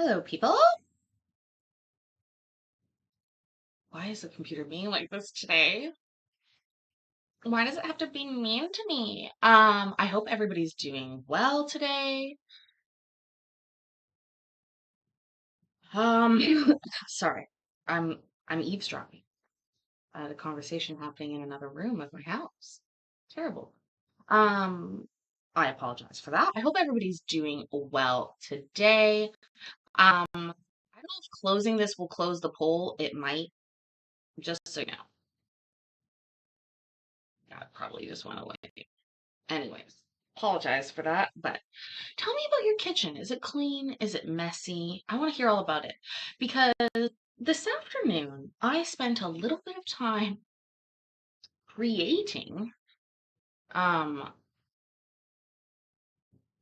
Hello, people. Why is the computer being like this today? Why does it have to be mean to me? I hope everybody's doing well today. Um, sorry. I'm eavesdropping at a conversation happening in another room of my house. Terrible. Um, I apologize for that. I hope everybody's doing well today. I don't know if closing this will close the poll. It might, just so you know. God, probably just went away. Anyways, apologize for that, but tell me about your kitchen. Is it clean? Is it messy? I want to hear all about it because this afternoon I spent a little bit of time creating um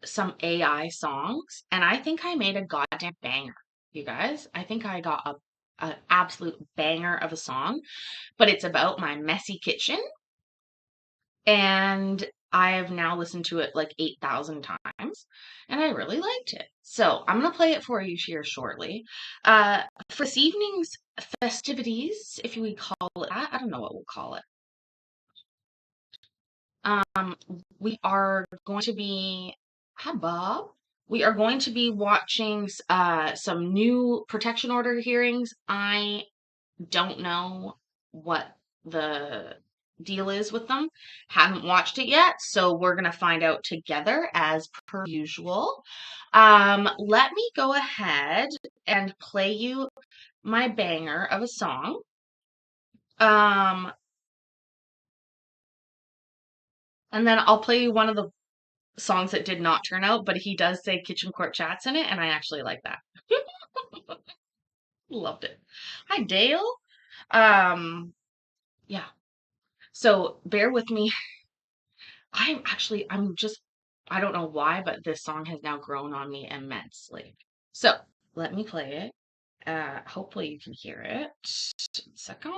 some AI songs, and I think I made a goddamn banger, you guys. I think I got a absolute banger of a song, but it's about my messy kitchen. And I have now listened to it like 8,000 times, and I really liked it. So I'm going to play it for you here shortly. For this evening's festivities, if you would call it that, I don't know what we'll call it. Um, we are going to be, hi Bob. We are going to be watching some new protection order hearings. I don't know what the deal is with them. Haven't watched it yet, so we're gonna find out together as per usual. Let me go ahead and play you my banger of a song. Um, and then I'll play you one of the songs that did not turn out, but he does say kitchen court chats in it, and I actually like that. Loved it. Hi, Dale. Um, yeah. So bear with me. I'm just, I don't know why, but this song has now grown on me immensely. So let me play it. Hopefully you can hear it. Second.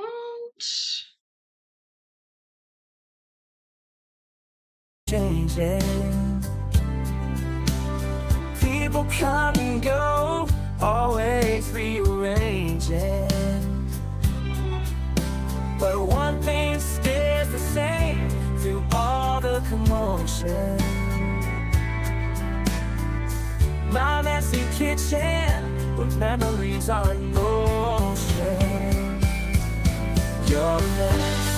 Changing, people come and go, always rearranging. But one thing stays the same through all the commotion. My messy kitchen, where memories are in motion. You're a mess,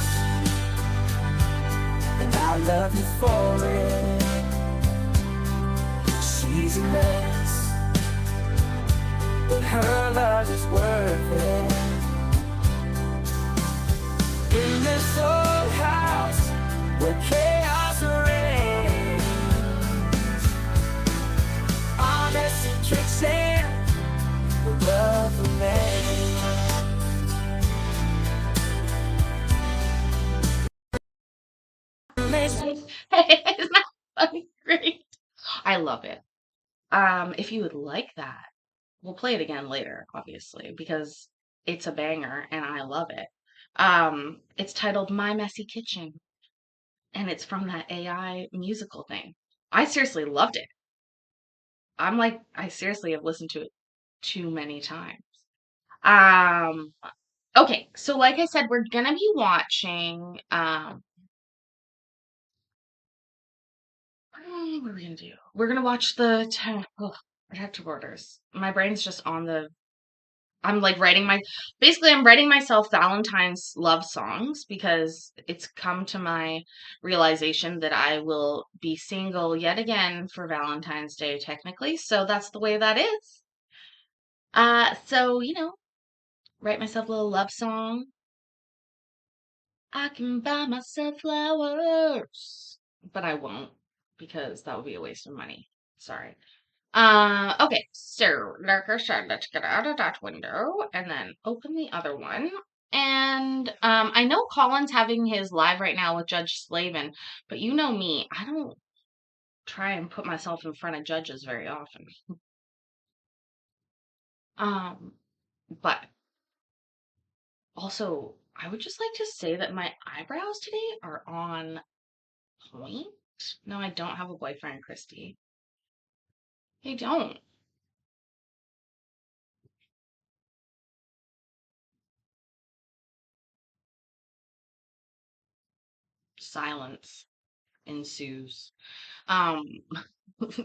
and I love you for it. She's a mess, but her love is worth it. In this old house where chaos reigns, our messy kitchen, where love remains. Isn't that fucking great? I love it. If you would like that, we'll play it again later, obviously, because it's a banger and I love it. It's titled My Messy Kitchen, and it's from that AI musical thing. I seriously loved it. I seriously have listened to it too many times. Um, okay, so like I said, we're gonna be watching, what are we gonna do? We're gonna watch protective orders. My brain's just on the, I'm like basically I'm writing myself Valentine's love songs because it's come to my realization that I will be single yet again for Valentine's Day technically. So that's the way that is. So, write myself a little love song. I can buy myself flowers, but I won't because that would be a waste of money. Sorry. Okay, so like I said, let's get out of that window and then open the other one. And I know Colin's having his live right now with Judge Slavin, but you know me, I don't try and put myself in front of judges very often. Um, but also, I would just like to say that my eyebrows today are on point. No, I don't have a boyfriend, Christy. I don't. Silence ensues. Um,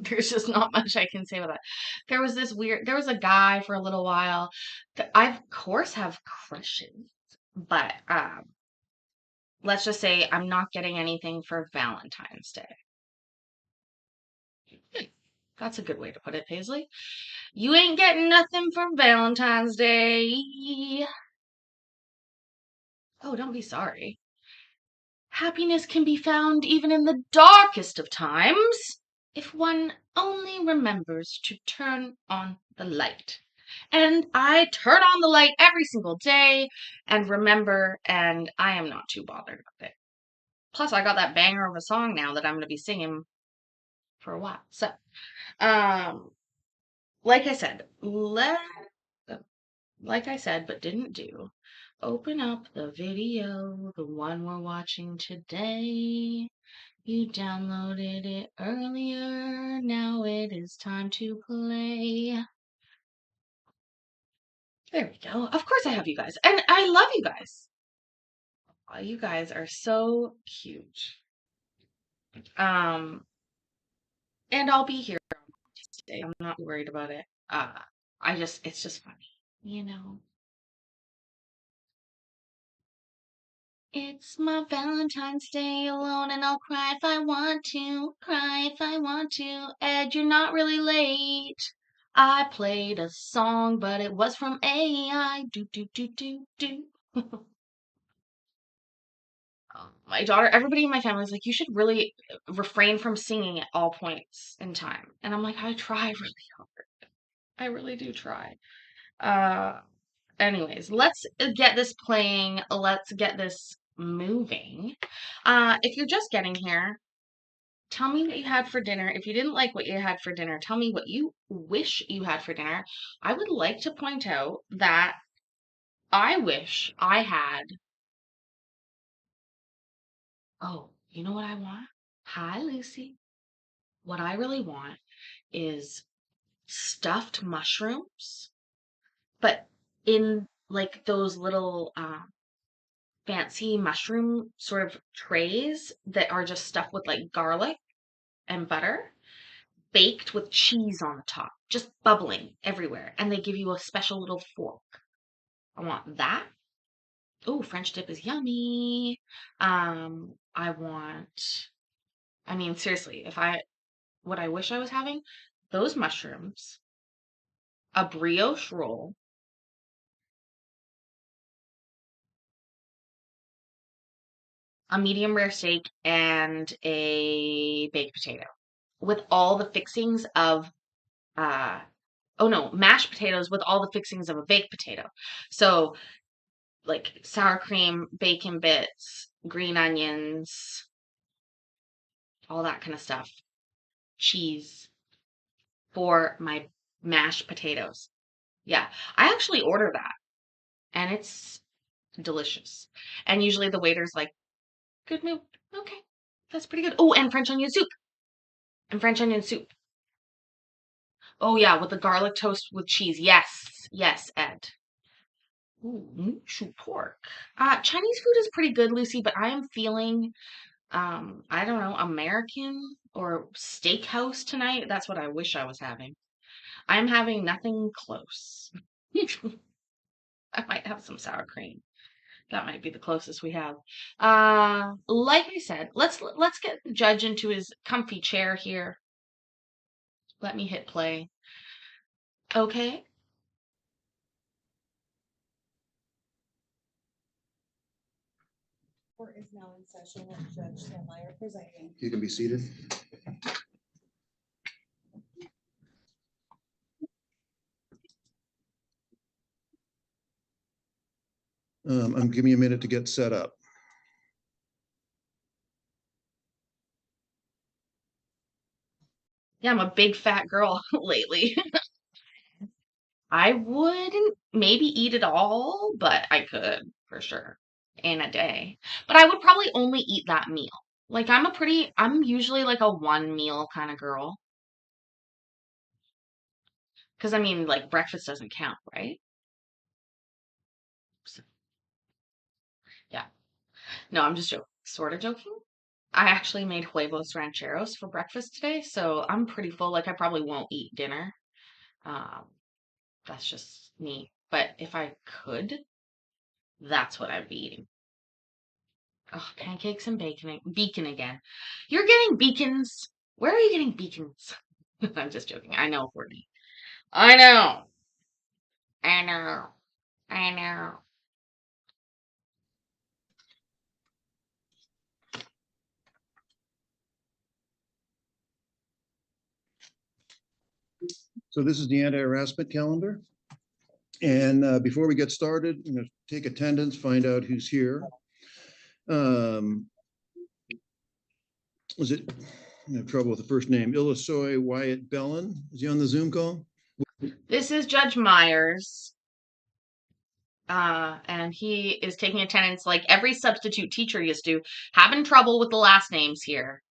there's just not much I can say about that. There was a guy for a little while that I, of course, have crushes, but let's just say I'm not getting anything for Valentine's Day. That's a good way to put it, Paisley. You ain't getting nothing for Valentine's Day. Oh, don't be sorry. Happiness can be found even in the darkest of times if one only remembers to turn on the light. And I turn on the light every single day and remember, and I am not too bothered with it. Plus, I got that banger of a song now that I'm going to be singing for a while. So, um, like I said, like I said, but didn't do. Open up the video, the one we're watching today. You downloaded it earlier, now it is time to play. There we go. Of course I have you guys. And I love you guys. Oh, you guys are so cute. Um, and I'll be here today. I'm not worried about it. It's just funny, you know. It's my Valentine's Day alone, and I'll cry if I want to. Cry if I want to. Ed, you're not really late. I played a song, but it was from AI. Do, do, do, do, do. My daughter, everybody in my family is like, you should really refrain from singing at all points in time. And I'm like, I try really hard. I really do try. Uh, Anyways, let's get this playing. Let's get this moving. If you're just getting here, tell me what you had for dinner. If you didn't like what you had for dinner, tell me what you wish you had for dinner. I would like to point out that I wish I had, oh, you know what I want? Hi, Lucy. What I really want is stuffed mushrooms, but in like those little fancy mushroom sort of trays that are just stuffed with like garlic and butter, baked with cheese on the top, just bubbling everywhere. And they give you a special little fork. I want that. Oh, French dip is yummy. I want, I mean, seriously, what I wish I was having, those mushrooms, a brioche roll, a medium rare steak, and a baked potato with all the fixings of uh oh no, mashed potatoes with all the fixings of a baked potato. So like sour cream, bacon bits, green onions, all that kind of stuff. Cheese for my mashed potatoes. Yeah, I actually order that and it's delicious. And usually the waiter's like, good move. Okay, that's pretty good. Oh, and French onion soup. And French onion soup. Oh yeah, with the garlic toast with cheese. Yes, yes, Ed. Ooh, shoot pork. Chinese food is pretty good, Lucy, but I am feeling, I don't know, American or steakhouse tonight. That's what I wish I was having. I'm having nothing close. I might have some sour cream. That might be the closest we have. Like I said, let's get the judge into his comfy chair here. Let me hit play. Okay. Court is now in session with Judge Stanmeyer presiding. You can be seated. Give me a minute to get set up. Yeah, I'm a big fat girl lately. I wouldn't maybe eat it all, but I could for sure in a day. But I would probably only eat that meal. Like I'm usually like a one meal kind of girl. Because I mean, like breakfast doesn't count, right? So, yeah. No, I'm just joking. Sort of joking. I actually made huevos rancheros for breakfast today, so I'm pretty full. Like I probably won't eat dinner. Um, that's just me. But if I could, that's what I'd be eating. Oh, pancakes and beacon again. You're getting beacons. Where are you getting beacons? I'm just joking. I know, Courtney. I know. I know. I know. So this is the anti-harassment calendar. And before we get started, I'm going to take attendance, find out who's here. Was it, I have trouble with the first name, Illisoy Wyatt Bellin? Is he on the Zoom call? This is Judge Myers. And he is taking attendance like every substitute teacher used to. Having trouble with the last names here.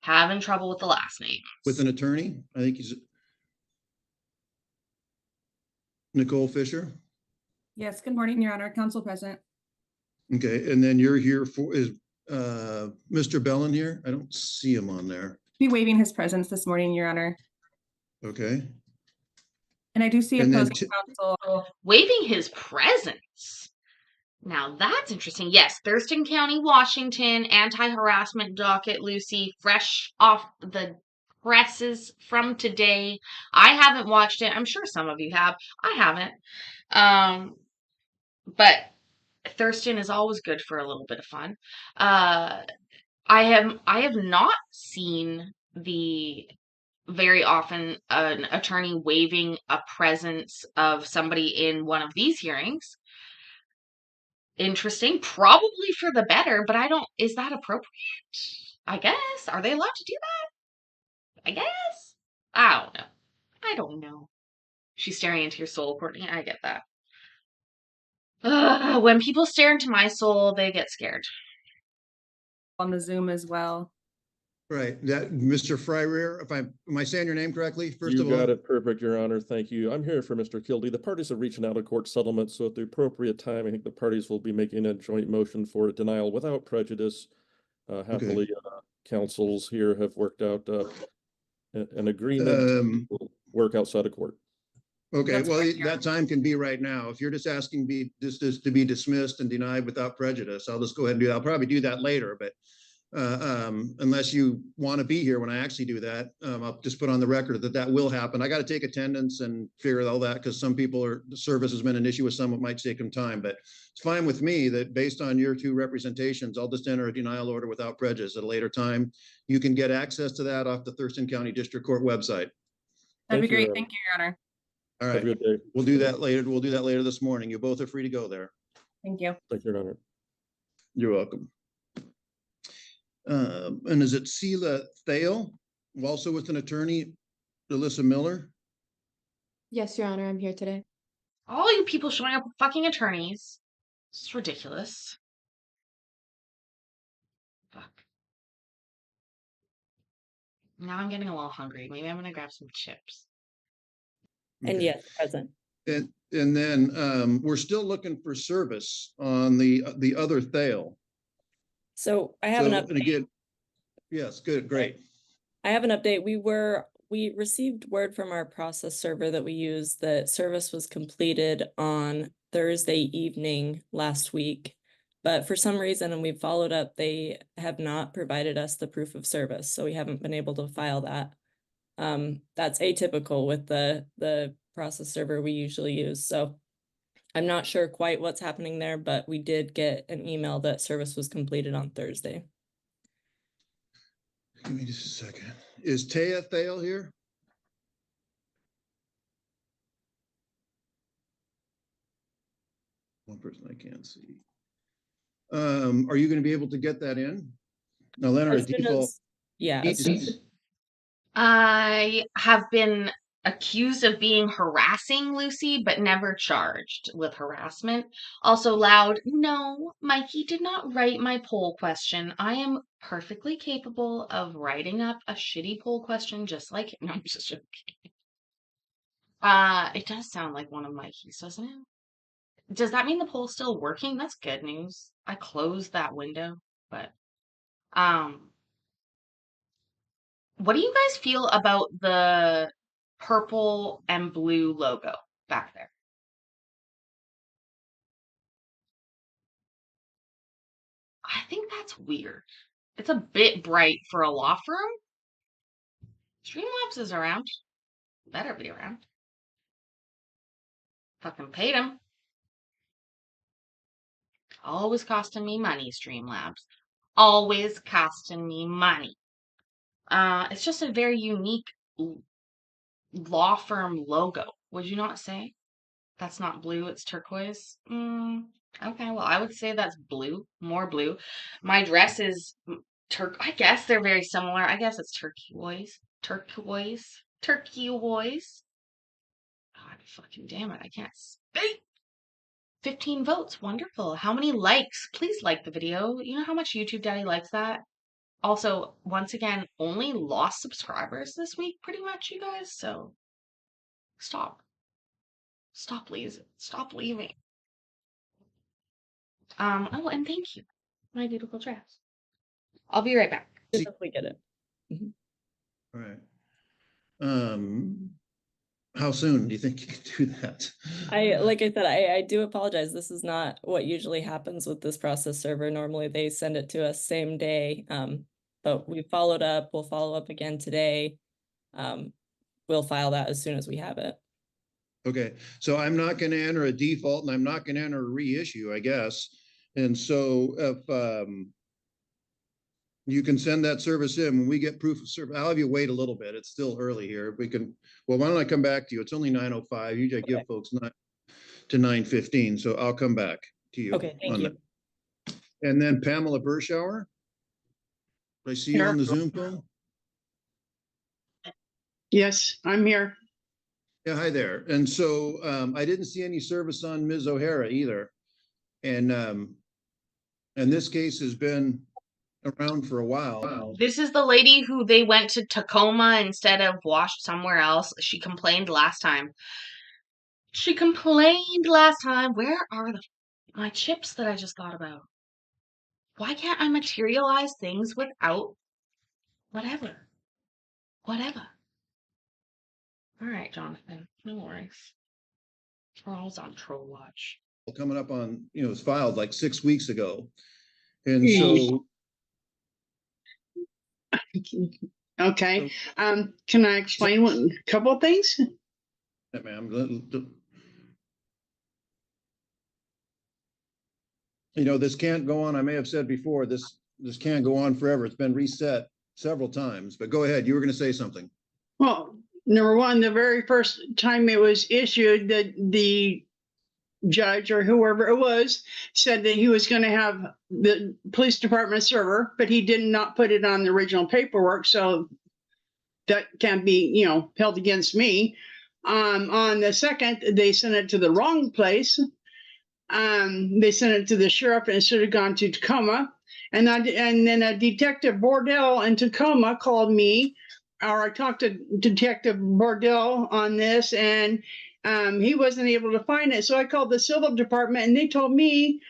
Having trouble with the last names. With an attorney? I think he's Nicole Fisher. Yes, good morning, Your Honor, Council President. Okay, and then you're here for, is Mr. Bellin here? I don't see him on there. Be waiving his presence this morning, Your Honor. Okay. And I do see And then opposing counsel. Waiving his presence. Now that's interesting. Yes, Thurston County, Washington, anti-harassment docket, Lucy, fresh off the presses from today. I haven't watched it. I'm sure some of you have. I haven't. But Thurston is always good for a little bit of fun. I have not seen the very often an attorney waiving a presence of somebody in one of these hearings. Interesting, probably for the better, but is that appropriate? I guess. Are they allowed to do that? I guess. I don't know. She's staring into your soul, Courtney. I get that. When people stare into my soul, they get scared. On the Zoom as well. Right, that Mr. Fryrear, am I saying your name correctly? First of all, You got it perfect, Your Honor. Thank you. I'm here for Mr. Kildee. The parties have reached an out-of-court settlement, so at the appropriate time, I think the parties will be making a joint motion for a denial without prejudice. Happily, counsels here have worked out an agreement to work outside of court. Okay, That's well, correct, Your that time can be right now. If you're just asking to be dismissed and denied without prejudice, I'll just go ahead and do that. I'll probably do that later, but unless you want to be here when I actually do that, I'll just put on the record that will happen. I got to take attendance and figure all that because some people the service has been an issue with some. It might take some time, but it's fine with me that based on your two representations, I'll just enter a denial order without prejudice at a later time. You can get access to that off the Thurston County District Court website. That'd be great. Your Thank you, Your Honor. All Have right, a good day. we'll do that later. We'll do that later this morning. You both are free to go there. Thank you. Thank you, Your Honor. You're welcome. And is it Sela Thale, also with an attorney, Alyssa Miller? Yes, Your Honor, I'm here today. All you people showing up with fucking attorneys. It's ridiculous. Fuck. Now I'm getting a little hungry. Maybe I'm gonna grab some chips. And Okay. yes, present. And then we're still looking for service on the other Thale. So I have an And update. again, yes, good, great. I have an update. We received word from our process server that we use that service was completed on Thursday evening last week. But for some reason, and we've followed up, they have not provided us the proof of service. So we haven't been able to file that. That's atypical with the process server we usually use. So I'm not sure quite what's happening there, but we did get an email that service was completed on Thursday. Give me just a second. Is Taya Thale here? One person I can't see. Are you going to be able to get that in? Now, Leonard, As soon default. as- Yeah, as soon as- I have been accused of being harassing Lucy, but never charged with harassment. Also loud, no, Mikey did not write my poll question. I am perfectly capable of writing up a shitty poll question just like no, I'm just joking. It does sound like one of Mikey's, doesn't it? Does that mean the poll's still working? That's good news. I closed that window, but What do you guys feel about the purple and blue logo back there? I think that's weird. It's a bit bright for a law firm. Streamlabs is around. Better be around. Fucking paid him. Always costing me money, Streamlabs. Always costing me money. It's just a very unique law firm logo. Would you not say? That's not blue, it's turquoise. Okay, well, I would say that's blue, more blue. My dress is I guess they're very similar. I guess it's turquoise. Turquoise. Turquoise. God fucking damn it, I can't speak. 15 votes, wonderful. How many likes? Please like the video. You know how much YouTube Daddy likes that? Also, once again, only lost subscribers this week, pretty much, you guys, so stop. Stop, please. Stop leaving. Oh, and thank you, my beautiful dress. I'll be right back. Definitely get it. All right. How soon do you think you can do that? Like I said, I do apologize. This is not what usually happens with this process server. Normally they send it to us same day. But we followed up. We'll follow up again today. We'll file that as soon as we have it. Okay, so I'm not going to enter a default and I'm not going to enter a reissue, I guess. And so if you can send that service in when we get proof of service, I'll have you wait a little bit. It's still early here. We can, well, why don't I come back to you? It's only 9:05. Usually I give folks 9 to 9:15. So I'll come back to you. Okay, thank you. That. And then Pamela Burschauer. I see you on the Zoom call. Yes, I'm here. Yeah, hi there. And so I didn't see any service on Ms. O'Hara either. And this case has been around for a while. This is the lady who they went to Tacoma instead of washed somewhere else. She complained last time. She complained last time. Where are my chips that I just thought about? Why can't I materialize things without whatever? Whatever. All right, Jonathan. No worries. We're always on troll watch. Coming up on, it was filed like 6 weeks ago. And so. Okay. Can I explain a couple of things? Yeah, ma'am. This can't go on. I may have said before, this can't go on forever. It's been reset several times, but go ahead. You were going to say something. Well, number one, the very first time it was issued, the judge or whoever it was said that he was going to have the police department server, but he did not put it on the original paperwork. So that can't be, held against me. On the second, they sent it to the wrong place. They sent it to the sheriff and it should have gone to Tacoma. And then a Detective Bordell in Tacoma called me, or I talked to Detective Bordell on this, and he wasn't able to find it. So I called the civil department and they told me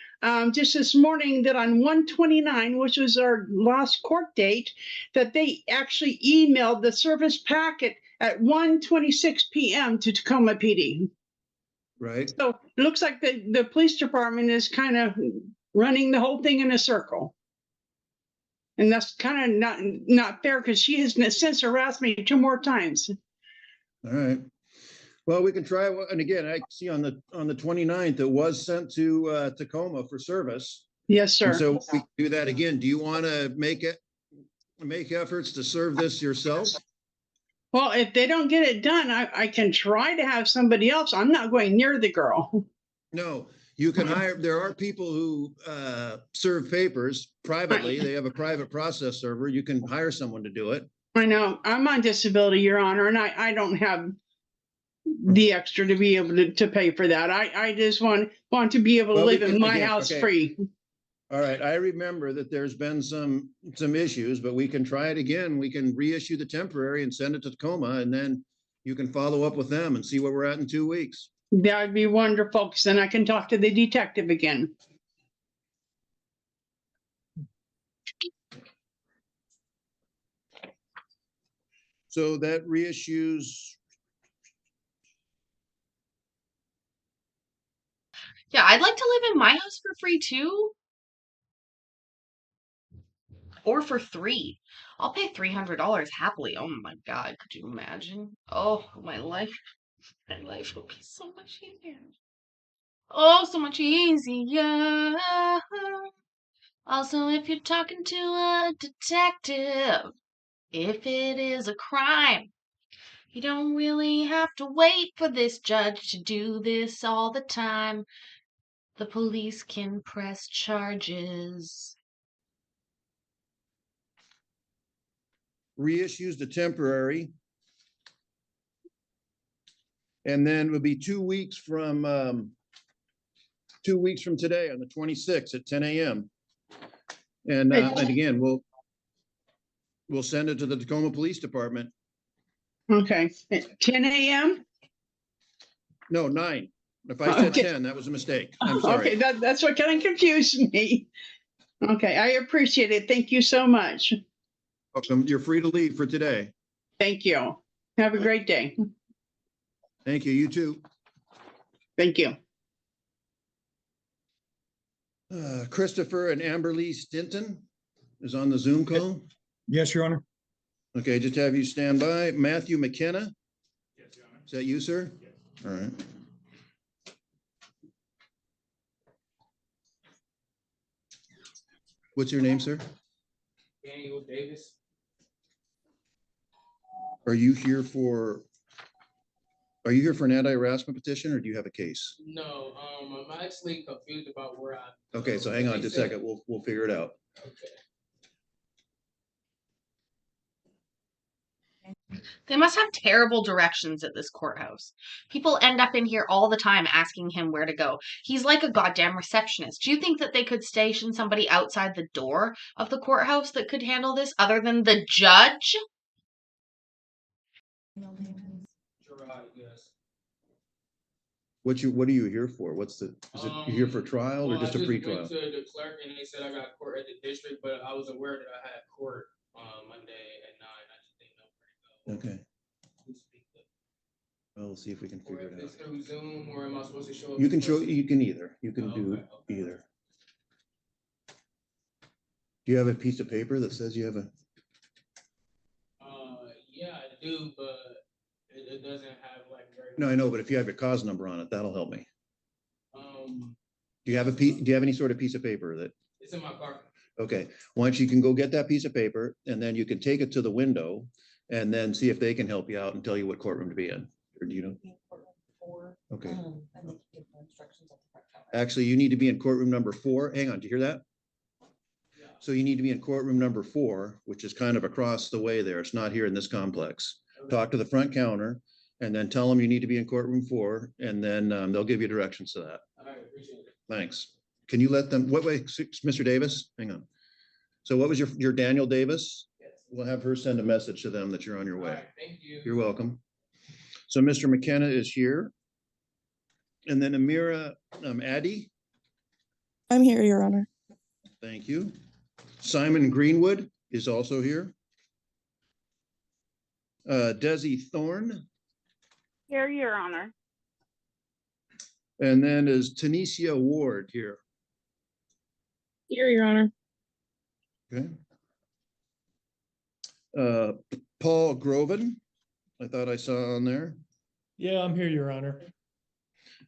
just this morning that on 1/29, which was our last court date, that they actually emailed the service packet at 1:26 p.m. to Tacoma PD. Right. So it looks like the police department is kind of running the whole thing in a circle. And that's kind of not fair, because she has since harassed me 2 more times. All right. Well, we can try. And again, I see on the 29th, it was sent to Tacoma for service. Yes, sir. And so we can do that again. Do you want to make efforts to serve this yourself? Well, if they don't get it done, I can try to have somebody else. I'm not going near the girl. No, you can hire. There are people who serve papers privately. They have a private process server. You can hire someone to do it. I know. I'm on disability, Your Honor, and I don't have the extra to be able to pay for that. I just want to be able to live in my house free. All right. I remember that there's been some issues, but we can try it again. We can reissue the temporary and send it to Tacoma, and then you can follow up with them and see where we're at in 2 weeks. That would be wonderful, because then I can talk to the detective again. So that reissues. Yeah, I'd like to live in my house for free too. Or for $3. I'll pay $300 happily. Oh my God, could you imagine? Oh, my life would be so much easier. Oh, so much easier. Also, if you're talking to a detective, if it is a crime, you don't really have to wait for this judge to do this all the time. The police can press charges. Reissues the temporary. And then it would be 2 weeks from 2 weeks from today on the 26th at 10 a.m. And again, we'll send it to the Tacoma Police Department. Okay, at 10 a.m.? No, 9. If I said Okay. 10, that was a mistake. I'm sorry. Okay, that's what kind of confused me. Okay, I appreciate it. Thank you so much. Welcome. You're free to leave for today. Thank you. Have a great day. Thank you. You too. Thank you. Christopher and Amberly Stinton is on the Zoom call. Yes, Your Honor. Okay, just have you stand by. Matthew McKenna. Yes, Your Honor. Is that you, sir? Yes. All right. What's your name, sir? Daniel Davis. Are you here for an anti-harassment petition or do you have a case? No, I'm actually confused about where I. Okay, so hang on just a second. We'll figure it out. Okay. They must have terrible directions at this courthouse. People end up in here all the time asking him where to go. He's like a goddamn receptionist. Do you think that they could station somebody outside the door of the courthouse that could handle this other than the judge? Gerard, yes. What are you here for? Is it you here for trial or Well, just a I pre-trial? went to the clerk and they said I got court at the district, but I was aware that I had court Monday at 9. I just didn't know where to go. Okay. Well, we'll see if we can Or figure if it it's out. through Zoom, or am I supposed to show up? You in can show, person? you can either. You can do Okay. either. Do you have a piece of paper that says you have a? Yeah, I do, but it doesn't have like very. No, I know, but if you have your cause number on it, that'll help me. Um, Do you have any sort of piece of paper that? it's in my car. Okay, once you can go get that piece of paper and then you can take it to the window and then see if they can help you out and tell you what courtroom to be in. Or do you know? Okay. Actually, you need to be in courtroom number 4. Hang on, do you hear that? Yeah. So you need to be in courtroom number 4, which is kind of across the way there. It's not here in this complex. Talk to the front counter and then tell them you need to be in courtroom 4 and then they'll give you directions to that. All right, appreciate it. Thanks. Can you let them, what way, Mr. Davis? Hang on. So what was your Daniel Davis? Yes. We'll have her send a message to them that you're on your All way. right, thank you. You're welcome. So Mr. McKenna is here. And then Amira Addy, I'm here, Your Honor. thank you. Simon Greenwood is also here. Desi Thorne, Here, Your Honor. and then is Tanisha Ward here. Here, Your Honor. Okay. Paul Groven, I thought I saw on there. Yeah, I'm here, Your Honor.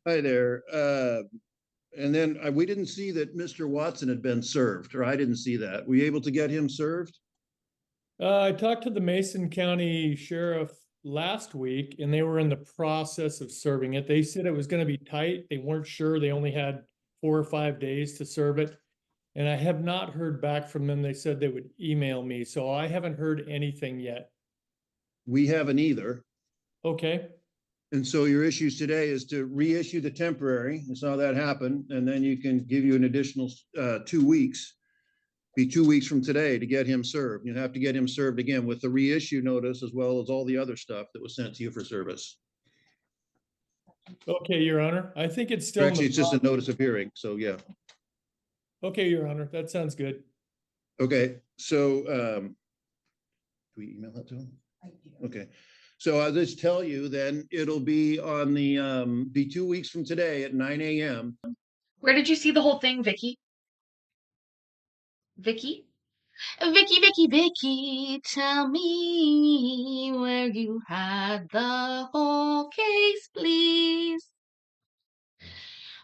Hi there. And then we didn't see that Mr. Watson had been served, or I didn't see that. Were you able to get him served? I talked to the Mason County Sheriff last week and they were in the process of serving it. They said it was going to be tight. They weren't sure. They only had 4 or 5 days to serve it. And I have not heard back from them. They said they would email me. So I haven't heard anything yet. We haven't either. Okay. And so your issues today is to reissue the temporary. I saw that happen. And then you can give you an additional 2 weeks. Be 2 weeks from today to get him served. You'll have to get him served again with the reissue notice as well as all the other stuff that was sent to you for service. Okay, Your Honor. I think it's still. Actually, it's just a notice of hearing. So yeah. Okay, Your Honor. That sounds good. Okay, so do we email that to him? Okay. So I'll just tell you then it'll be on the, be 2 weeks from today at 9 a.m. Where did you see the whole thing, Vicky? Vicky? Vicky, tell me where you had the whole case, please.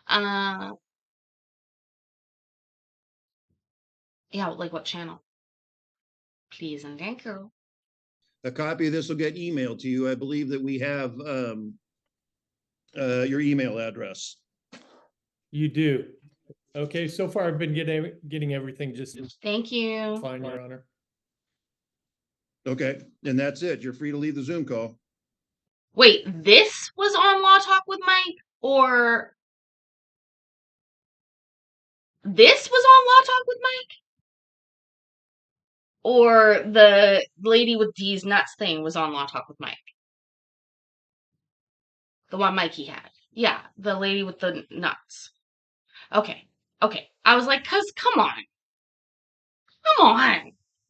Uh, yeah, like what channel? Please and thank you. A copy of this will get emailed to you. I believe that we have your email address. You do. Okay, so far I've been getting everything just Thank you. fine, Your Honor. Okay, and that's it. You're free to leave the Zoom call. Wait, this was on Law Talk with Mike, or this was on Law Talk with Mike? Or the lady with D's nuts thing was on Law Talk with Mike? The one Mikey had. Yeah, the lady with the nuts. Okay. I was like, come on.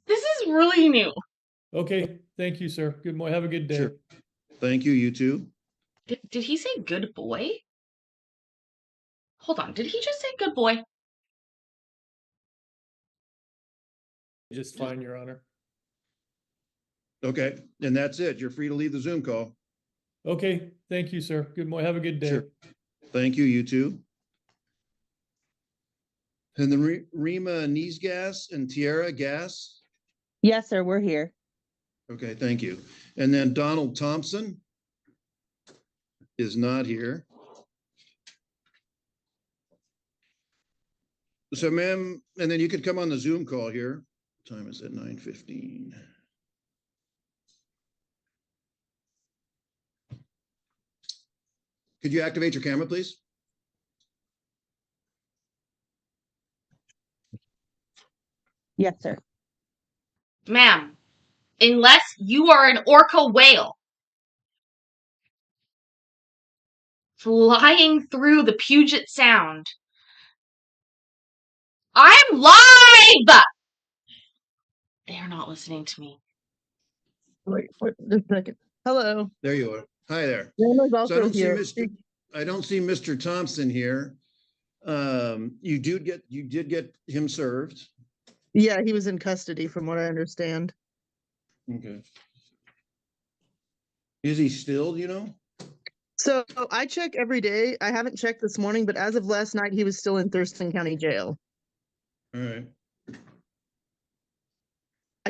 This is really new. Okay, thank you, sir. Good morning. Have a good day. Sure. Thank you, you too. Did he say good boy? Hold on, did he just say good boy? Just fine, Your Honor. Okay, and that's it. You're free to leave the Zoom call. Okay, thank you, sir. Good morning. Have a good day. Sure. Thank you, you too. And the Rima Niesgas and Tierra Gas. Yes, sir, we're here. Okay, thank you. And then Donald Thompson is not here. So ma'am, and then you could come on the Zoom call here. What time is it? 9:15. Could you activate your camera, please? Yes, sir. Ma'am, unless you are an orca whale flying through the Puget Sound. I'm live! They are not listening to me. Wait, just a second. Hello. There you are. Hi there. Rama's So I also don't see here. Mr. Thompson here. You did get him served. Yeah, he was in custody from what I understand. Okay. Is he still, you know? So I check every day. I haven't checked this morning, but as of last night, he was still in Thurston County Jail. All right.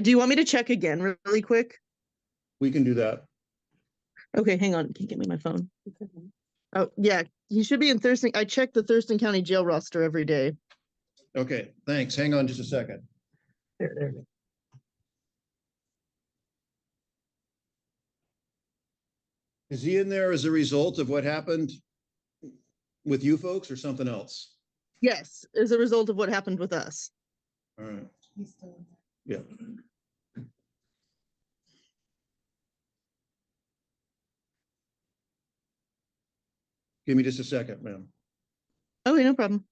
Do you want me to check again really quick? We can do that. Okay, hang on. Can you give me my phone? Oh, yeah. He should be in Thurston. I check the Thurston County Jail roster every day. Okay, thanks. Hang on just a second. There. Is he in there as a result of what happened with you folks or something else? Yes, as a result of what happened with us. All right. Yeah. Give me just a second, ma'am. Okay, no problem.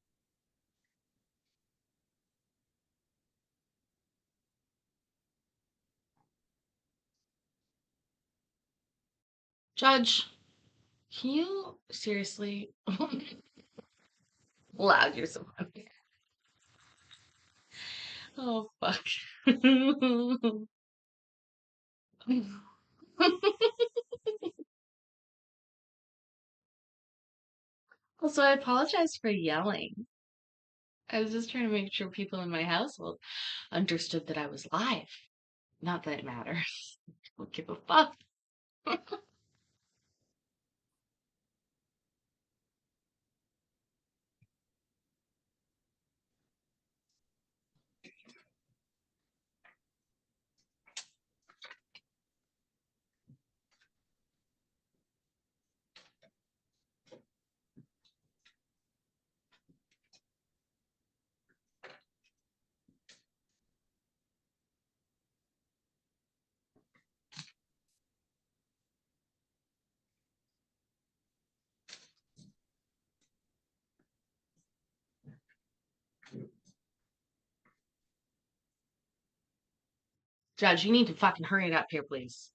Judge, can you seriously? Loud, you're so funny. Oh, fuck. Also, I apologize for yelling. I was just trying to make sure people in my household understood that I was live. Not that it matters. I don't give a fuck. Judge, you need to fucking hurry it up here, please.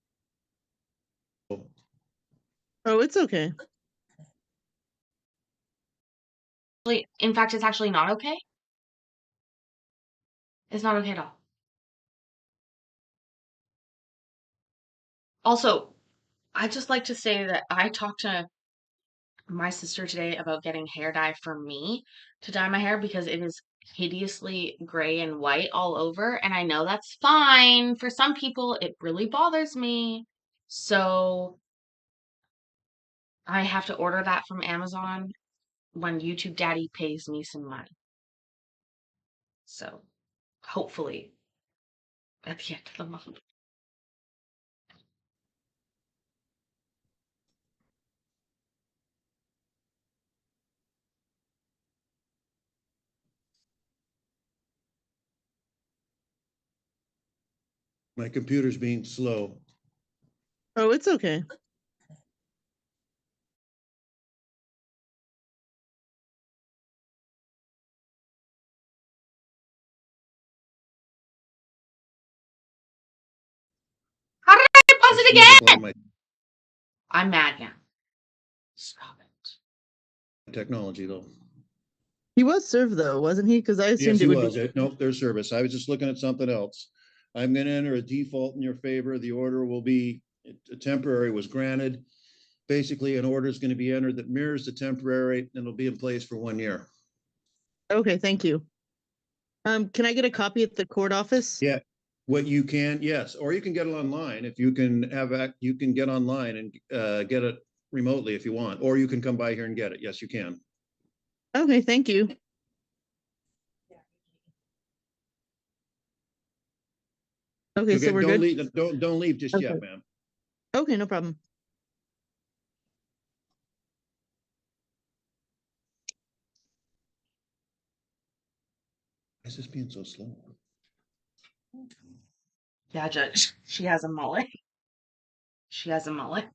Oh, it's okay. In fact, it's actually not okay. It's not okay at all. Also, I'd just like to say that I talked to my sister today about getting hair dye for me to dye my hair because it is hideously gray and white all over. And I know that's fine. For some people, it really bothers me. So I have to order that from Amazon when YouTube Daddy pays me some money. So hopefully at the end of the month. My computer's being slow. Oh, it's okay. How did I pause it again? My I'm mad now. Stop it. technology though. He was served though, wasn't he? Because I Yes, assumed he it would was. be. Nope, there's service. I was just looking at something else. I'm going to enter a default in your favor. The order will be, a temporary was granted. Basically, an order is going to be entered that mirrors the temporary and it'll be in place for 1 year. Okay, thank you. Can I get a copy at the court office? Yeah, what you can, yes, or you can get it online. If you can you can get online and get it remotely if you want, or you can come by here and get it. Yes, you can. Okay, thank you. Okay, so we're don't good. leave. Don't leave just Okay. yet, ma'am. Okay, no problem. Why is this being so slow? Yeah, Judge. She has a mullet. She has a mullet.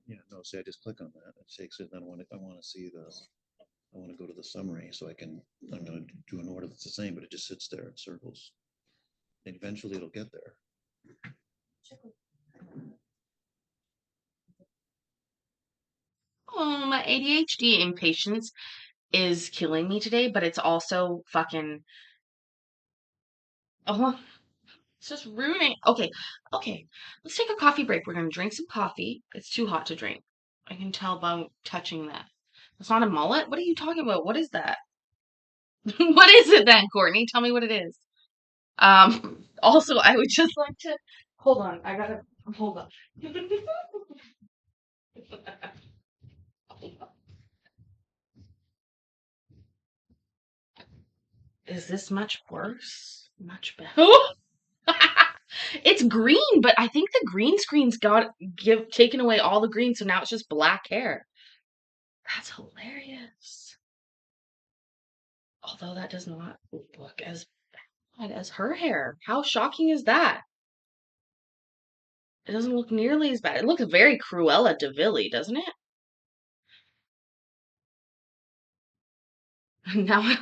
Yeah, no. See, I just click on that. It takes it. Then I want to see the. I want to go to the summary so I can. I'm going to do an order that's the same, but it just sits there in circles. And eventually, it'll get there. Oh, my ADHD impatience is killing me today, but it's also fucking. Oh, it's just ruining. Okay, let's take a coffee break. We're gonna drink some coffee. It's too hot to drink. I can tell by touching that. It's not a mullet? What are you talking about? What is that? What is it then, Courtney? Tell me what it is. Also, I would just like to hold on. Hold on. Is this much worse? Much better. It's green, but I think the green screen's taken away all the green, so now it's just black hair. That's hilarious. Although that does not look as bad as her hair. How shocking is that? It doesn't look nearly as bad. It looks very Cruella de Vil, doesn't it? Now,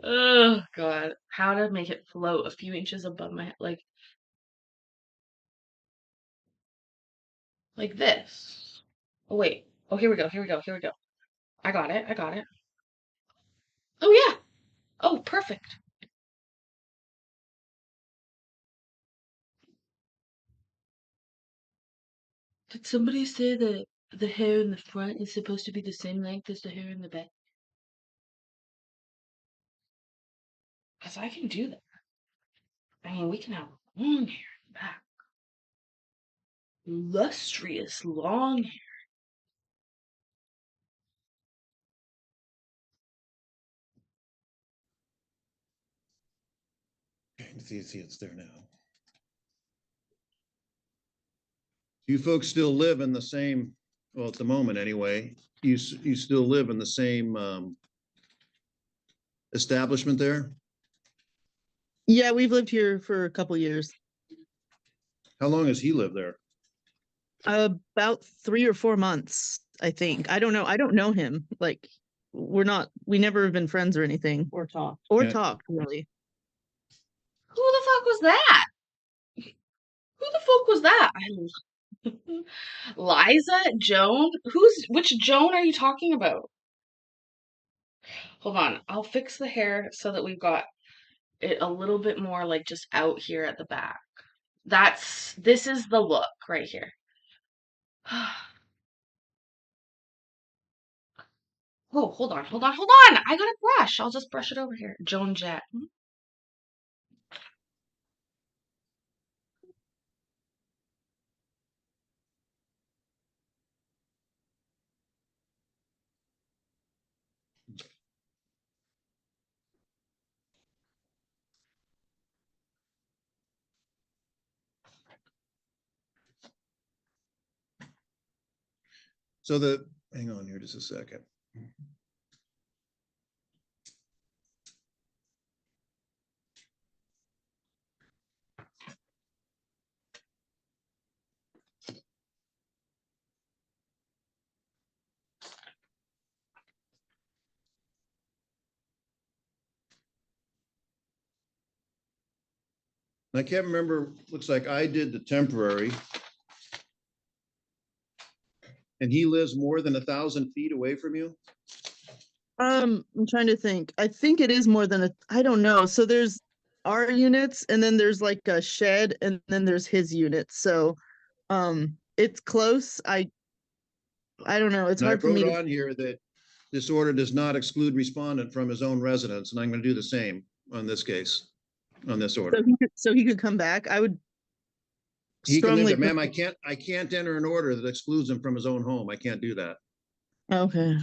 oh God, how to make it float a few inches above my head, like this. Oh wait. Oh, here we go. Here we go. Here we go. I got it. I got it. Oh yeah. Oh, perfect. Did somebody say that the hair in the front is supposed to be the same length as the hair in the back? Because I can do that. I mean, we can have long hair in the back. Lustrous long hair. Okay, see, it's there now. You folks still live in the same, well, at the moment anyway, you still live in the same establishment there? Yeah, we've lived here for a couple years. How long has he lived there? About 3 or 4 months, I think. I don't know. I don't know him. Like, we never have been friends or anything. Or talk. Or Yeah. talked, really. Who the fuck was that? Who the fuck was that? Liza? Joan? Which Joan are you talking about? Hold on. I'll fix the hair so that we've got it a little bit more like just out here at the back. This is the look right here. Oh, hold on. I got a brush. I'll just brush it over here. Joan Jett. So hang on here just a second. I can't remember, looks like I did the temporary. And he lives more than 1,000 feet away from you? I'm trying to think. I think it is more than I don't know. So there's our units and then there's like a shed and then there's his units. So it's close. I don't know. It's And I hard for me wrote to on here that this order does not exclude respondent from his own residence, and I'm going to do the same on this case, on this order. so he could come back. I would He can live strongly there, ma'am. I can't enter an order that excludes him from his own home. I can't do that. Okay.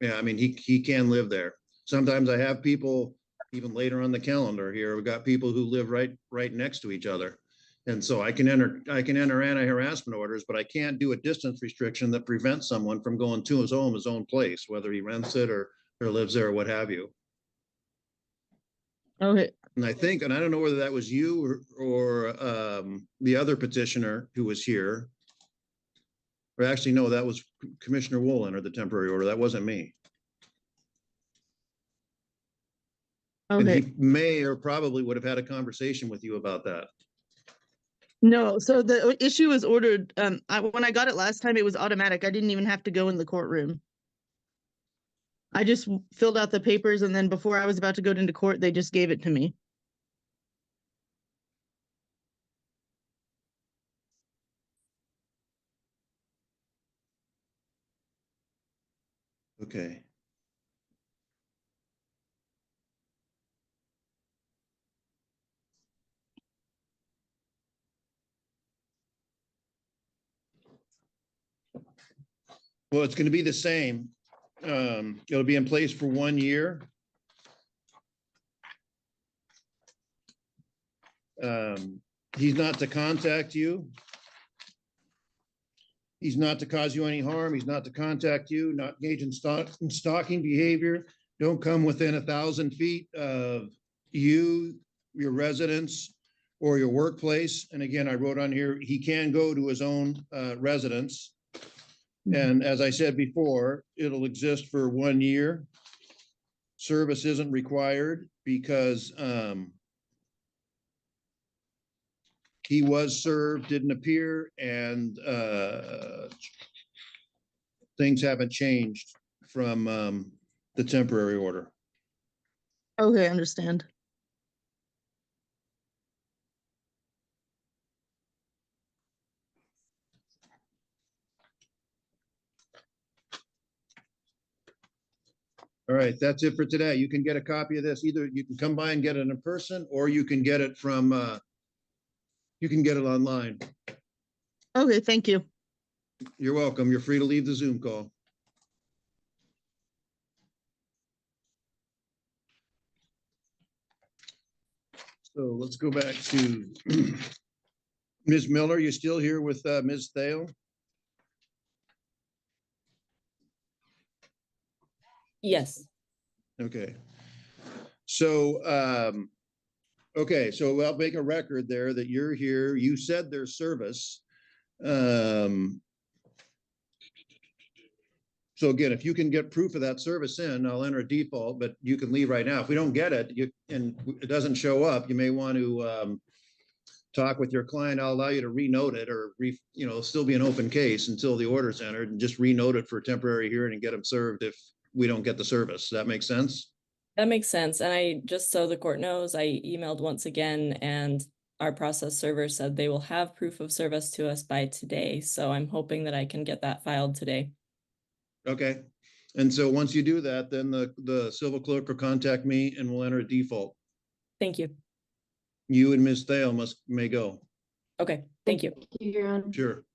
Yeah, I mean, he can live there. Sometimes I have people, even later on the calendar here, we've got people who live right next to each other. And so I can enter anti-harassment orders, but I can't do a distance restriction that prevents someone from going to his own place, whether he rents it or lives there or what have you. Okay. And I think, and I don't know whether that was you or the other petitioner who was here. Or actually, no, that was Commissioner Wool entered the temporary order. That wasn't me. And Okay. he may or probably would have had a conversation with you about that. No, so the issue was ordered. When I got it last time, it was automatic. I didn't even have to go in the courtroom. I just filled out the papers, and then before I was about to go into court, they just gave it to me. Okay. Well, it's going to be the same. It'll be in place for 1 year. He's not to contact you. He's not to cause you any harm. He's not to contact you, not engage in stalking behavior. Don't come within 1,000 feet of you, your residence, or your workplace. And again, I wrote on here, he can go to his own residence. And as I said before, it'll exist for 1 year. Service isn't required because he was served, didn't appear, and things haven't changed from the temporary order. Okay, I understand. All right, that's it for today. You can get a copy of this. Either you can come by and get it in person, or you can get it from, you can get it online. Okay, thank you. You're welcome. You're free to leave the Zoom call. So let's go back to Ms. Miller. You still here with Ms. Thale? Yes. Okay. So, okay, so I'll make a record there that you're here. You said there's service. So So again, if you can get proof of that service in, I'll enter a default, but you can leave right now. If we don't get it, and it doesn't show up, you may want to talk with your client. I'll allow you to renote it or still be an open case until the order's entered, and just renote it for a temporary hearing and get them served if we don't get the service. Does that make sense? That makes sense. And I, just so the court knows, I emailed once again and our process server said they will have proof of service to us by today. So I'm hoping that I can get that filed today. Okay. And so once you do that, then the civil clerk will contact me and we'll enter a default. Thank you. You and Ms. Thale may go. Okay, thank you. Thank you, Your Honor. Sure.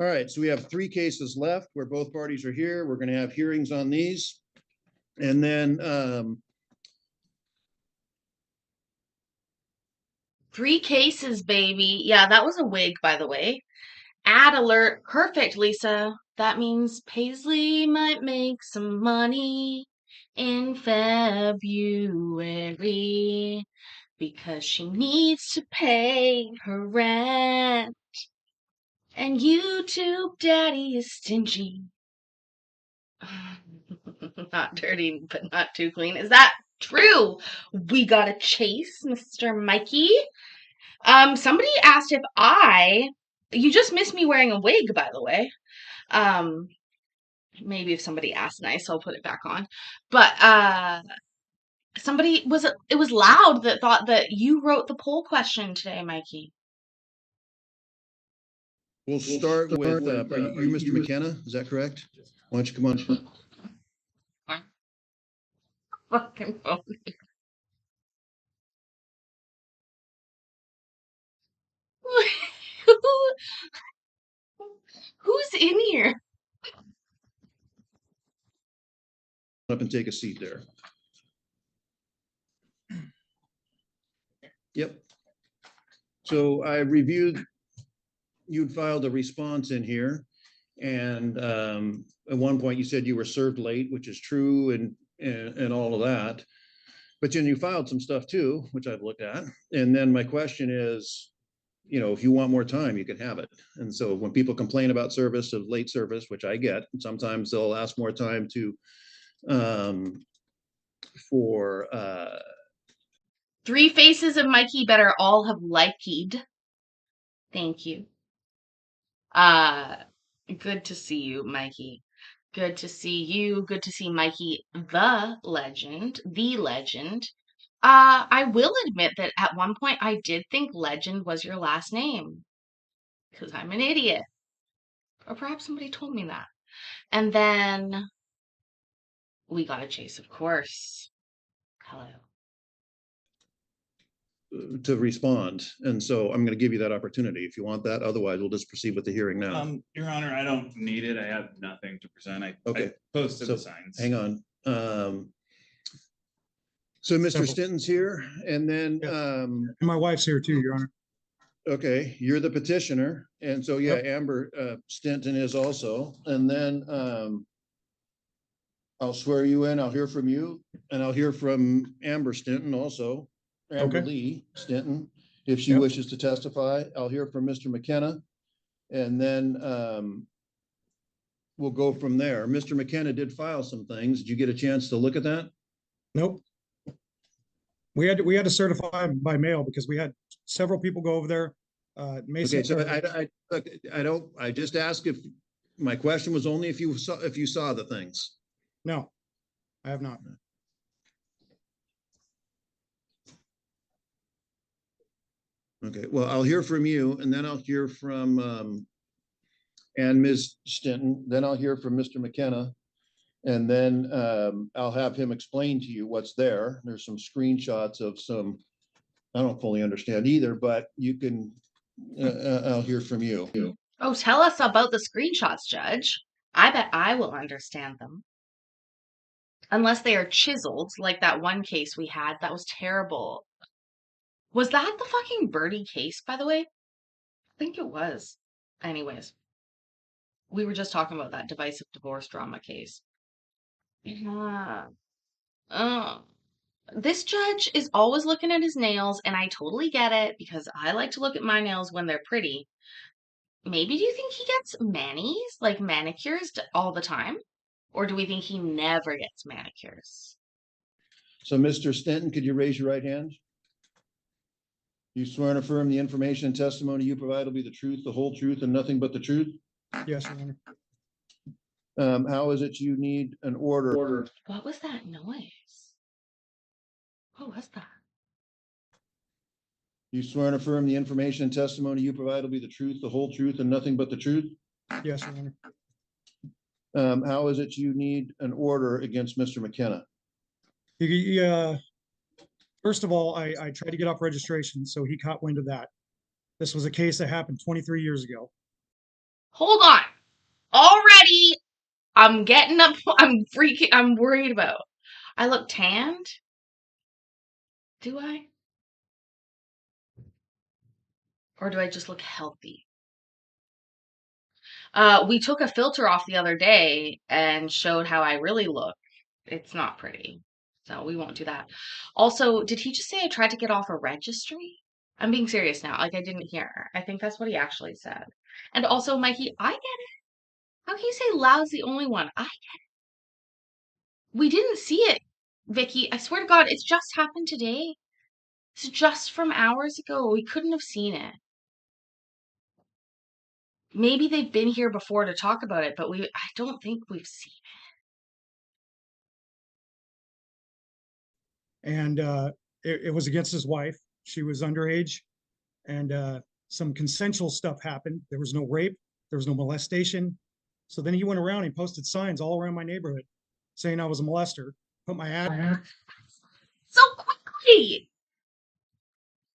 All right, so we have 3 cases left where both parties are here. We're going to have hearings on these. And then 3 cases, baby. Yeah, that was a wig, by the way. Ad alert. Perfect, Lisa. That means Paisley might make some money in February because she needs to pay her rent. And YouTube daddy is stingy. Not dirty, but not too clean. Is that true? We got a chase, Mr. Mikey. Somebody asked if you just missed me wearing a wig, by the way. Maybe if somebody asked nice, I'll put it back on. But it was Loud that thought that you wrote the poll question today, Mikey. we'll start with you, Mr. McKenna. Is that correct? Why don't you come on? Fucking phone. Who's in here? Up and take a seat there. Yep. So I reviewed, you'd filed a response in here. And at one point you said you were served late, which is true, and all of that. But then you filed some stuff too, which I've looked at. And then my question is, if you want more time, you can have it. And so when people complain about service, of late service, which I get, sometimes they'll ask more time for 3 faces of Mikey better all have liked. Thank you. Good to see you, Mikey. Good to see you. Good to see Mikey, the legend. I will admit that at one point I did think Legend was your last name. Because I'm an idiot. Or perhaps somebody told me that. And then we got a chase, of course. Hello. to respond. And so I'm going to give you that opportunity if you want that. Otherwise, we'll just proceed with the hearing now. Your Honor, I don't need it. I have nothing to present. I posted So the signs. hang on. So Mr. Stinton's here, and then And my wife's here too, Your Honor. okay, you're the petitioner, and so yeah, Yep. Amber Stinton is also, and then I'll swear you in. I'll hear from you, and I'll hear from Amber Stinton also, Amber Okay. Lee Stinton, if she Yep. wishes to testify. I'll hear from Mr. McKenna, and then we'll go from there. Mr. McKenna did file some things. Did you get a chance to look at that? Nope. We had to certify by mail because we had several people go over there. Mason. Okay, so I just asked if, my question was only if you saw the things. No, I have not. Okay, well, I'll hear from you, and then I'll hear from and Ms. Stinton, then I'll hear from Mr. McKenna, and then I'll have him explain to you what's there. There's some screenshots of some, I don't fully understand either, but you can, I'll hear from you. Oh, tell us about the screenshots, Judge. I bet I will understand them. Unless they are chiseled, like that one case we had. That was terrible. Was that the fucking Birdie case, by the way? I think it was. Anyways. We were just talking about that divisive divorce drama case. Yeah. This judge is always looking at his nails, and I totally get it because I like to look at my nails when they're pretty. Maybe do you think he gets manis, like manicures, all the time? Or do we think he never gets manicures? So, Mr. Stenton, could you raise your right hand? You swear and affirm the information and testimony you provide will be the truth, the whole truth, and nothing but the truth? Yes, Your Honor. How is it you need an order? What was that noise? What was that? You swear and affirm the information and testimony you provide will be the truth, the whole truth, and nothing but the truth? Yes, Your Honor. How is it you need an order against Mr. McKenna? First of all, I tried to get off registration, so he caught wind of that. This was a case that happened 23 years ago. Hold on. Already, I'm getting up. I'm worried about. I look tanned? Do I? Or do I just look healthy? We took a filter off the other day and showed how I really look. It's not pretty. So we won't do that. Also, did he just say I tried to get off a registry? I'm being serious now. Like I didn't hear. I think that's what he actually said. And also, Mikey, I get it. How can you say Lau's the only one? I get it. We didn't see it, Vicky. I swear to God, it's just happened today. It's just from hours ago. We couldn't have seen it. Maybe they've been here before to talk about it, but I don't think we've seen it. And it was against his wife. She was underage, and some consensual stuff happened. There was no rape. There was no molestation. So then he went around, he posted signs all around my neighborhood saying I was a molester, put my ad. So quickly.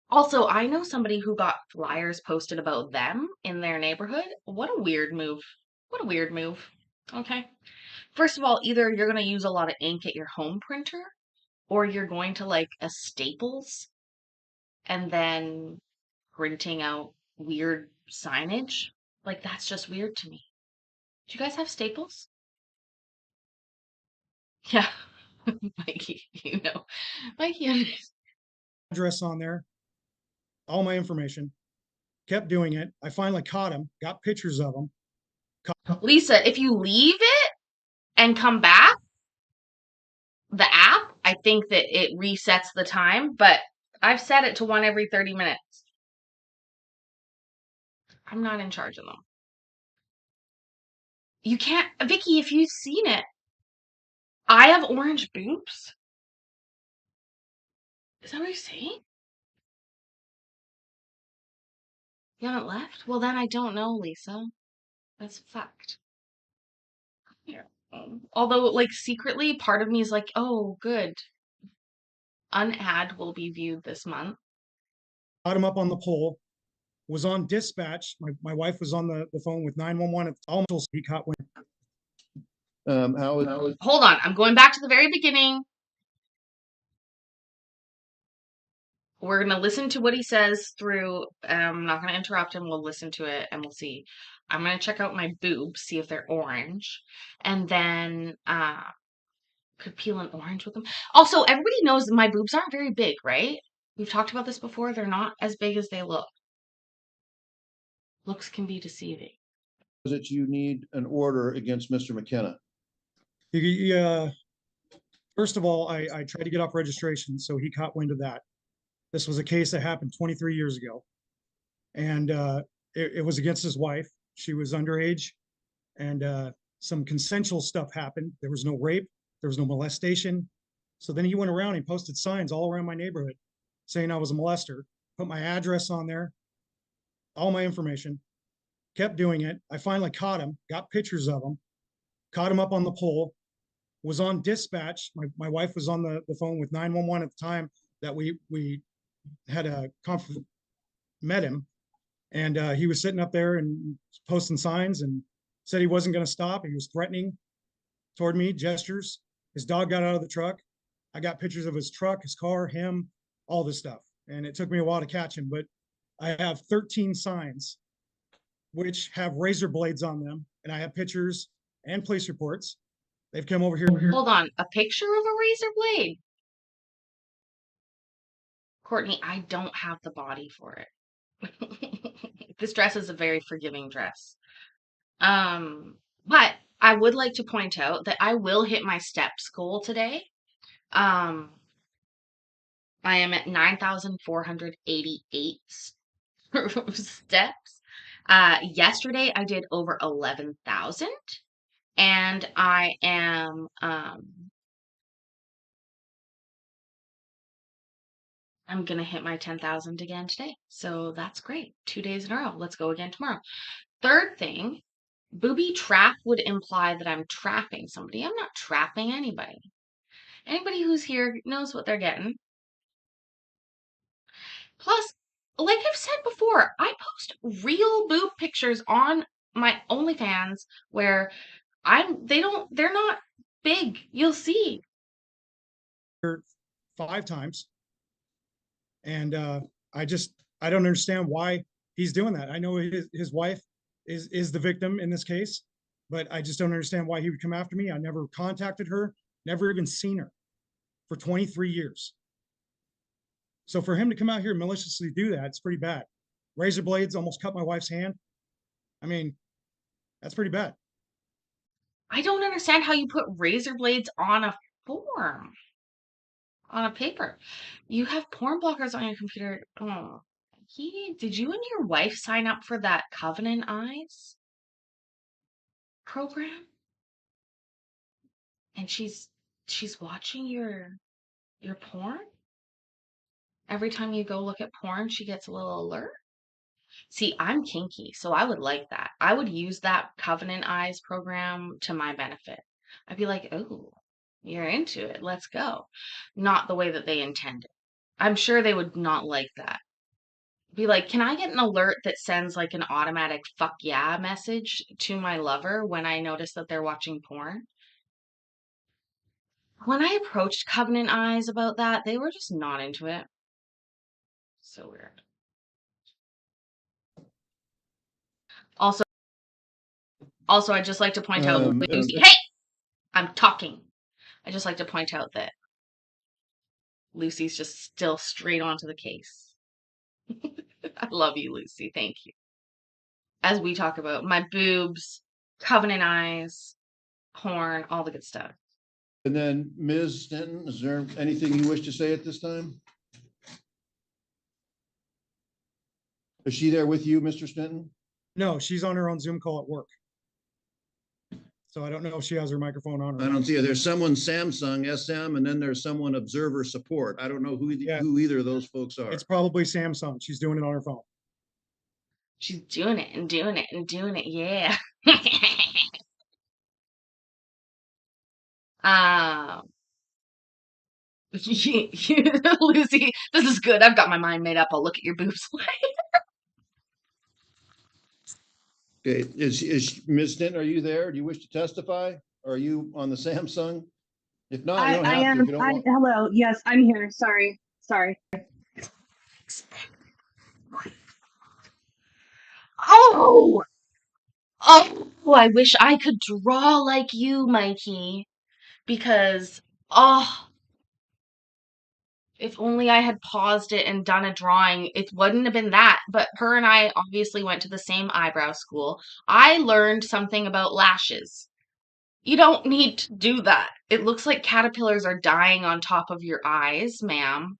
Also, I know somebody who got flyers posted about them in their neighborhood. What a weird move. What a weird move. Okay. First of all, either you're going to use a lot of ink at your home printer, or you're going to like a Staples and then printing out weird signage. Like, that's just weird to me. Do you guys have Staples? Yeah. Mikey, you know. Mikey, address on there, all my information, kept doing it. I finally caught him, got pictures of him. Lisa, if you leave it and come back, the app, I think that it resets the time, but I've set it to 1 every 30 minutes. I'm not in charge of them. You can't, Vicky, if you've seen it, I have orange boobs. Is that what you're saying? You haven't left? Well, then I don't know, Lisa. That's a fact. Yeah. Although, like, secretly, part of me is like, oh, good. An ad will be viewed this month. Caught him up on the pole, was on dispatch. My wife was on the phone with 911. Almost he caught wind. Hold on, I'm going back to the very beginning. We're going to listen to what he says through. I'm not going to interrupt him. We'll listen to it and we'll see. I'm going to check out my boobs, see if they're orange. And then could peel an orange with them. Also, everybody knows my boobs aren't very big, right? We've talked about this before. They're not as big as they look. Looks can be deceiving. That you need an order against Mr. McKenna? First of all, I tried to get off registration, so he caught wind of that. This was a case that happened 23 years ago. And it was against his wife. She was underage, and some consensual stuff happened. There was no rape. There was no molestation. So then he went around, he posted signs all around my neighborhood saying I was a molester, put my address on there, all my information, kept doing it. I finally caught him, got pictures of him, caught him up on the pole, was on dispatch. My wife was on the phone with 911 at the time that we had a met him, and he was sitting up there and posting signs and said he wasn't going to stop. He was threatening toward me, gestures. His dog got out of the truck. I got pictures of his truck, his car, him, all this stuff. And it took me a while to catch him, but I have 13 signs which have razor blades on them, and I have pictures and police reports. They've come over here. Hold on, a picture of a razor blade? Courtney, I don't have the body for it. This dress is a very forgiving dress. But I would like to point out that I will hit my steps goal today. I am at 9,488 steps. Yesterday I did over 11,000, and I am I'm gonna hit my 10,000 again today. So that's great. 2 days in a row. Let's go again tomorrow. Third thing, booby trap would imply that I'm trapping somebody. I'm not trapping anybody. Anybody who's here knows what they're getting. Plus, like I've said before, I post real boob pictures on my OnlyFans where they're not big. You'll see. 5 times. And I don't understand why he's doing that. I know his wife is the victim in this case, but I just don't understand why he would come after me. I never contacted her, never even seen her for 23 years. So for him to come out here and maliciously do that, it's pretty bad. Razor blades almost cut my wife's hand. I mean, that's pretty bad. I don't understand how you put razor blades on a form, on a paper. You have porn blockers on your computer. Oh, did you and your wife sign up for that Covenant Eyes program? And she's watching your porn? Every time you go look at porn, she gets a little alert. See, I'm kinky, so I would like that. I would use that Covenant Eyes program to my benefit. I'd be like, oh, you're into it. Let's go. Not the way that they intended. I'm sure they would not like that. Be like, can I get an alert that sends like an automatic fuck yeah message to my lover when I notice that they're watching porn? When I approached Covenant Eyes about that, they were just not into it. So weird. Also, I'd just like to point out, Lucy, hey, I'm talking. I just like to point out that Lucy's just still straight onto the case. I love you, Lucy. Thank you. As we talk about my boobs, Covenant Eyes, porn, all the good stuff. And then Ms. Stanton, is there anything you wish to say at this time? Is she there with you, Mr. Stanton? No, she's on her own Zoom call at work. So I don't know if she has her microphone on. I don't see it. There's someone Samsung SM, and then there's someone Observer Support. I don't know who either of those folks are. It's probably Samsung. She's doing it on her phone. She's doing it and doing it and doing it. Yeah. Lucy, this is good. I've got my mind made up. I'll look at your boobs later. Okay, is Ms. Stanton, are you there? Do you wish to testify? Are you on the Samsung? If not, you don't have to. am. If you don't want. Hello. Yes, I'm here. Sorry. Oh, I wish I could draw like you, Mikey. Because, if only I had paused it and done a drawing, it wouldn't have been that. But her and I obviously went to the same eyebrow school. I learned something about lashes. You don't need to do that. It looks like caterpillars are dying on top of your eyes, ma'am.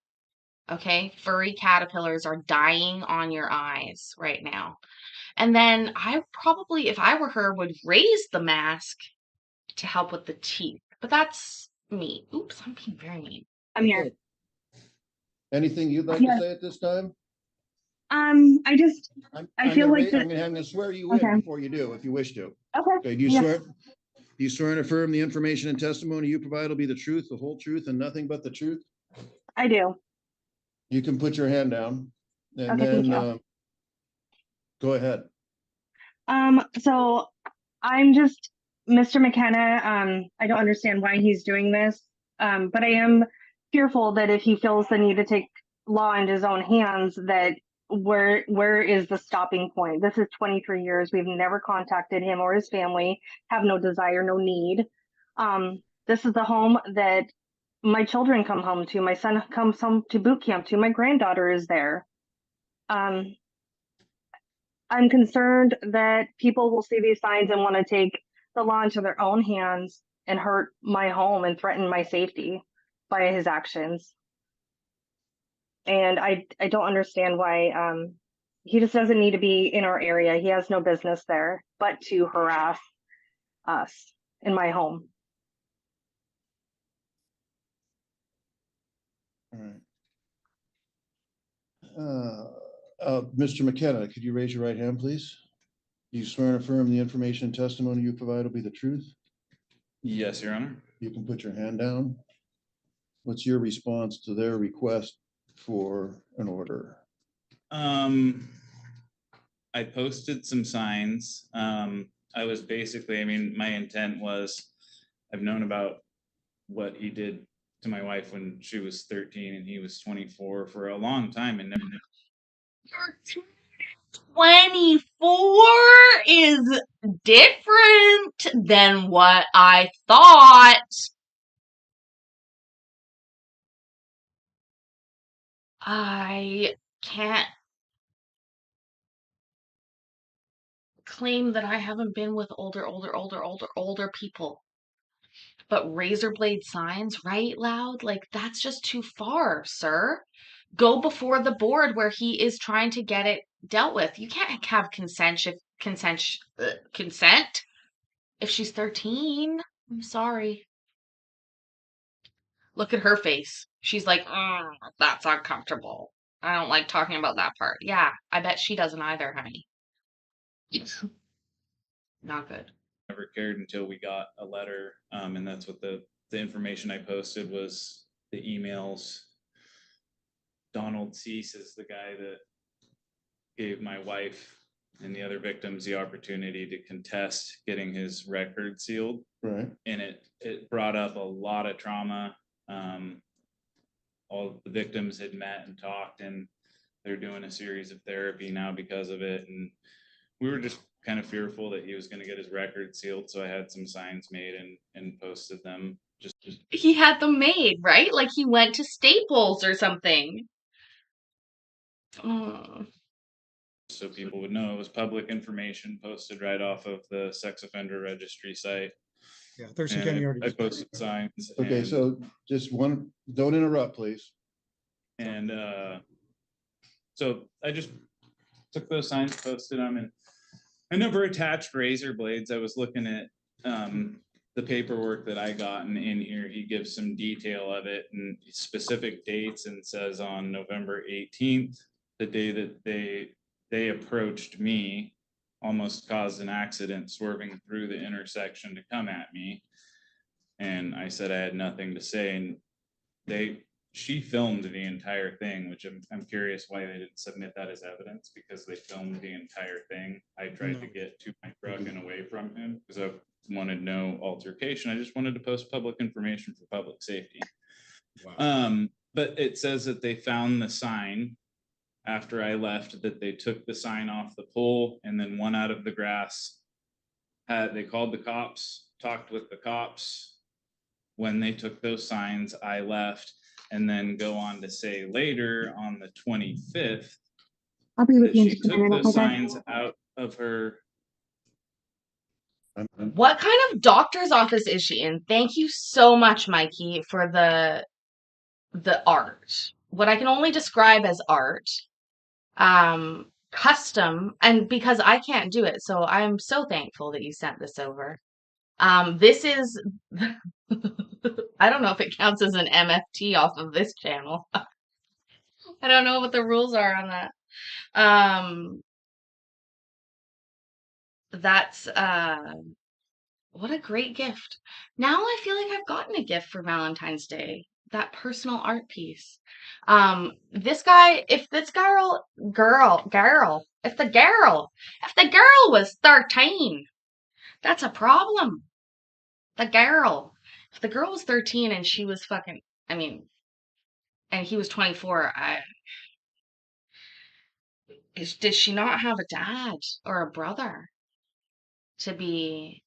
Okay? Furry caterpillars are dying on your eyes right now. And then I probably, if I were her, would raise the mask to help with the teeth. But that's me. Oops, I'm being very mean. I'm here. Anything you'd like to say at this time? I feel like I'm gonna swear you in before you do, if you wish to. Okay. Do you swear and affirm the information and testimony you provide will be the truth, the whole truth, and nothing but the truth? I do. You can put your hand down, and Okay, thank then you. go ahead. So I'm just Mr. McKenna. I don't understand why he's doing this. But I am fearful that if he feels the need to take law into his own hands, that where is the stopping point? This is 23 years. We've never contacted him or his family, have no desire, no need. This is the home that my children come home to, my son comes home to boot camp to, my granddaughter is there. I'm concerned that people will see these signs and want to take the law into their own hands and hurt my home and threaten my safety by his actions. And I don't understand why he just doesn't need to be in our area. He has no business there, but to harass us in my home. All right. Mr. McKenna, could you raise your right hand, please? Do you swear and affirm the information and testimony you provide will be the truth? Yes, Your Honor. You can put your hand down. What's your response to their request for an order? I posted some signs. I was basically, I mean, my intent was, I've known about what he did to my wife when she was 13 and he was 24 for a long time, and never. 24 is different than what I thought. I can't claim that I haven't been with older people. But razor blade signs, right, Loud? Like, that's just too far, sir. Go before the board where he is trying to get it dealt with. You can't have consent if she's 13. I'm sorry. Look at her face. She's like, that's uncomfortable. I don't like talking about that part. Yeah, I bet she doesn't either, honey. Not good. Never cared until we got a letter, and that's what the information I posted was the emails. Donald Cease is the guy that gave my wife and the other victims the opportunity to contest getting his record sealed. Right. And it brought up a lot of trauma. All the victims had met and talked, and they're doing a series of therapy now because of it. And we were just kind of fearful that he was going to get his record sealed. So I had some signs made and posted them. Just He had them made, right? Like he went to Staples or something. So people would know it was public information posted right off of the sex offender registry site. Yeah, Thurston County already. I posted signs. Okay, so just don't interrupt, please. And so I just took those signs, posted them, and I never attached razor blades. I was looking at the paperwork that I gotten in here. He gives some detail of it and specific dates, and says on November 18th, the day that they approached me, almost caused an accident swerving through the intersection to come at me. And I said I had nothing to say, and she filmed the entire thing, which I'm curious why they didn't submit that as evidence, because they filmed the entire thing. I tried to get to my truck and away from him because I wanted no altercation. I just wanted to post public information for public safety. Wow. But it says that they found the sign after I left, that they took the sign off the pole and then one out of the grass. They called the cops, talked with the cops. When they took those signs, I left, and then go on to say later on the 25th I'll be with that you in she just a took minute. the Okay. signs out of her. What kind of doctor's office is she in? Thank you so much, Mikey, for the art. What I can only describe as art. Custom, and because I can't do it, so I'm so thankful that you sent this over. This is I don't know if it counts as an MFT off of this channel. I don't know what the rules are on that. That's what a great gift. Now I feel like I've gotten a gift for Valentine's Day. That personal art piece. This guy, if the girl was 13, that's a problem. If the girl was 13 and she was fucking, and he was 24, did she not have a dad or a brother to be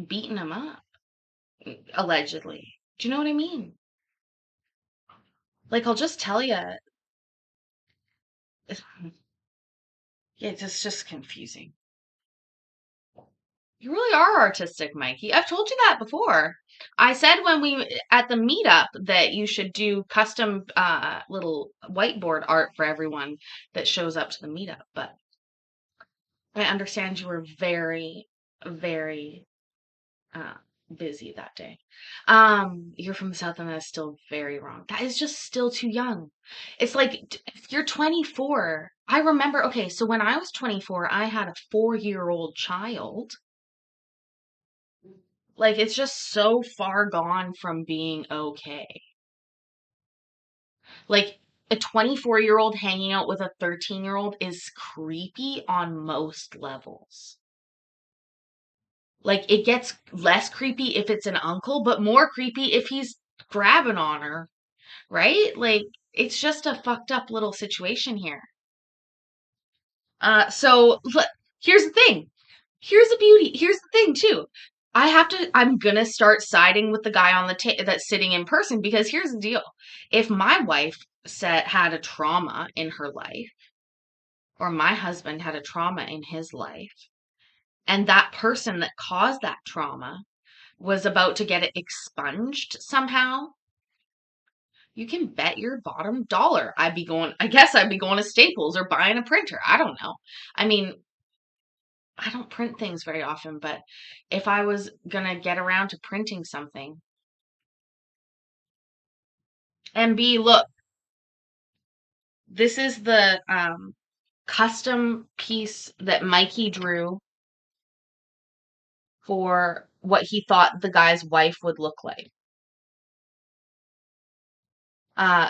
beating him up, allegedly? Do you know what I mean? Like, I'll just tell you, it's just confusing. You really are artistic, Mikey. I've told you that before. I said when we at the meetup that you should do custom little whiteboard art for everyone that shows up to the meetup, but I understand you were very, very uh, busy that day. You're from the South, and that's still very wrong. That is just still too young. It's like if you're 24. I remember, okay, so when I was 24, I had a 4-year-old child. Like, it's just so far gone from being okay. Like, a 24-year-old hanging out with a 13-year-old is creepy on most levels. Like, it gets less creepy if it's an uncle, but more creepy if he's grabbing on her, right? Like, it's just a fucked up little situation here. So look, here's the thing. Here's the beauty. Here's the thing too. I'm gonna start siding with the guy on the that's sitting in person, because here's the deal. If my wife had a trauma in her life, or my husband had a trauma in his life, and that person that caused that trauma was about to get it expunged somehow, you can bet your bottom dollar I guess I'd be going to Staples or buying a printer. I don't know. I mean, I don't print things very often, but if I was gonna get around to printing something, and B, look, this is the custom piece that Mikey drew for what he thought the guy's wife would look like.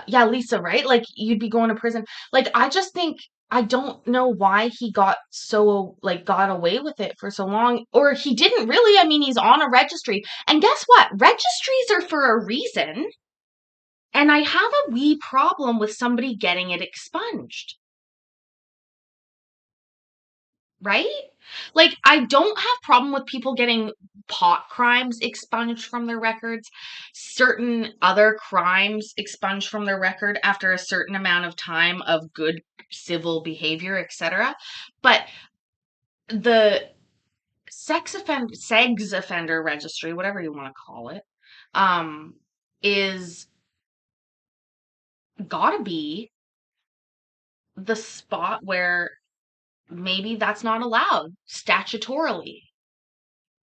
Yeah, Lisa, right? Like, you'd be going to prison. Like, I just think, I don't know why he got away with it for so long. Or he didn't really. I mean, he's on a registry. And guess what? Registries are for a reason. And I have a wee problem with somebody getting it expunged. Right? Like, I don't have problem with people getting pot crimes expunged from their records, certain other crimes expunged from their record after a certain amount of time of good civil behavior, etc. But the sex offender registry, whatever you want to call it, is gotta be the spot where maybe that's not allowed statutorily.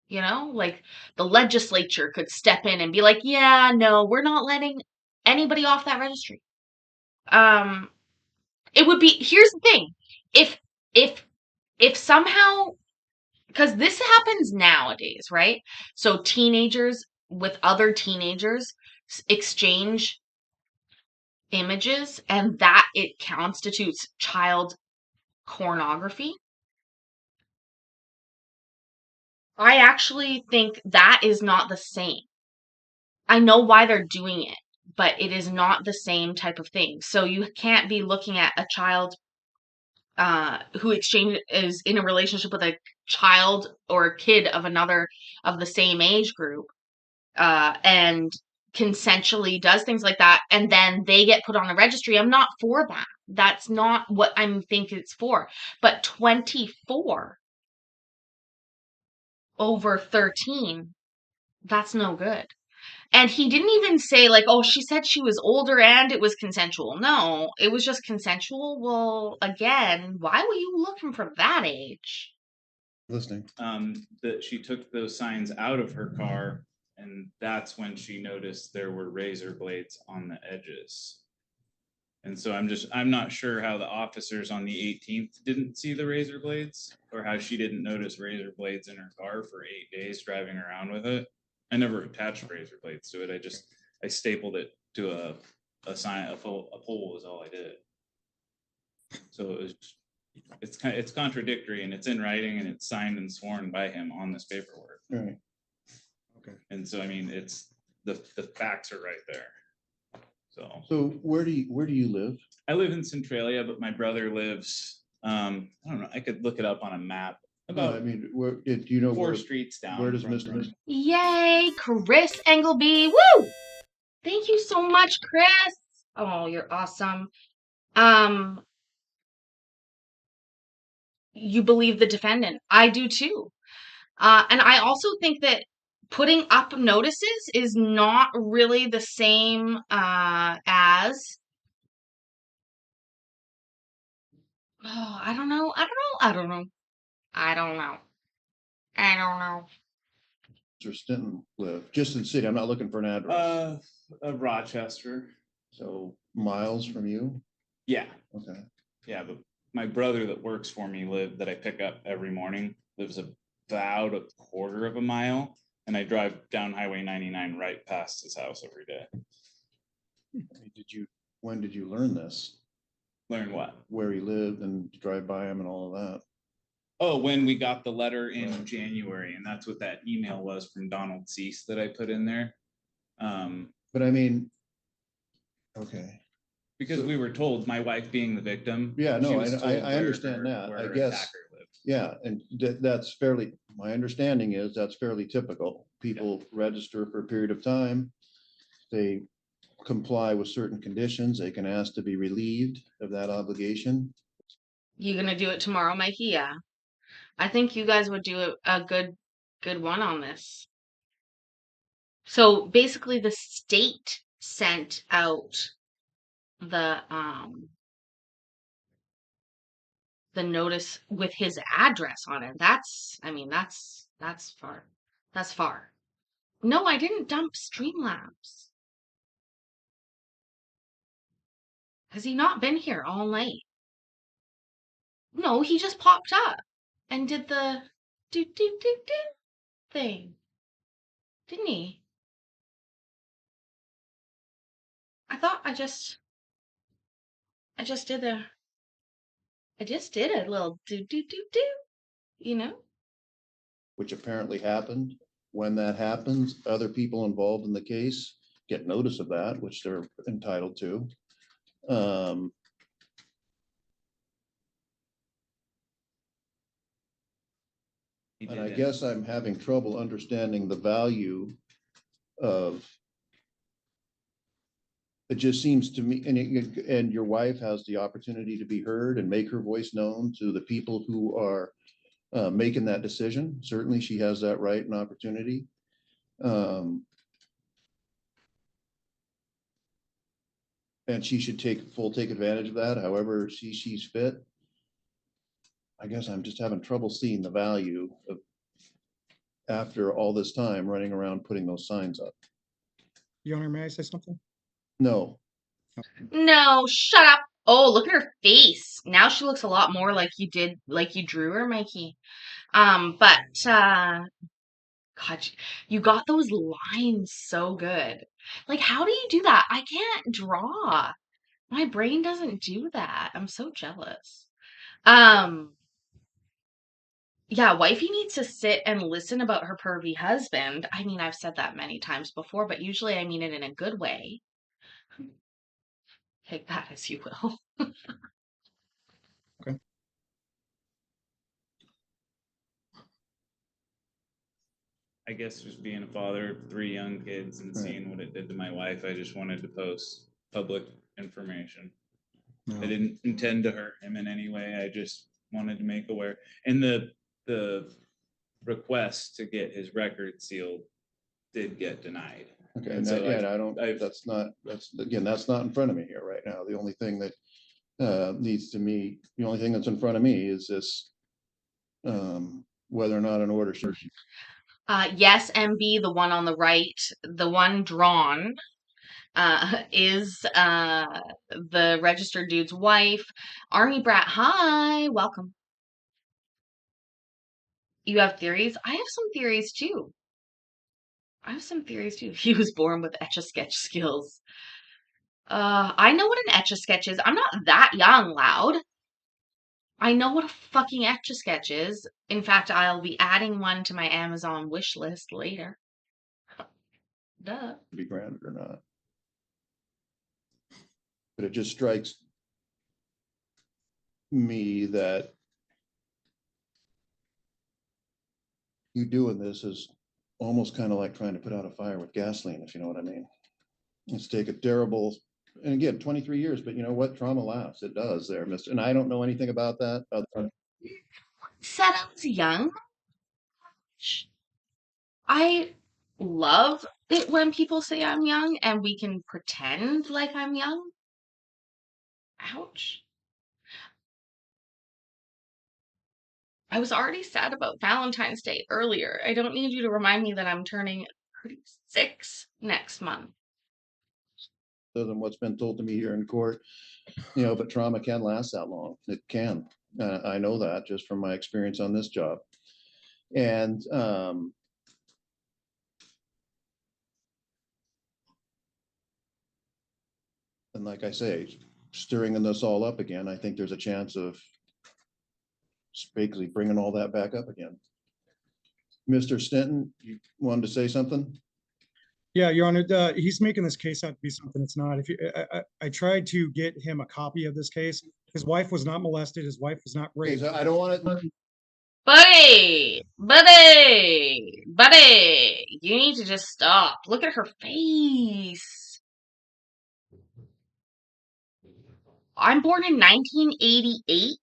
You know, like the legislature could step in and be like, yeah, no, we're not letting anybody off that registry. It would be, here's the thing. If somehow, because this happens nowadays, right? So teenagers with other teenagers exchange images, and that it constitutes child pornography. I actually think that is not the same. I know why they're doing it, but it is not the same type of thing. So you can't be looking at a child who is in a relationship with a child or a kid of the same age group, and consensually does things like that, and then they get put on the registry. I'm not for that. That's not what I think it's for. But 24 over 13, that's no good. And he didn't even say, like, oh, she said she was older and it was consensual. No, it was just consensual. Well, again, why were you looking for that age? Listening. That she took those signs out of her car, and that's when she noticed there were razor blades on the edges. And so I'm not sure how the officers on the 18th didn't see the razor blades, or how she didn't notice razor blades in her car for 8 days driving around with it. I never attached razor blades to it. I stapled it to a sign, a pole is all I did. So it's contradictory, and it's in writing, and it's signed and sworn by him on this paperwork. Right. Okay. And so, I mean, it's the facts are right there. So where do you live? I live in Centralia, but my brother lives, I don't know, I could look it up on a map. About where do you know 4 streets down. Where does from Mr. Yay, Chris Engleby. Woo! Thank you so much, Chris. Oh, you're awesome. You believe the defendant. I do too. And I also think that putting up notices is not really the same as oh, I don't know. I don't know. I don't know. I don't know. I don't know. Mr. Stinton live? Just in the city. I'm not looking for an address. Rochester. So miles from you? Yeah. Okay. Yeah, but my brother that works for me that I pick up every morning lives about a quarter of a mile, and I drive down Highway 99 right past his house every day. When did you learn this? Learn what? Where he lived and drive by him and all of that? Oh, when we got the letter in January, and that's what that email was from Donald Cease that I put in there. But I mean, okay. Because we were told, my wife being the victim. Yeah, she no, was I told understand where that. I her guess, attacker lived. yeah, and that's fairly, my understanding is that's fairly typical. People register for a period of time. They comply with certain conditions. They can ask to be relieved of that obligation. You gonna do it tomorrow, Mikey? Yeah. I think you guys would do a good one on this. So basically the state sent out the notice with his address on it. I mean, that's far. That's far. No, I didn't dump Streamlabs. Has he not been here all night? No, he just popped up and did the do thing. Didn't he? I thought I just did a little do, you know? Which apparently happened. When that happens, other people involved in the case get notice of that, which they're entitled to. And I guess I'm having trouble understanding the value of, it just seems to me, and your wife has the opportunity to be heard and make her voice known to the people who are making that decision. Certainly she has that right and opportunity. And she should take advantage of that, however she sees fit. I guess I'm just having trouble seeing the value of, after all this time running around putting those signs up. Your Honor, may I say something? No. No, shut up. Oh, look at her face. Now she looks a lot more like you drew her, Mikey. But God, you got those lines so good. Like, how do you do that? I can't draw. My brain doesn't do that. I'm so jealous. Yeah, wifey needs to sit and listen about her pervy husband. I mean, I've said that many times before, but usually I mean it in a good way. Take that as you will. Okay. I guess just being a father of 3 young kids and seeing what it did to my wife, I just wanted to post public information. No. I didn't intend to hurt him in any way. I just wanted to make aware. And the request to get his record sealed did get denied. Okay, And and so that's not in front of me here right now. The only thing that the only thing that's in front of me is this, whether or not an order should. Yes, MB, the one on the right, the one drawn, is the registered dude's wife. Army Brat, hi, welcome. You have theories? I have some theories too. He was born with Etch-a-Sketch skills. I know what an Etch-a-Sketch is. I'm not that young, Loud. I know what a fucking Etch-a-Sketch is. In fact, I'll be adding one to my Amazon wish list later. Duh. Be granted or not. But it just strikes me that you doing this is almost kind of like trying to put out a fire with gasoline, if you know what I mean. Let's take a terrible And again, 23 years, but you know what? Trauma lasts. It does there, Mr. And I don't know anything about that. Said I was young. I love it when people say I'm young and we can pretend like I'm young. Ouch. I was already sad about Valentine's Day earlier. I don't need you to remind me that I'm turning 36 next month. Other than what's been told to me here in court, you know, but trauma can last that long. It can. I know that just from my experience on this job. And like I say, stirring this all up again, I think there's a chance of basically bringing all that back up again. Mr. Stenton, you wanted to say something? Yeah, Your Honor, he's making this case out to be something it's not. If you, I tried to get him a copy of this case. His wife was not molested. His wife was not raped. I don't want to. Buddy, you need to just stop. Look at her face. I'm born in 1988.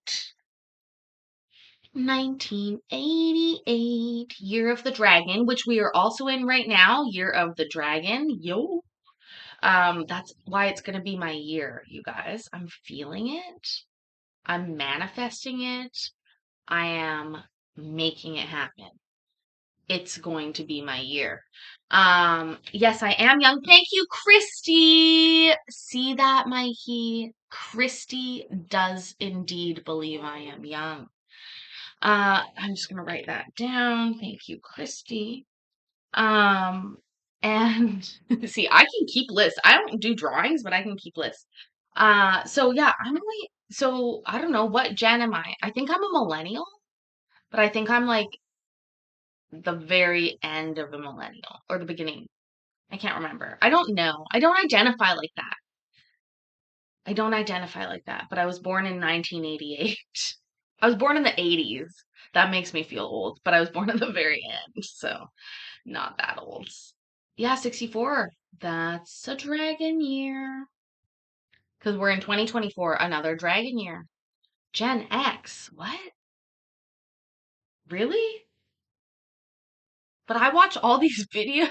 1988, Year of the Dragon, which we are also in right now, Year of the Dragon. Yo. That's why it's gonna be my year, you guys. I'm feeling it. I'm manifesting it. I am making it happen. It's going to be my year. Yes, I am young. Thank you, Christy. See that, Mikey? Christy does indeed believe I am young. I'm just gonna write that down. Thank you, Christy. And see, I can keep lists. I don't do drawings, but I can keep lists. So yeah, so I don't know, what gen am I? I think I'm a millennial, but I think I'm like the very end of a millennial or the beginning. I can't remember. I don't know. I don't identify like that. But I was born in 1988. I was born in the 80s. That makes me feel old, but I was born at the very end, so not that old. Yeah, 64. That's a dragon year. Because we're in 2024, another dragon year. Gen X. What? Really? But I watch all these videos.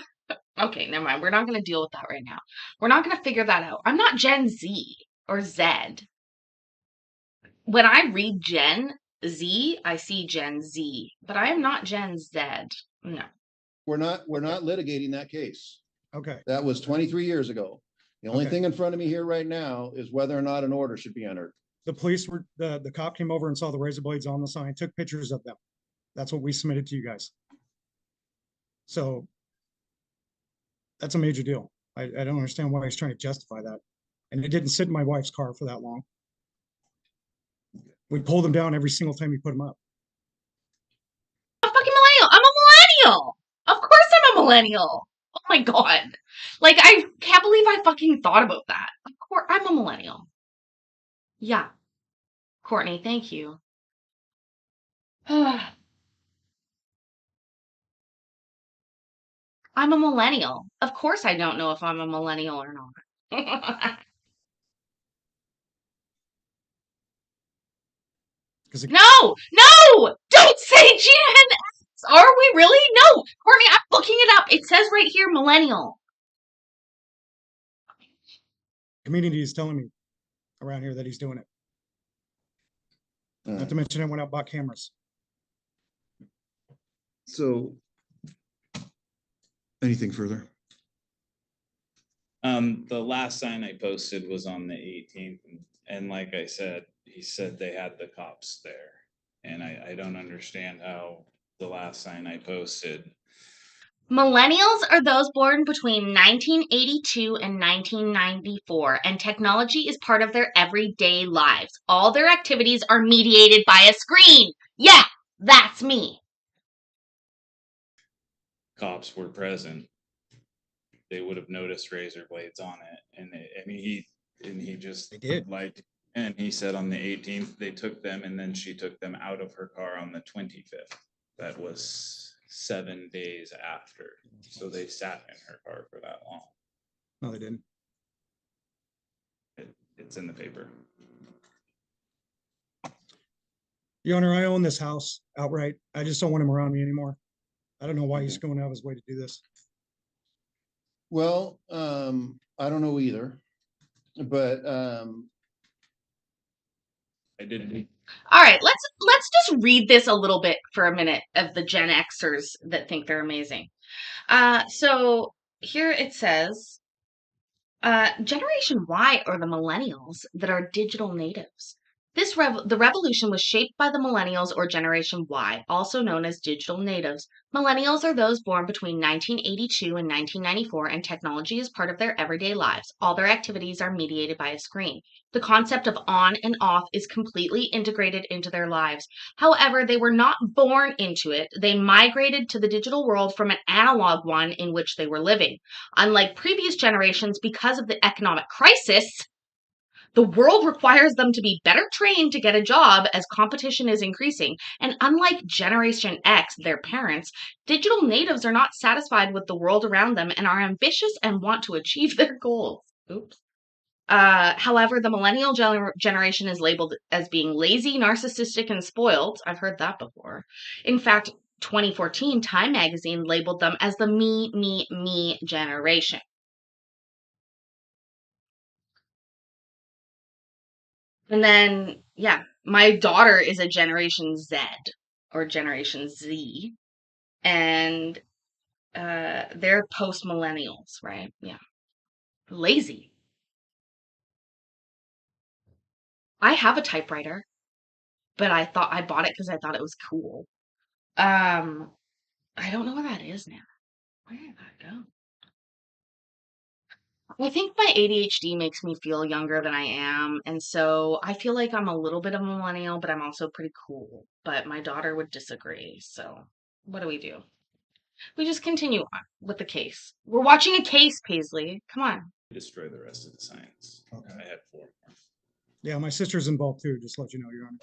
Okay, never mind. We're not going to deal with that right now. We're not going to figure that out. I'm not Gen Z or Z. When I read Gen Z, I see Gen Z, but I am not Gen Z. No. We're not litigating that case. Okay. That was 23 years ago. The only thing in front of me here right now is whether or not an order should be entered. The police were, the cop came over and saw the razor blades on the sign, took pictures of them. That's what we submitted to you guys. So that's a major deal. I don't understand why he's trying to justify that. And it didn't sit in my wife's car for that long. We pulled them down every single time you put them up. I'm a fucking millennial. I'm a millennial. Of course I'm a millennial. Oh my God. Like, I can't believe I fucking thought about that. Of course, I'm a millennial. Yeah. Courtney, thank you. I'm a millennial. Of course I don't know if I'm a millennial or not. No! Don't say Gen X! Are we really? No! Courtney, I'm looking it up. It says right here, millennial. Community is telling me around here that he's doing it. Not to mention I went out and bought cameras. So, anything further? The last sign I posted was on the 18th, and like I said, he said they had the cops there, and I don't understand how the last sign I posted. Millennials are those born between 1982 and 1994, and technology is part of their everyday lives. All their activities are mediated by a screen. Yeah, that's me. Cops were present. They would have noticed razor blades on it, and he just like, and he said on the 18th they took them, and then she took them out of her car on the 25th. That was 7 days after, so they sat in her car for that long. No, they didn't. It's in the paper. Your Honor, I own this house outright. I just don't want him around me anymore. I don't know why he's going out of his way to do this. Well, I don't know either, but I didn't. All right, let's just read this a little bit for a minute of the Gen Xers that think they're amazing. So here it says, Generation Y are the millennials that are digital natives. The revolution was shaped by the millennials or Generation Y, also known as digital natives. Millennials are those born between 1982 and 1994, and technology is part of their everyday lives. All their activities are mediated by a screen. The concept of on and off is completely integrated into their lives. However, they were not born into it. They migrated to the digital world from an analog one in which they were living. Unlike previous generations, because of the economic crisis, the world requires them to be better trained to get a job as competition is increasing. And unlike Generation X, their parents, digital natives are not satisfied with the world around them and are ambitious and want to achieve their goals. Oops. However, the millennial generation is labeled as being lazy, narcissistic, and spoiled. I've heard that before. In fact, 2014 Time magazine labeled them as the me generation. And then, yeah, my daughter is a Generation Z or Generation Z, and they're post millennials, right? Yeah. Lazy. I have a typewriter, but I bought it because I thought it was cool. I don't know where that is now. Where did that go? I think my ADHD makes me feel younger than I am, and so I feel like I'm a little bit of a millennial, but I'm also pretty cool. But my daughter would disagree, so what do? We just continue on with the case. We're watching a case, Paisley. Come on. Destroy the rest of the signs. Okay. I had 4 more. Yeah, my sister's involved too, just to let you know, Your Honor.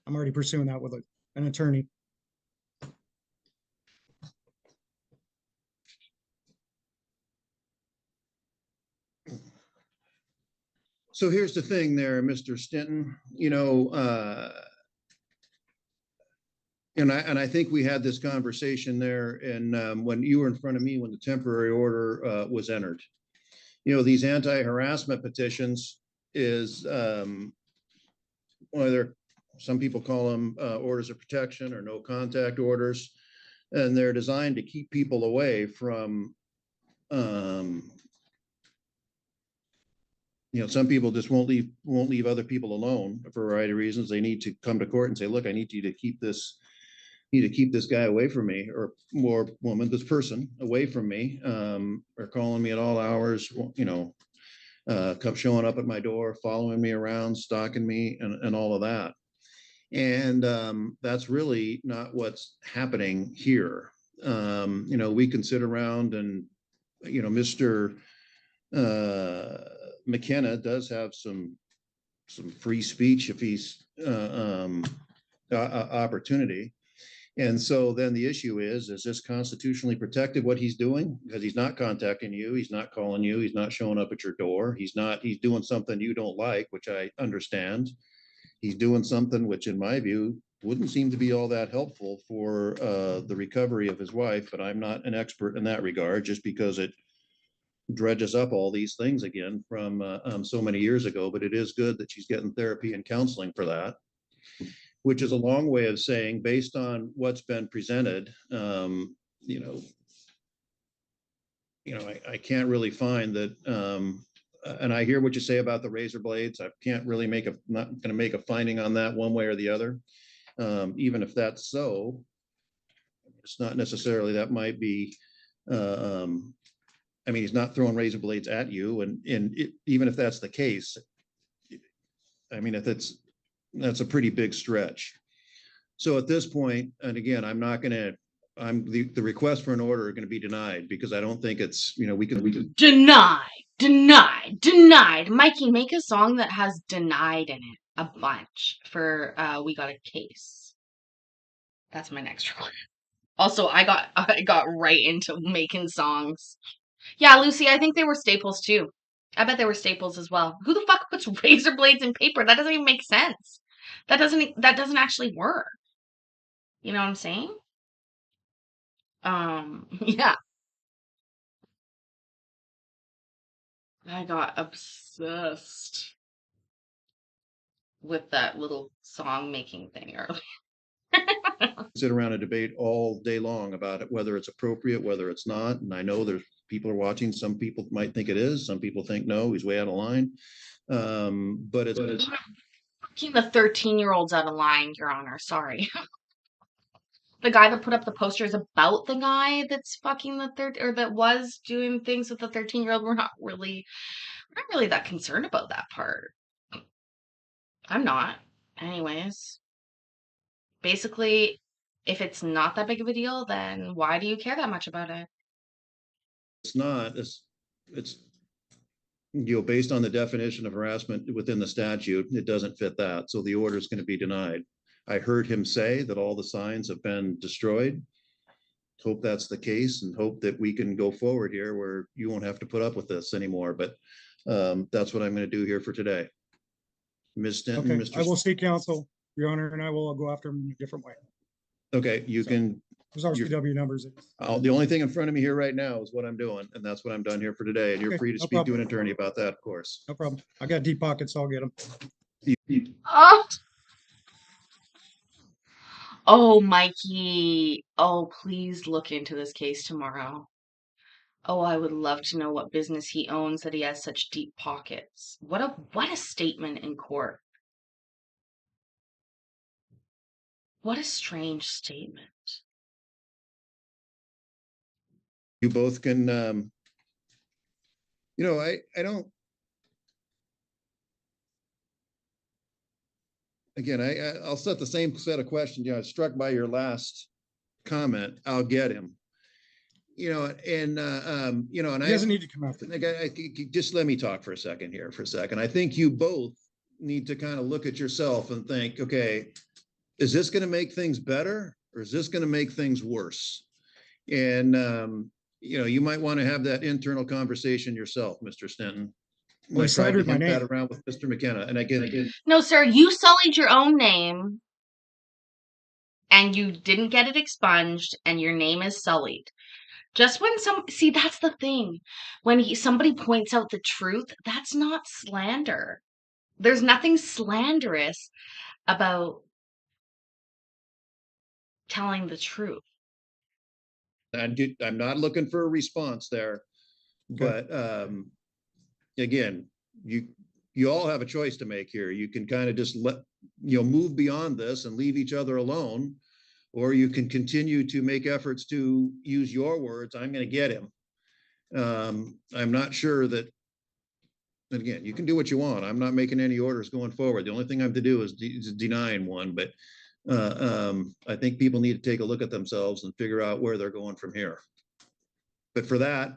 I'm already pursuing that with an attorney. So here's the thing there, Mr. Stinton, and I think we had this conversation there and when you were in front of me when the temporary order was entered. These anti-harassment petitions is whether some people call them orders of protection or no contact orders, and they're designed to keep people away from some people just won't leave other people alone for a variety of reasons. They need to come to court and say, look, I need you to keep this guy away from me, or more woman, this person away from me, or calling me at all hours, come showing up at my door, following me around, stalking me, and all of that. And that's really not what's happening here. We can sit around and, Mr. McKenna does have some free speech if he's opportunity. And so then the issue is this constitutionally protected what he's doing? Because he's not contacting you, he's not calling you, he's not showing up at your door, he's doing something you don't like, which I understand. He's doing something which in my view wouldn't seem to be all that helpful for the recovery of his wife, but I'm not an expert in that regard, just because it dredges up all these things again from so many years ago. But it is good that she's getting therapy and counseling for that, which is a long way of saying, based on what's been presented, I can't really find that. And I hear what you say about the razor blades. I can't really not going to make a finding on that one way or the other. Even if that's so, it's not necessarily, that might be, he's not throwing razor blades at you. And even if that's the case, that's a pretty big stretch. So at this point, and again, the request for an order are going to be denied, because I don't think it's, we can. Denied. Mikey, make a song that has denied in it a bunch for We Got a Case. That's my next one. Also, I got right into making songs. Yeah, Lucy, I think they were staples too. I bet they were staples as well. Who the fuck puts puts razor blades in paper? That doesn't even make sense. That doesn't actually work. You know what I'm saying? Yeah. I got obsessed with that little song making thing earlier. Sit around and debate all day long about it, whether it's appropriate, whether it's not. And I know there's people are watching. Some people might think it is. Some people think no, he's way out of line. But it's Fucking the 13-year-olds out of line, Your Honor. Sorry. The guy that put up the posters about the guy that's fucking or that was doing things with the 13-year-old, we're not really that concerned about that part. I'm not. Anyways, basically, if it's not that big of a deal, then why do you care that much about it? not. It's based on the definition of harassment within the statute, it doesn't fit that. So the order is going to be denied. I heard him say that all the signs have been destroyed. Hope that's the case and hope that we can go forward here where you won't have to put up with this anymore. But that's what I'm going to do here for today. Ms. Stenton, Okay, Mr. I will seek counsel, Your Honor, and I will go after him in a different way. Okay, you can. There's RCW numbers. The only thing in front of me here right now is what I'm doing, and that's what I'm done here for today. And you're Okay, free to no speak to problem. an attorney about that, of course. No problem. I got deep pockets, so I'll get them. Oh, oh, Mikey. Oh, please look into this case tomorrow. Oh, I would love to know what business he owns that he has such deep pockets. What a statement in court. What a strange statement. You both can, I don't. Again, I'll set the same set of questions. I was struck by your last comment. I'll get him. And He doesn't need to come after. Just let me talk for a second here for a second. I think you both need to kind of look at yourself and think, okay, is this going to make things better or is this going to make things worse? And, you might want to have that internal conversation yourself, Mr. Stenton. Well, I tried to slandered my hint that name. around with Mr. McKenna. And again, No, sir, you sullied your own name and you didn't get it expunged and your name is sullied. Just when see, that's the thing. When somebody points out the truth, that's not slander. There's nothing slanderous about telling the truth. I'm not looking for a response there, but again, you all have a choice to make here. You can kind of just move beyond this and leave each other alone, or you can continue to make efforts to use your words. I'm going to get him. I'm not sure that. And again, you can do what you want. I'm not making any orders going forward. The only thing I have to do is denying one, but I think people need to take a look at themselves and figure out where they're going from here. But for that,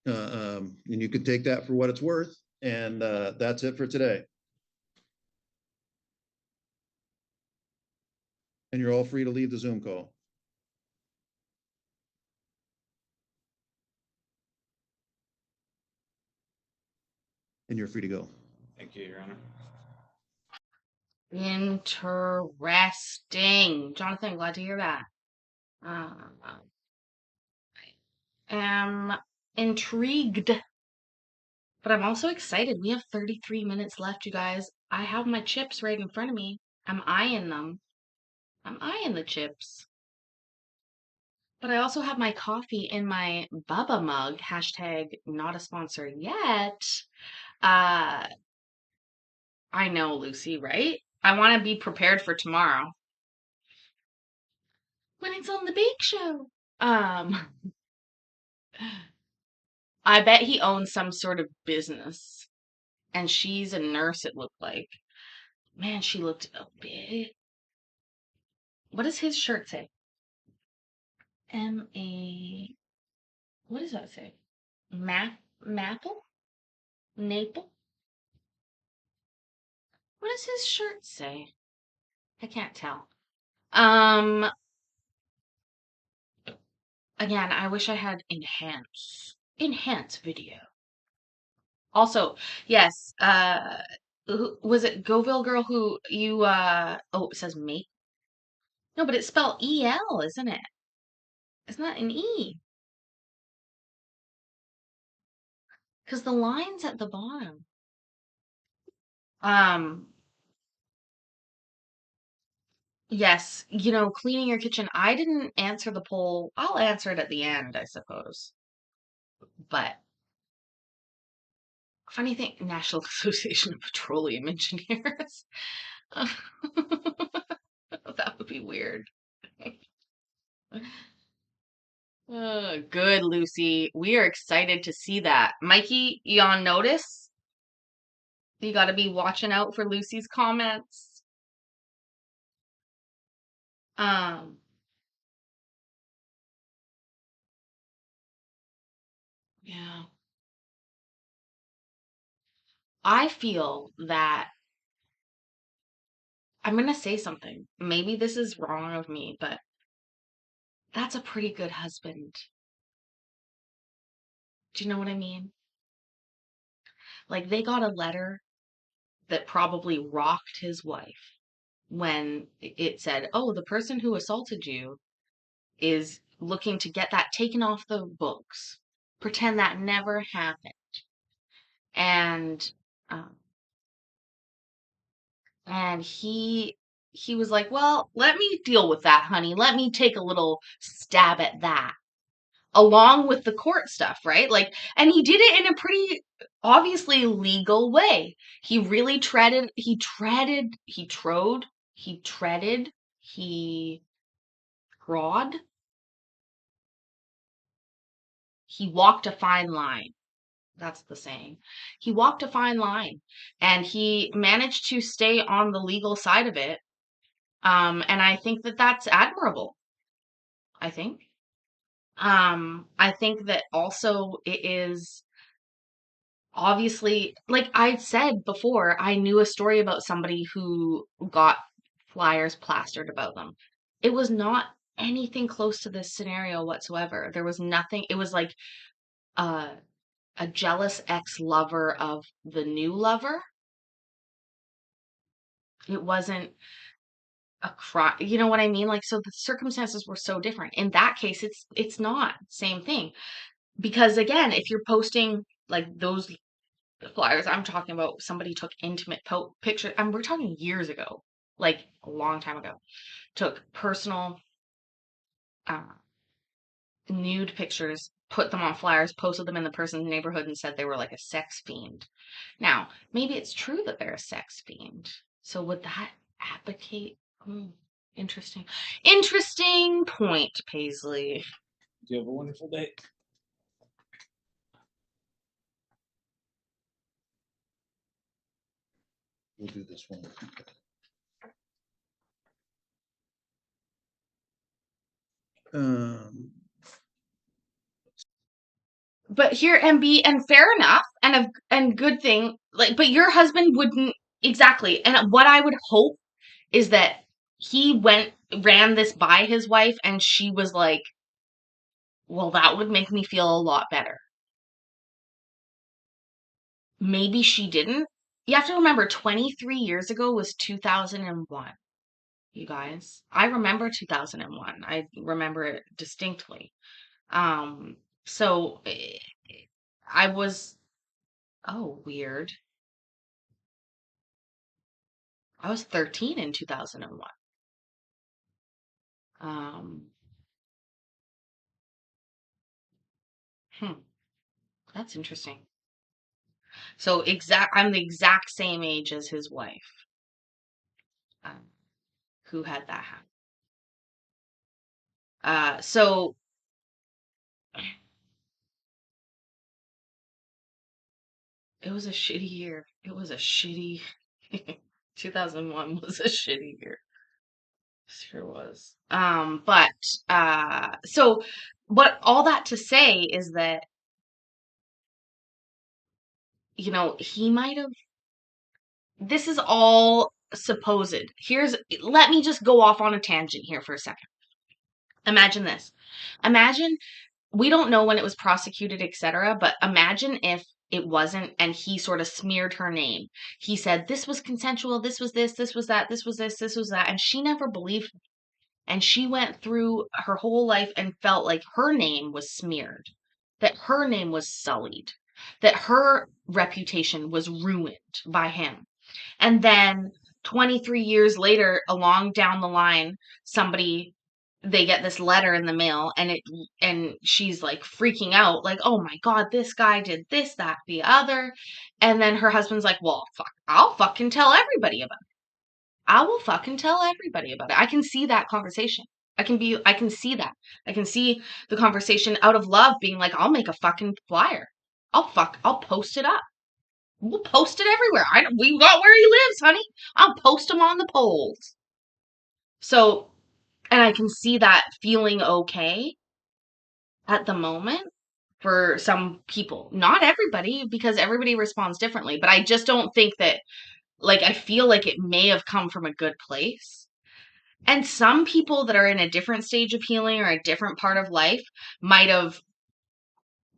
and you can take that for what it's worth. And that's it for today. And you're all free to leave the Zoom call. And you're free to go. Thank you, Your Honor. Interesting. Jonathan, glad to hear that. I am intrigued, but I'm also excited. We have 33 minutes left, you guys. I have my chips right in front of me. I'm eyeing them. I'm eyeing the chips. But I also have my coffee in my Bubba mug. Hashtag not a sponsor yet. I know, Lucy, right? I want to be prepared for tomorrow. When it's on the bake show. I bet he owns some sort of business. And she's a nurse, it looked like. Man, she looked a bit. What does his shirt say? M-A. What does that say? Maple? Naple? What does his shirt say? I can't tell. Again, I wish I had enhance video. Also, yes, was it Goville girl who you oh, it says mate? No, but it's spelled E-L, isn't it? It's not an E. Because the line's at the bottom. Yes, cleaning your kitchen. I didn't answer the poll. I'll answer it at the end, I suppose. But funny thing, National Association of Petroleum Engineers. That would be weird. Good, Lucy. We are excited to see that. Mikey, you on notice? You got to be watching out for Lucy's comments. Um, yeah. I feel that I'm going to say something. Maybe this is wrong of me, but that's a pretty good husband. Do you know what I mean? Like, they got a letter that probably rocked his wife when it said, oh, the person who assaulted you is looking to get that taken off the books. Pretend that never happened. And um, and he was like, well, let me deal with that, honey. Let me take a little stab at that. Along with the court stuff, right? Like, and he did it in a pretty obviously legal way. He really treaded, he trod, he he walked a fine line. That's the saying. He walked a fine line and he managed to stay on the legal side of it. And I think that that's admirable. I think. I think that also it is obviously, like I said before, I knew a story about somebody who got flyers plastered about them. It was not anything close to this scenario whatsoever. There was nothing. It was like uh, a jealous ex-lover of the new lover. It wasn't a crime. You know what I mean? Like, so the circumstances were so different. In that case, it's not same thing. Because again, if you're posting like those flyers I'm talking about, somebody took intimate pictures. We're talking years ago, like a long time ago. Took personal uh, nude pictures, put them on flyers, posted them in the person's neighborhood, and said they were like a sex fiend. Now, maybe it's true that they're a sex fiend. So would that advocate? Interesting. Interesting point, Paisley. Do you have a wonderful day? We'll do this one. But here and fair enough and good thing, like, but your husband wouldn't exactly. And what I would hope is that he ran this by his wife and she was like, well, that would make me feel a lot better. Maybe she didn't. You have to remember 23 years ago was 2001. You guys, I remember 2001. I remember it distinctly. So I was, oh, weird. I was 13 in 2001. That's interesting. So I'm the exact same age as his wife, who had that happen. So it was a shitty year. It was a shitty 2001 was a shitty year. Sure was. So but all that to say is that, he might have, this is all supposed. Let me just go off on a tangent here for a second. Imagine this. Imagine, we don't know when it was prosecuted, etc., but imagine if it wasn't, and he sort of smeared her name. He said this was consensual, this was this was that, this was this was that, and she never believed me. And she went through her whole life and felt like her name was smeared, that her name was sullied, that her reputation was ruined by him. And then 23 years later, along down the line, they get this letter in the mail, and she's like freaking out, like, oh my God, this guy did this, that, the other. And then her husband's like, well, fuck, I'll fucking tell everybody about it. I will fucking tell everybody about it. I can see that conversation. I can see that. I can see the conversation out of love being like, I'll make a fucking flyer. I'll post it up. We'll post it everywhere. We got where he lives, honey. I'll post him on the polls. So, and I can see that feeling okay at the moment for some people. Not everybody, because everybody responds differently. But I just don't think that, like, I feel like it may have come from a good place. And some people that are in a different stage of healing or a different part of life might have.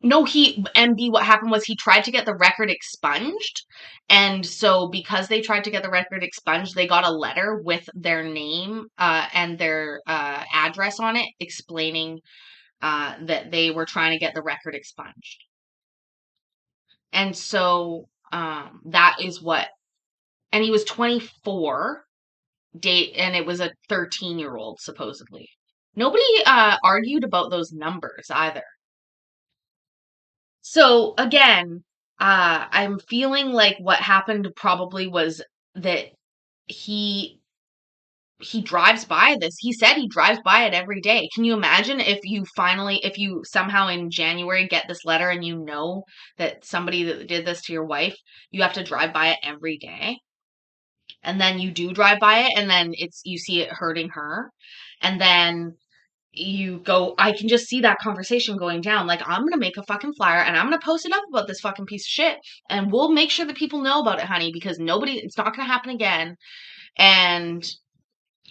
No, what happened was he tried to get the record expunged. And so because they tried to get the record expunged, they got a letter with their name and their address on it explaining that they were trying to get the record expunged. And so that is what, and he was 24, and it was a 13-year-old, supposedly. Nobody argued about those numbers either. So again, I'm feeling like what happened probably was that he drives by this. He said he drives by it every day. Can you imagine if you somehow in January get this letter and you know that somebody that did this to your wife, you have to drive by it every day? And then you do drive by it, and then you see it hurting her. And then I can just see that conversation going down. Like, I'm going to make a fucking flyer and I'm going to post it up about this fucking piece of shit. And we'll make sure that people know about it, honey, because it's not going to happen again. And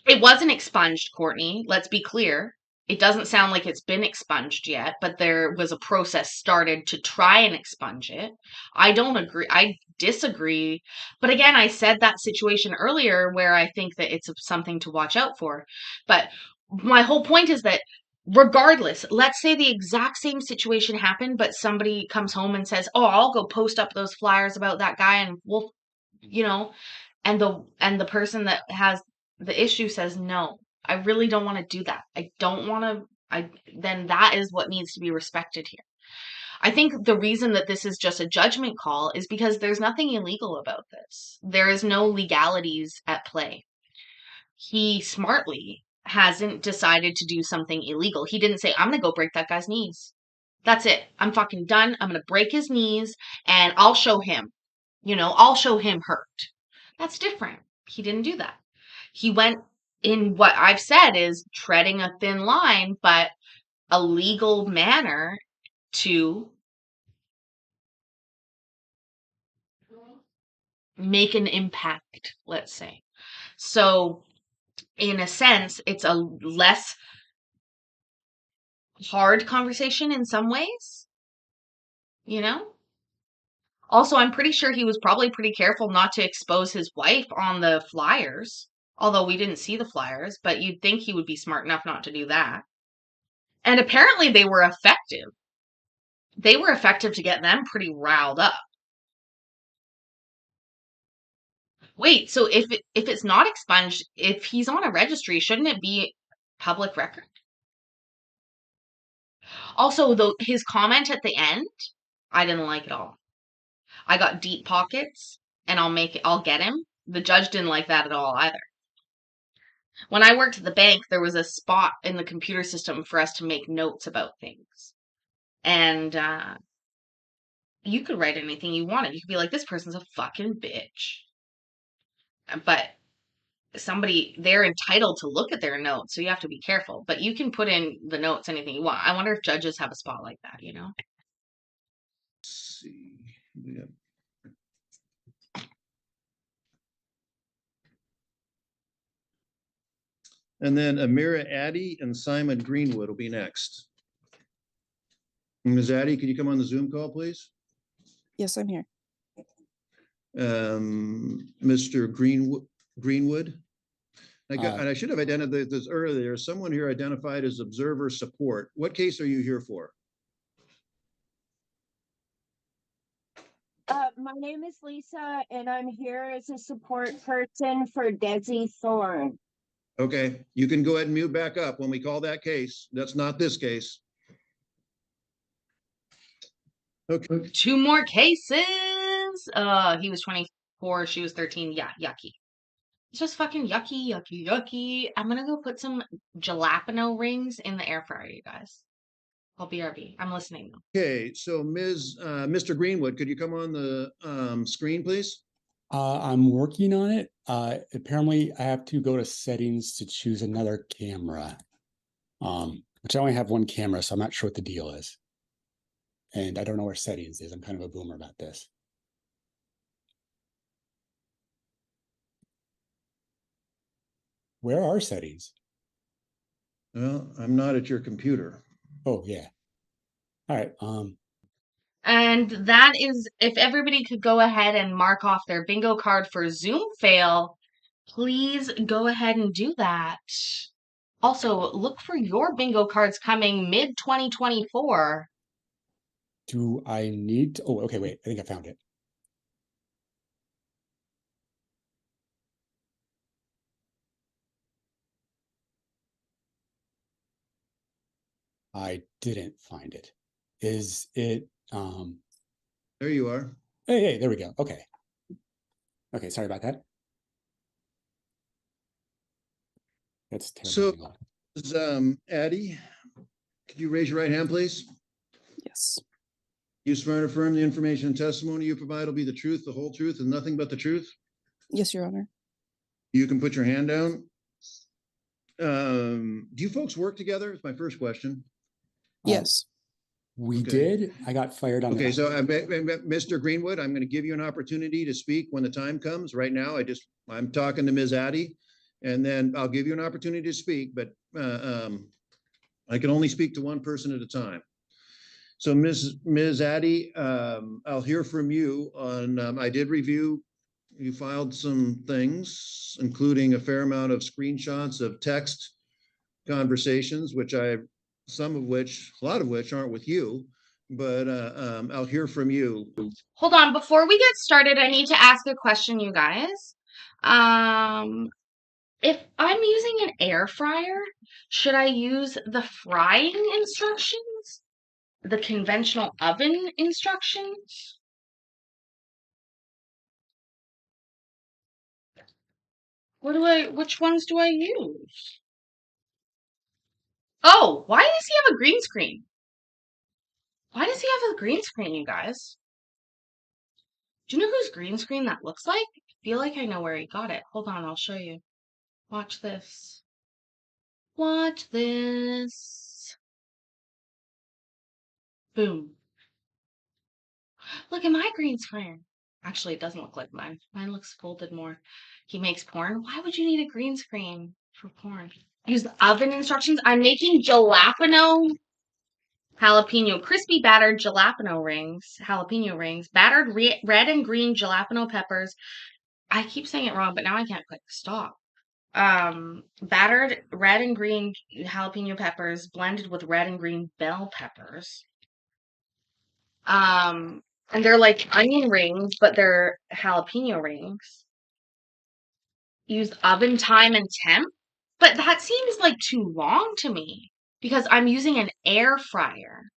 it wasn't expunged, Courtney. Let's be clear. It doesn't sound like it's been expunged yet, but there was a process started to try and expunge it. I don't agree. I disagree. But again, I said that situation earlier where I think that it's something to watch out for. But my whole point is that regardless, let's say the exact same situation happened, but somebody comes home and says, oh, I'll go post up those flyers about that guy, and we'll, and the person that has the issue says, no, I really don't want to do that. I don't want to, then that is what needs to be respected here. I think the reason that this is just a judgment call is because there's nothing illegal about this. There is no legalities at play. He smartly hasn't decided to do something illegal. He didn't say, I'm going to go break that guy's knees. That's it. I'm fucking done. I'm going to break his knees and I'll show him, I'll show him hurt. That's different. He didn't do that. He went in what I've said is treading a thin line, but a legal manner to make an impact, let's say. So in a sense, it's a less hard conversation in some ways, Also, I'm pretty sure he was probably pretty careful not to expose his wife on the flyers, although we didn't see the flyers, but you'd think he would be smart enough not to do that. And apparently they were effective. They were effective to get them pretty riled up. Wait, so if it's not expunged, if he's on a registry, shouldn't it be public record? Also, his comment at the end, I didn't like it all. I got deep pockets and I'll get him. The judge didn't like that at all either. When I worked at the bank, there was a spot in the computer system for us to make notes about things. And you could write anything you wanted. You could be like, this person's a fucking bitch. But they're entitled to look at their notes, so you have to be careful. But you can put in the notes anything you want. I wonder if judges have a spot like that, Let's see. Yeah. And then Amira Addy and Simon Greenwood will be next. Ms. Addy, could you come on the Zoom call, please? Yes, I'm here. Mr. Greenwood. And I should have identified this earlier. Someone here identified as observer support. What case are you here for? My name is Lisa, and I'm here as a support person for Desi Thorne. Okay, you can go ahead and mute back up when we call that case. That's not this case. Okay. 2 more cases. He was 24, she was 13. Yeah, yucky. It's just fucking yucky, yucky, yucky. I'm gonna go put some jalapeno rings in the air fryer, you guys. I'll BRB. I'm listening though. Okay, so Mr. Greenwood, could you come on the screen, please? I'm working on it. Apparently I have to go to settings to choose another camera. Which I only have one camera, so I'm not sure what the deal is. And I don't know where settings is. I'm kind of a boomer about this. Where are settings? Well, I'm not at your computer. Oh, yeah. All right. And that is, if everybody could go ahead and mark off their bingo card for Zoom fail, please go ahead and do that. Also, look for your bingo cards coming mid-2024. Do I need to? Oh, okay, wait. I think I found it. I didn't find it. Is it There you are. Hey, there we go. Okay. Okay, sorry about that. That's terrible. So, Addie, could you raise your right hand, please? Yes. You swear and affirm the information and testimony you provide will be the truth, the whole truth, and nothing but the truth? Yes, Your Honor. You can put your hand down. Do you folks work together? Is my first question. Yes. We did. I got fired on Okay, that. so Mr. Greenwood, I'm going to give you an opportunity to speak when the time comes. Right now, I'm talking to Ms. Addy, and then I'll give you an opportunity to speak, but I can only speak to one person at a time. So Ms. Addy, I'll hear from you on, I did review, you filed some things, including a fair amount of screenshots of text conversations, a lot of which aren't with you, but I'll hear from you. Hold on, before we get started, I need to ask a question, you guys. If I'm using an air fryer, should I use the frying instructions? The conventional oven instructions? Which ones do I use? Oh, why does he have a green screen? Why does he have a green screen, you guys? Do you know whose green screen that looks like? I feel like I know where he got it. Hold on, I'll show you. Watch this. Watch this. Boom. Look at my green screen. Actually, it doesn't look like mine. Mine looks folded more. He makes porn. Why would you need a green screen for porn? Use the oven instructions. I'm making jalapeno crispy battered jalapeno jalapeno rings, battered red and green jalapeno peppers. I keep saying it wrong, but now I can't click stop. Battered red and green jalapeno peppers blended with red and green bell peppers. And they're like onion rings, but they're jalapeno rings. Use oven time and temp, but that seems like too long to me because I'm using an air fryer.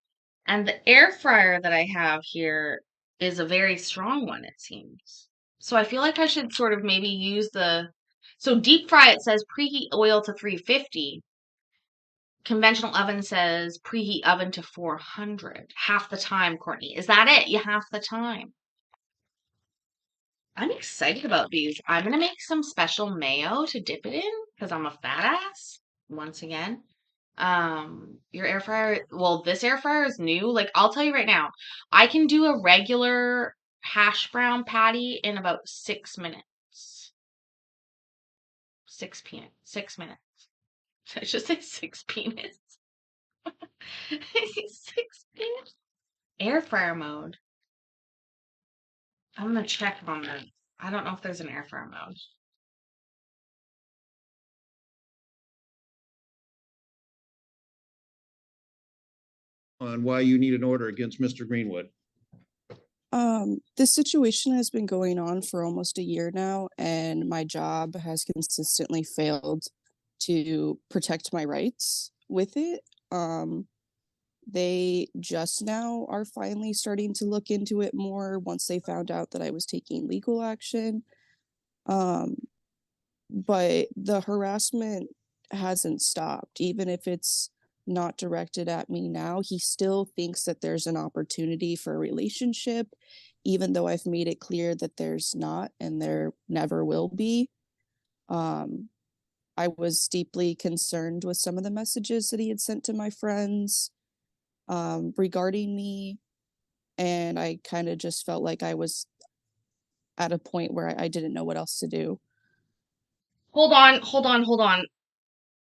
And the air fryer that I have here is a very strong one, it seems. So I feel like I should sort of maybe use so deep fry, it says preheat oil to 350. Conventional oven says preheat oven to 400. Half the time, Courtney. Is that it? You half the time. I'm excited about these. I'm going to make some special mayo to dip it in because I'm a fat ass, once again. Your air fryer, well, this air fryer is new. Like, I'll tell you right now, I can do a regular hash brown patty in about 6 minutes. 6 minutes. I should say 6 minutes. 6 minutes. Air fryer mode. I'm gonna check on that. I don't know if there's an air fryer mode. On why you need an order against Mr. Greenwood. This situation has been going on for almost a year now, and my job has consistently failed to protect my rights with it. They just now are finally starting to look into it more once they found out that I was taking legal action. But the harassment hasn't stopped, even if it's not directed at me now. He still thinks that there's an opportunity for a relationship, even though I've made it clear that there's not and there never will be. I was deeply concerned with some of the messages that he had sent to my friends regarding me, and I kind of just felt like I was at a point where I didn't know what else to do. Hold on.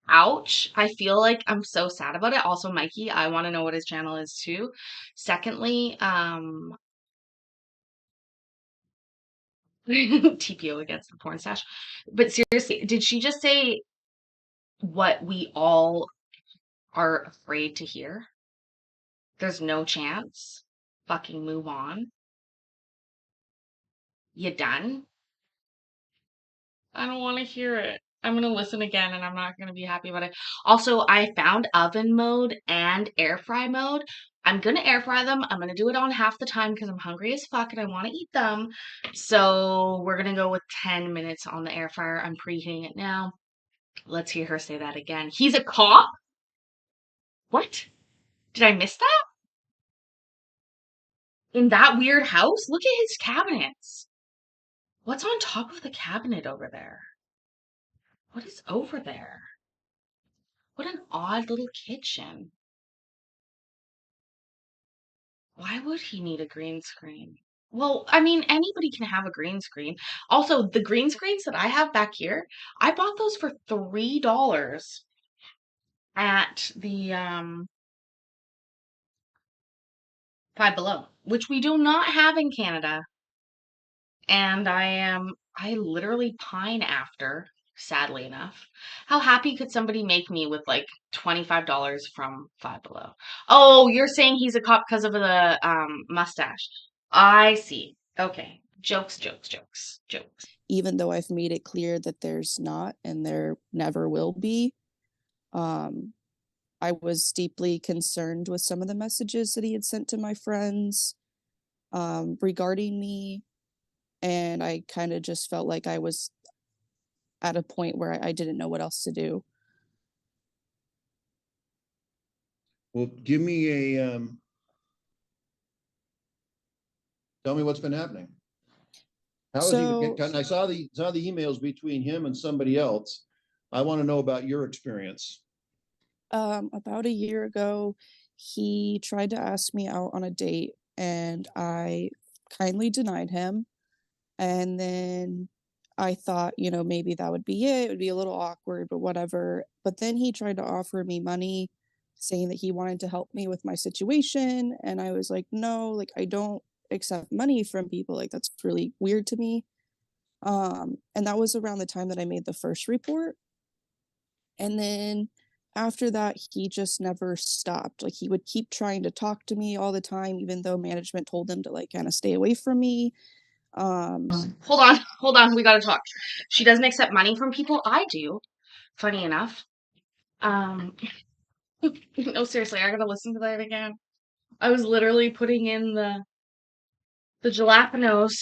Ouch. I feel like I'm so sad about it. Also, Mikey, I want to know what his channel is too. Secondly, TPO against the porn stash. But seriously, did she just say what we all are afraid to hear? There's no chance. Fucking move on. You done? I don't want to hear it. I'm going to listen again and I'm not going to be happy about it. Also, I found oven mode and air fry mode. I'm going to air fry them. I'm going to do it on half the time because I'm hungry as fuck and I want to eat them. So we're going to go with 10 minutes on the air fryer. I'm preheating it now. Let's hear her say that again. He's a cop? What? Did I miss that? In that weird house? Look at his cabinets. What's on top of the cabinet over there? What is over there? What an odd little kitchen. Why would he need a green screen? Well, I mean, anybody can have a green screen. Also, the green screens that I have back here, I bought those for $3 at the Five Below, which we do not have in Canada. And I literally pine after, sadly enough. How happy could somebody make me with like $25 from Five Below? Oh, you're saying he's a cop because of the mustache. I see. Okay. Jokes. Even though I've made it clear that there's not and there never will be. I was deeply concerned with some of the messages that he had sent to my friends regarding me, and I kind of just felt like I was at a point where I didn't know what else to do. Well, give me a, tell me what's been happening. How is he? And I saw the emails between him and somebody else. I want to know about your experience. About a year ago, he tried to ask me out on a date, and I kindly denied him. And then I thought, maybe that would be it. It would be a little awkward, but whatever. But then he tried to offer me money, saying that he wanted to help me with my situation. And I was like, no, like, I don't accept money from people. Like, that's really weird to me. And that was around the time that I made the first report. And then after that, he just never stopped. Like, he would keep trying to talk to me all the time, even though management told him to like kind of stay away from me. Hold on. We gotta talk. She doesn't accept money from people. I do. Funny enough. No, seriously, I gotta listen to that again. I was literally putting in the jalapenos.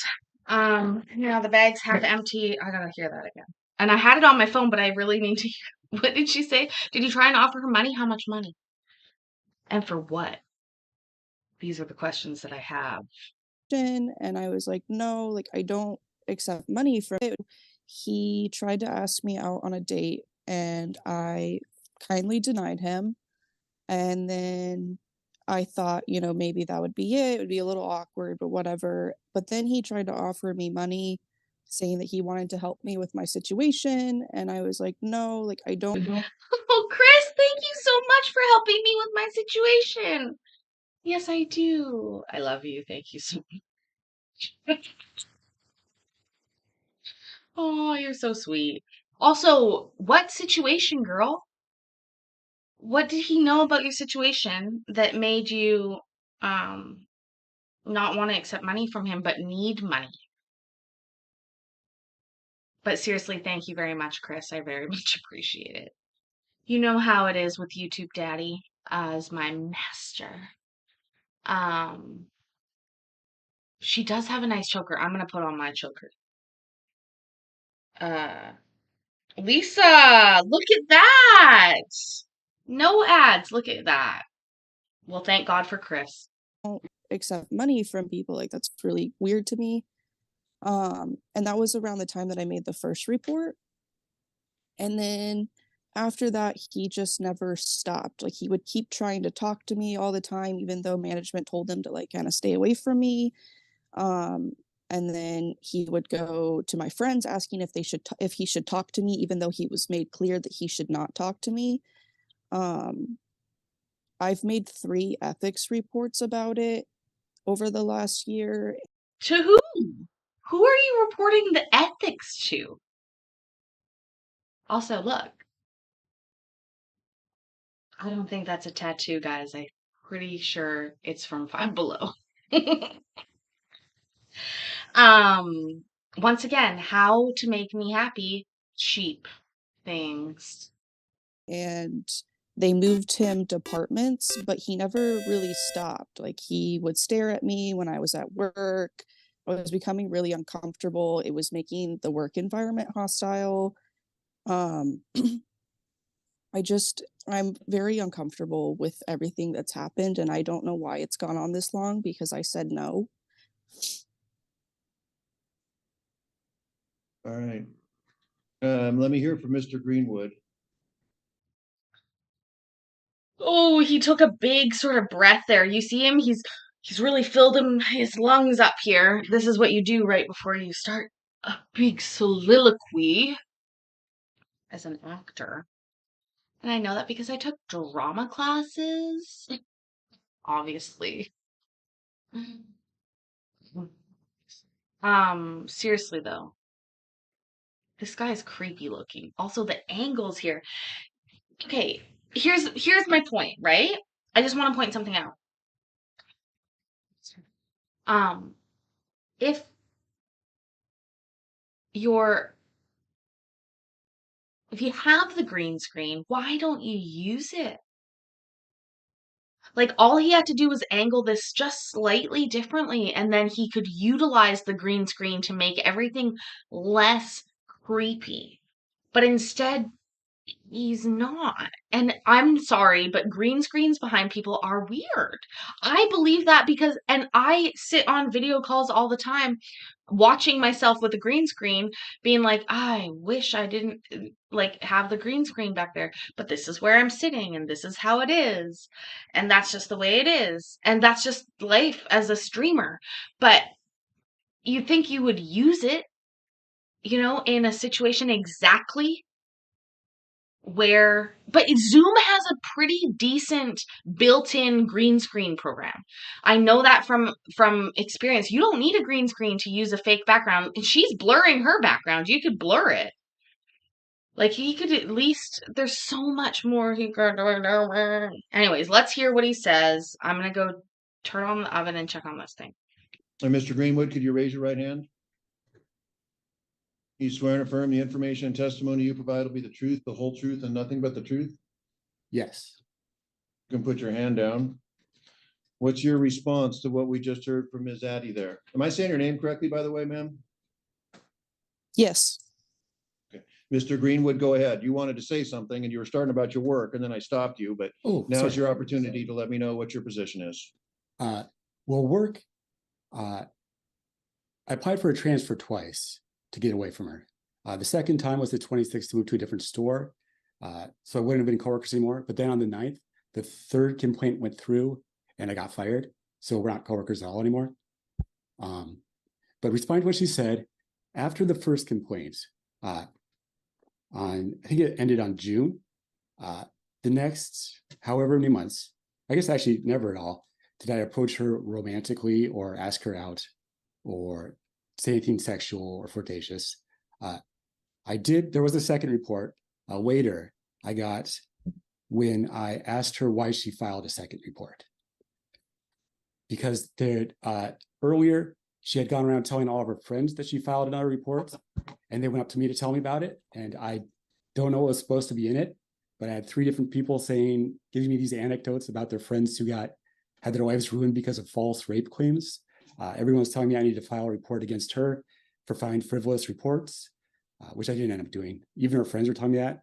The bag's half empty. I gotta hear that again. And I had it on my phone, but I really need to hear. What did she say? Did you try and offer her money? How much money? And for what? These are the questions that I have. And I was like, no, like, I don't accept money from it. He tried to ask me out on a date, and I kindly denied him. And then I thought, maybe that would be it. It would be a little awkward, but whatever. But then he tried to offer me money, saying that he wanted to help me with my situation. And I was like, no, like, I don't. Oh, Chris, thank you so much for helping me with my situation. Yes, I do. I love you. Thank you so much. Oh, you're so sweet. Also, what situation, girl? What did he know about your situation that made you um not want to accept money from him but need money? But seriously, thank you very much, Chris. I very much appreciate it. You know how it is with YouTube Daddy as my master. Um, she does have a nice choker. I'm gonna put on my choker. Lisa, look at that. No ads. Look at that. Well, thank God for Chris. Don't accept money from people. Like, that's really weird to me. And that was around the time that I made the first report. And then after that, he just never stopped. Like, he would keep trying to talk to me all the time, even though management told him to like kind of stay away from me. And then he would go to my friends asking if if he should talk to me, even though he was made clear that he should not talk to me. I've made 3 ethics reports about it over the last year. To whom? Who are you reporting the ethics to? Also, look. I don't think that's a tattoo, guys. I'm pretty sure it's from Five Below. Once again, how to make me happy? Cheap things. And they moved him departments, but he never really stopped. Like, he would stare at me when I was at work. I was becoming really uncomfortable. It was making the work environment hostile. I'm very uncomfortable with everything that's happened, and I don't know why it's gone on this long because I said no. All right. Let me hear from Mr. Greenwood. Oh, he took a big sort of breath there. You see him? He's really filled his lungs up here. This is what you do right before you start a big soliloquy as an actor. And I know that because I took drama classes. Obviously. Seriously though. This guy is creepy looking. Also, the angles here. Okay, here's my point, right? I just want to point something out. If you're if you have the green screen, why don't you use it? Like, all he had to do was angle this just slightly differently, and then he could utilize the green screen to make everything less creepy. But instead, he's not. And I'm sorry, but green screens behind people are weird. I believe that because, and I sit on video calls all the time watching myself with a green screen being like, I wish I didn't like have the green screen back there, but this is where I'm sitting and this is how it is. And that's just the way it is. And that's just life as a streamer. But you'd think you would use it, in a situation exactly but Zoom has a pretty decent built-in green screen program. I know that from experience. You don't need a green screen to use a fake background. And she's blurring her background. You could blur it. Like, he could at least, there's so much more he could do. Anyways, let's hear what he says. I'm gonna go turn on the oven and check on this thing. Mr. Greenwood, could you raise your right hand? You swear and affirm the information and testimony you provide will be the truth, the whole truth, and nothing but the truth? Yes. You can put your hand down. What's your response to what we just heard from Ms. Addy there? Am I saying your name correctly, by the way, ma'am? Yes. Okay. Mr. Greenwood, go ahead. You wanted to say something and you were starting about your work and then I stopped you, but now's your opportunity to let me know what your position is. Well, work, I applied for a transfer twice to get away from her. The second time was the 26th to move to a different store. So I wouldn't have been coworkers anymore. But then on the 9th, the 3rd complaint went through and I got fired. So we're not coworkers at all anymore. But responding to what she said, after the first complaint, I think it ended on June. The next, however many months, I guess actually never at all, did I approach her romantically or ask her out. or say anything sexual or flirtatious. There was a second report later I got when I asked her why she filed a second report. Because earlier she had gone around telling all of her friends that she filed another report, and they went up to me to tell me about it. And I don't know what was supposed to be in it, but I had 3 different people giving me these anecdotes about their friends who had their lives ruined because of false rape claims. Everyone was telling me I needed to file a report against her for filing frivolous reports, which I didn't end up doing. Even her friends were telling me that.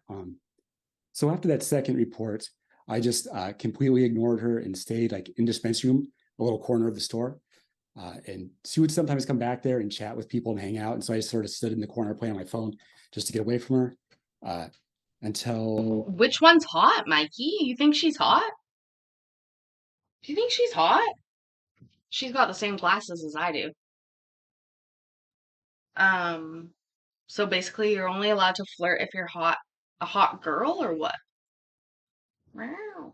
So after that second report, I just completely ignored her and stayed like in dispensary room, a little corner of the store. And she would sometimes come back there and chat with people and hang out. And so I just sort of stood in the corner playing on my phone just to get away from her until. Which one's hot, Mikey? You think she's hot? Do you think she's hot? She's got the same glasses as I do. So basically you're only allowed to flirt if you're a hot girl or what? Wow.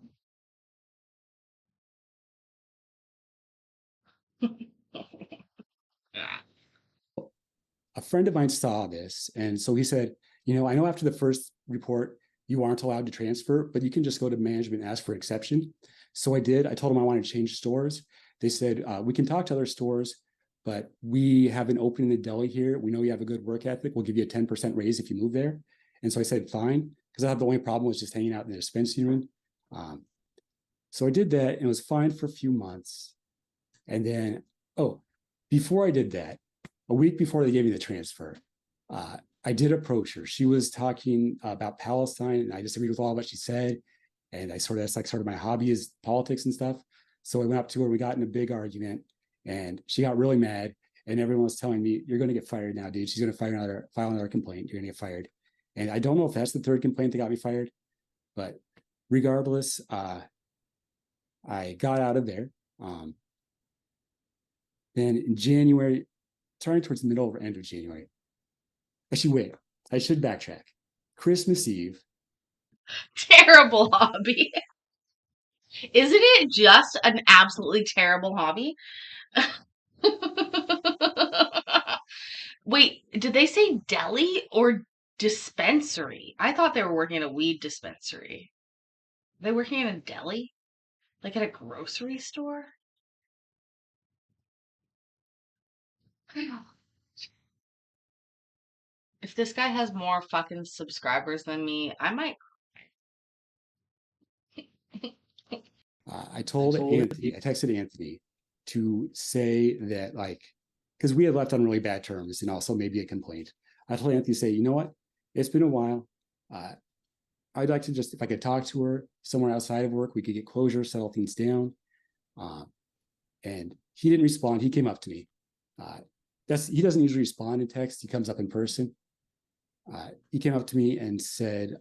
A friend of mine saw this, and so he said, I know after the first report, you aren't allowed to transfer, but you can just go to management and ask for exception. So I did. I told them I wanted to change stores. They said, we can talk to other stores, but we have an opening in the deli here. We know you have a good work ethic. We'll give you a 10% raise if you move there. And so I said, fine, because I thought the only problem was just hanging out in the dispensary room. So I did that, and it was fine for a few months. And then, before I did that, a week before they gave me the transfer, I did approach her. She was talking about Palestine, and I disagreed with all what she said. And that's sort of my hobby is politics and stuff. So I went up to her. We got in a big argument, and she got really mad. And everyone was telling me, "You're going to get fired now, dude. She's going to file another complaint. You're going to get fired." And I don't know if that's the third complaint that got me fired, but regardless, I got out of there. Then in January, turning towards the middle or end of January. Actually, wait, I should backtrack. Christmas Eve. Terrible hobby. Isn't it just an absolutely terrible hobby? Wait, did they say deli or dispensary? I thought they were working at a weed dispensary. Are they working in a deli? Like at a grocery store? If this guy has more fucking subscribers than me, I might. I texted Anthony to say that, because we had left on really bad terms and also maybe a complaint. I told Anthony to say, you know what? It's been a while. I'd like to if I could talk to her somewhere outside of work, we could get closure, settle things down. And he didn't respond. He came up to me. He doesn't usually respond in text. He comes up in person. He came up to me and said,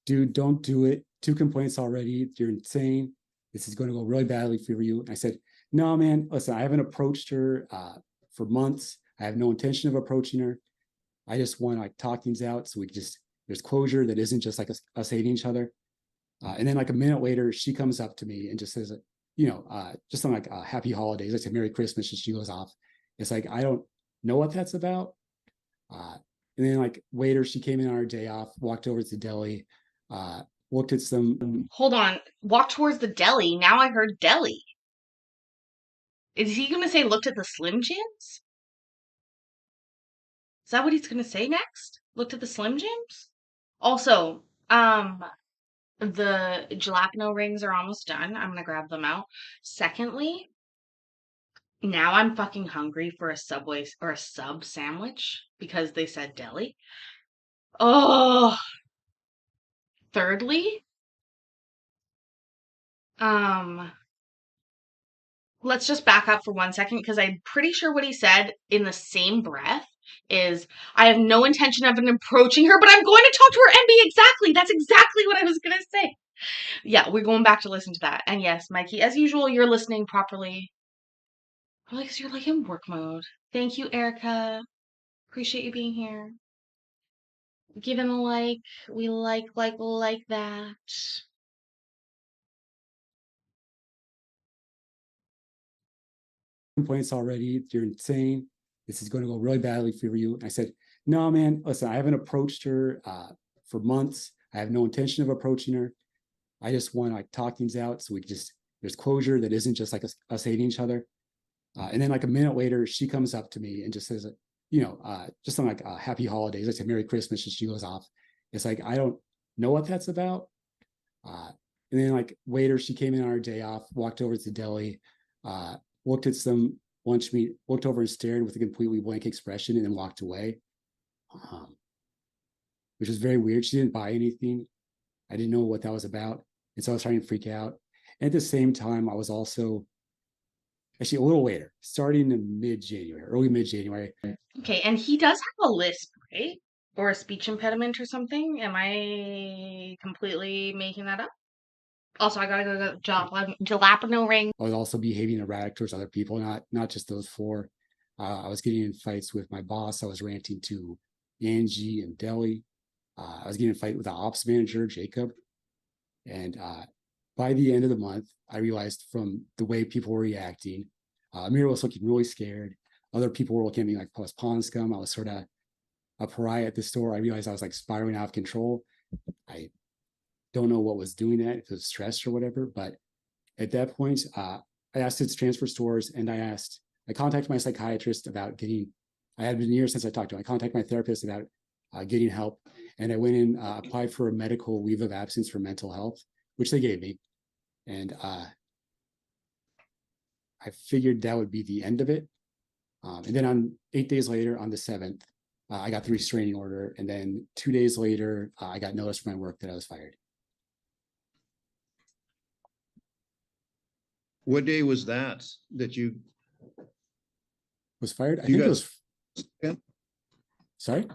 dude, don't do it. 2 complaints already. You're insane. This is going to go really badly for you. And I said, no, man, listen, I haven't approached her for months. I have no intention of approaching her. I just want to talk things out so there's closure that isn't just us hating each other. And then a minute later, she comes up to me and just says, just on happy holidays. I said, Merry Christmas. And she goes off. It's I don't know what that's about. And then later she came in on our day off, walked over to the deli, looked at some. Hold on. Walk towards the deli. Now I heard deli. Is he going to say looked at the Slim Jims? Is that what he's going to say next? Looked at the Slim Jims? Also, the jalapeno rings are almost done. I'm going to grab them out. Secondly, now I'm fucking hungry for a Subway or a sub sandwich because they said deli. Oh. Thirdly, let's just back up for 1 second because I'm pretty sure what he said in the same breath is, I have no intention of approaching her, but I'm going to talk to her and be exactly. That's exactly what I was going to say. Yeah, we're going back to listen to that. And yes, Mikey, as usual, you're listening properly. Probably because you're in work mode. Thank you, Erica. Appreciate you being here. Give him a like. We like that. complaints already. You're insane. This is going to go really badly for you. And I said, no, man, listen, I haven't approached her for months. I have no intention of approaching her. I just want to like talk things out so we just, there's closure that isn't just like us hating each other. And then like a minute later, she comes up to me and just says, just something like happy holidays. I say Merry Christmas, and she goes off. It's like, I don't know what that's about. And then like later, she came in on her day off, walked over to the deli, looked at some lunch meat, looked over and stared with a completely blank expression, and then walked away, which was very weird. She didn't buy anything. I didn't know what that was about. And so I was starting to freak out. And at the same time, I was also actually a little later, starting in mid-January, early mid-January. Okay, and he does have a lisp, right? Or a speech impediment or something? Am I completely making that up? Also, I gotta go to jalapeno ring. I was also behaving erratic towards other people, not just those four. I was getting in fights with my boss. I was ranting to Angie and Deli. I was getting in a fight with the ops manager, Jacob. And by the end of the month, I realized from the way people were reacting, Amira was looking really scared. Other people were looking at me like I was pond scum. I was sort of a pariah at the store. I realized I was like spiraling out of control. I don't know what was doing that, if it was stress or whatever. But at that point, I asked to transfer stores, and I contacted my psychiatrist about getting, I had been years since I talked to him. I contacted my therapist about getting help. And I went in, applied for a medical leave of absence for mental health, which they gave me. And I figured that would be the end of it. And then on 8 days later, on the 7th, I got the restraining order. And then 2 days later, I got notice from my work that I was fired. What day was that you was fired? I think it was. Yeah. Sorry?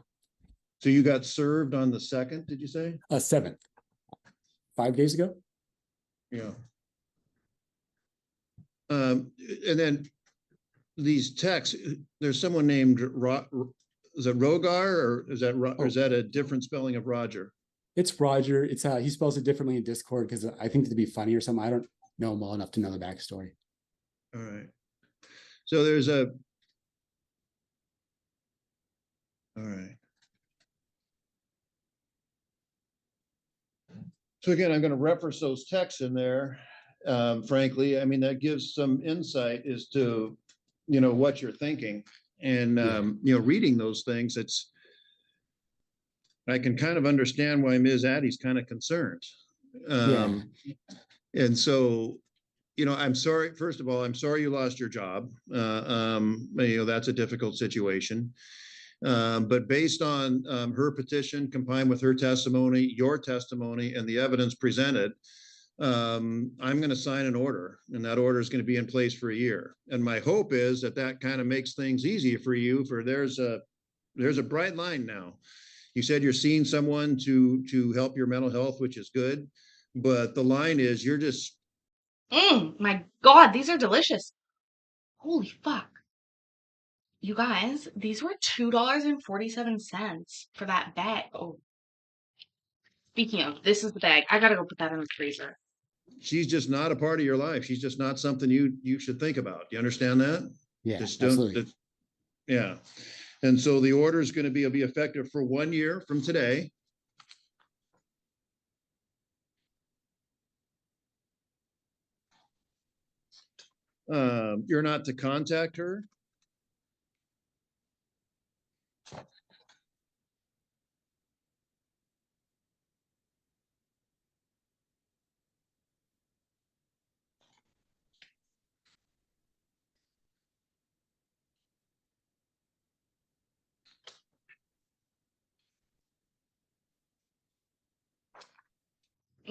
So you got served on the 2nd, did you say? 7th. 5 days ago? Yeah. And then these texts, there's someone named is it Rogar, or is that a different spelling of Roger? It's Roger. It's he spells it differently in Discord because I think to be funny or something. I don't know him well enough to know the backstory. All right. So there's all right. So again, I'm going to reference those texts in there. Frankly, I mean, that gives some insight as to, what you're thinking. And, reading those things, I can kind of understand why Ms. Addie's kind of concerned. And so, I'm sorry, first of all, I'm sorry you lost your job. That's a difficult situation. But based on her petition combined with her testimony, your testimony, and the evidence presented, I'm going to sign an order, and that order is going to be in place for a year. And my hope is that kind of makes things easier for you. For there's a bright line now. You said you're seeing someone to help your mental health, which is good, but the line is you're just. My God, these are delicious. Holy fuck. You guys, these were $2.47 for that bag. Oh. Speaking of, this is the bag. I gotta go put that in the freezer. She's just not a part of your life. She's just not something you should think about. You understand that? Yeah, just absolutely. Yeah. And so the order is going to be effective for 1 year from today. You're not to contact her.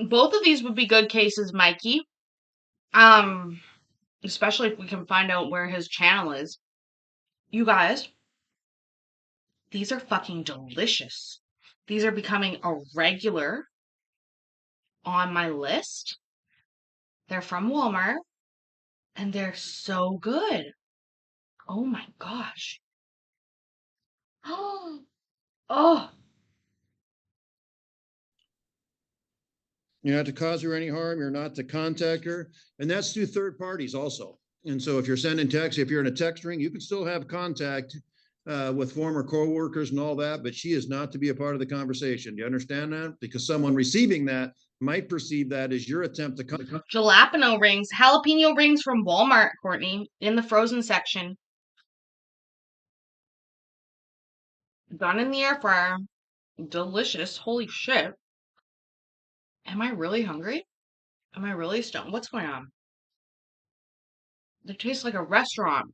Both of these would be good cases, Mikey. Especially if we can find out where his channel is. You guys, these are fucking delicious. These are becoming a regular on my list. They're from Walmart, and they're so good. Oh my gosh. Oh. You're not to cause her any harm. You're not to contact her. And that's through third parties also. And so if you're sending text, if you're in a text string, you can still have contact with former coworkers and all that, but she is not to be a part of the conversation. Do you understand that? Because someone receiving that might perceive that as your attempt to Jalapeno rings, jalapeno rings from Walmart, Courtney, in the frozen section. Done in the air fryer. Delicious. Holy shit. Am I really hungry? Am I really stoned? What's going on? It tastes like a restaurant.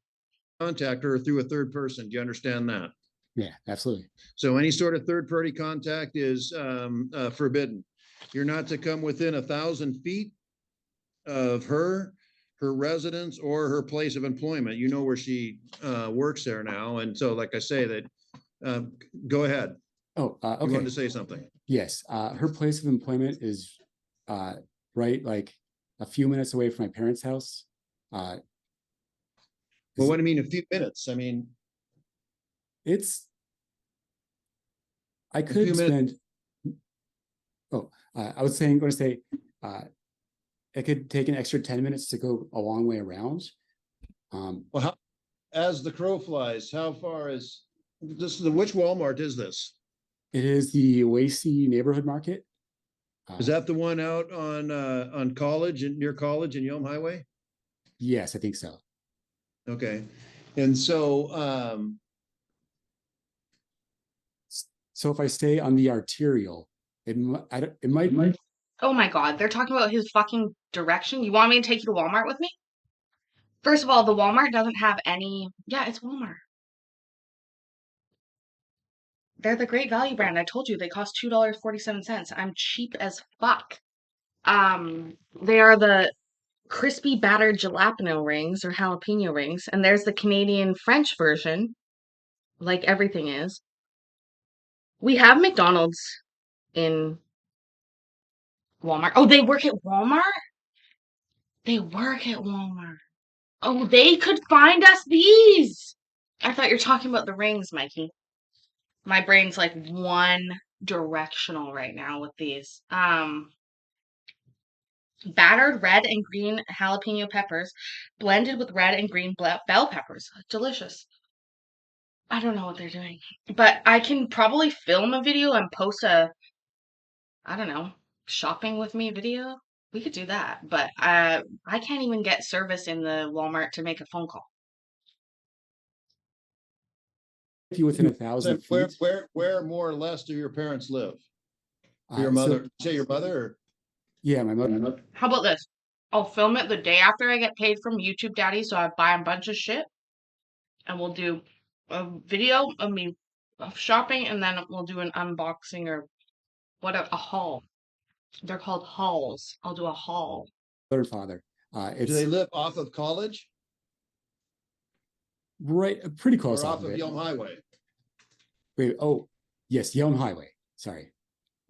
contact her through a third person. Do you understand that? Yeah, absolutely. So any sort of third party contact is forbidden. You're not to come within 1,000 feet of her residence, or her place of employment. You know where she works there now. And so, like I say, that go ahead. Oh, okay. You wanted to say something? Yes, her place of employment is right, like a few minutes away from my parents' house. Well, what do you mean a few minutes? I mean, I could spend. Oh, I was going to say, it could take an extra 10 minutes to go a long way around. Well, as the crow flies, how far is this? Which Walmart is this? It is the Lacey Neighborhood Market. Is that the one out on College and near College and Yelm Highway? Yes, I think so. Okay, and so so if I stay on the arterial, it might. Oh my God, they're talking about his fucking direction. You want me to take you to Walmart with me? First of all, the Walmart doesn't have any. Yeah, it's Walmart. They're the Great Value brand. I told you they cost $2.47. I'm cheap as fuck. They are the crispy battered jalapeno rings or jalapeno rings, and there's the Canadian French version, like everything is. We have McDonald's in Walmart. Oh, they work at Walmart? They work at Walmart. Oh, they could find us these. I thought you were talking about the rings, Mikey. My brain's like one directional right now with these. Battered red and green jalapeno peppers blended with red and green bell peppers. Delicious. I don't know what they're doing, but I can probably film a video and post a, I don't know, shopping with me video. We could do that, but I can't even get service in the Walmart to make a phone call. If you within 1,000 feet. Where more or less do your parents live? Your mother, say your mother? Or? Yeah, my mother. How about this? I'll film it the day after I get paid from YouTube Daddy, so I buy a bunch of shit, and we'll do a video of me shopping, and then we'll do an unboxing or a haul. They're called hauls. I'll do a haul. Mother and father. Do they live off of College? Right, pretty close or off of Yelm Highway. Wait, oh, yes, Yelm Highway. Sorry,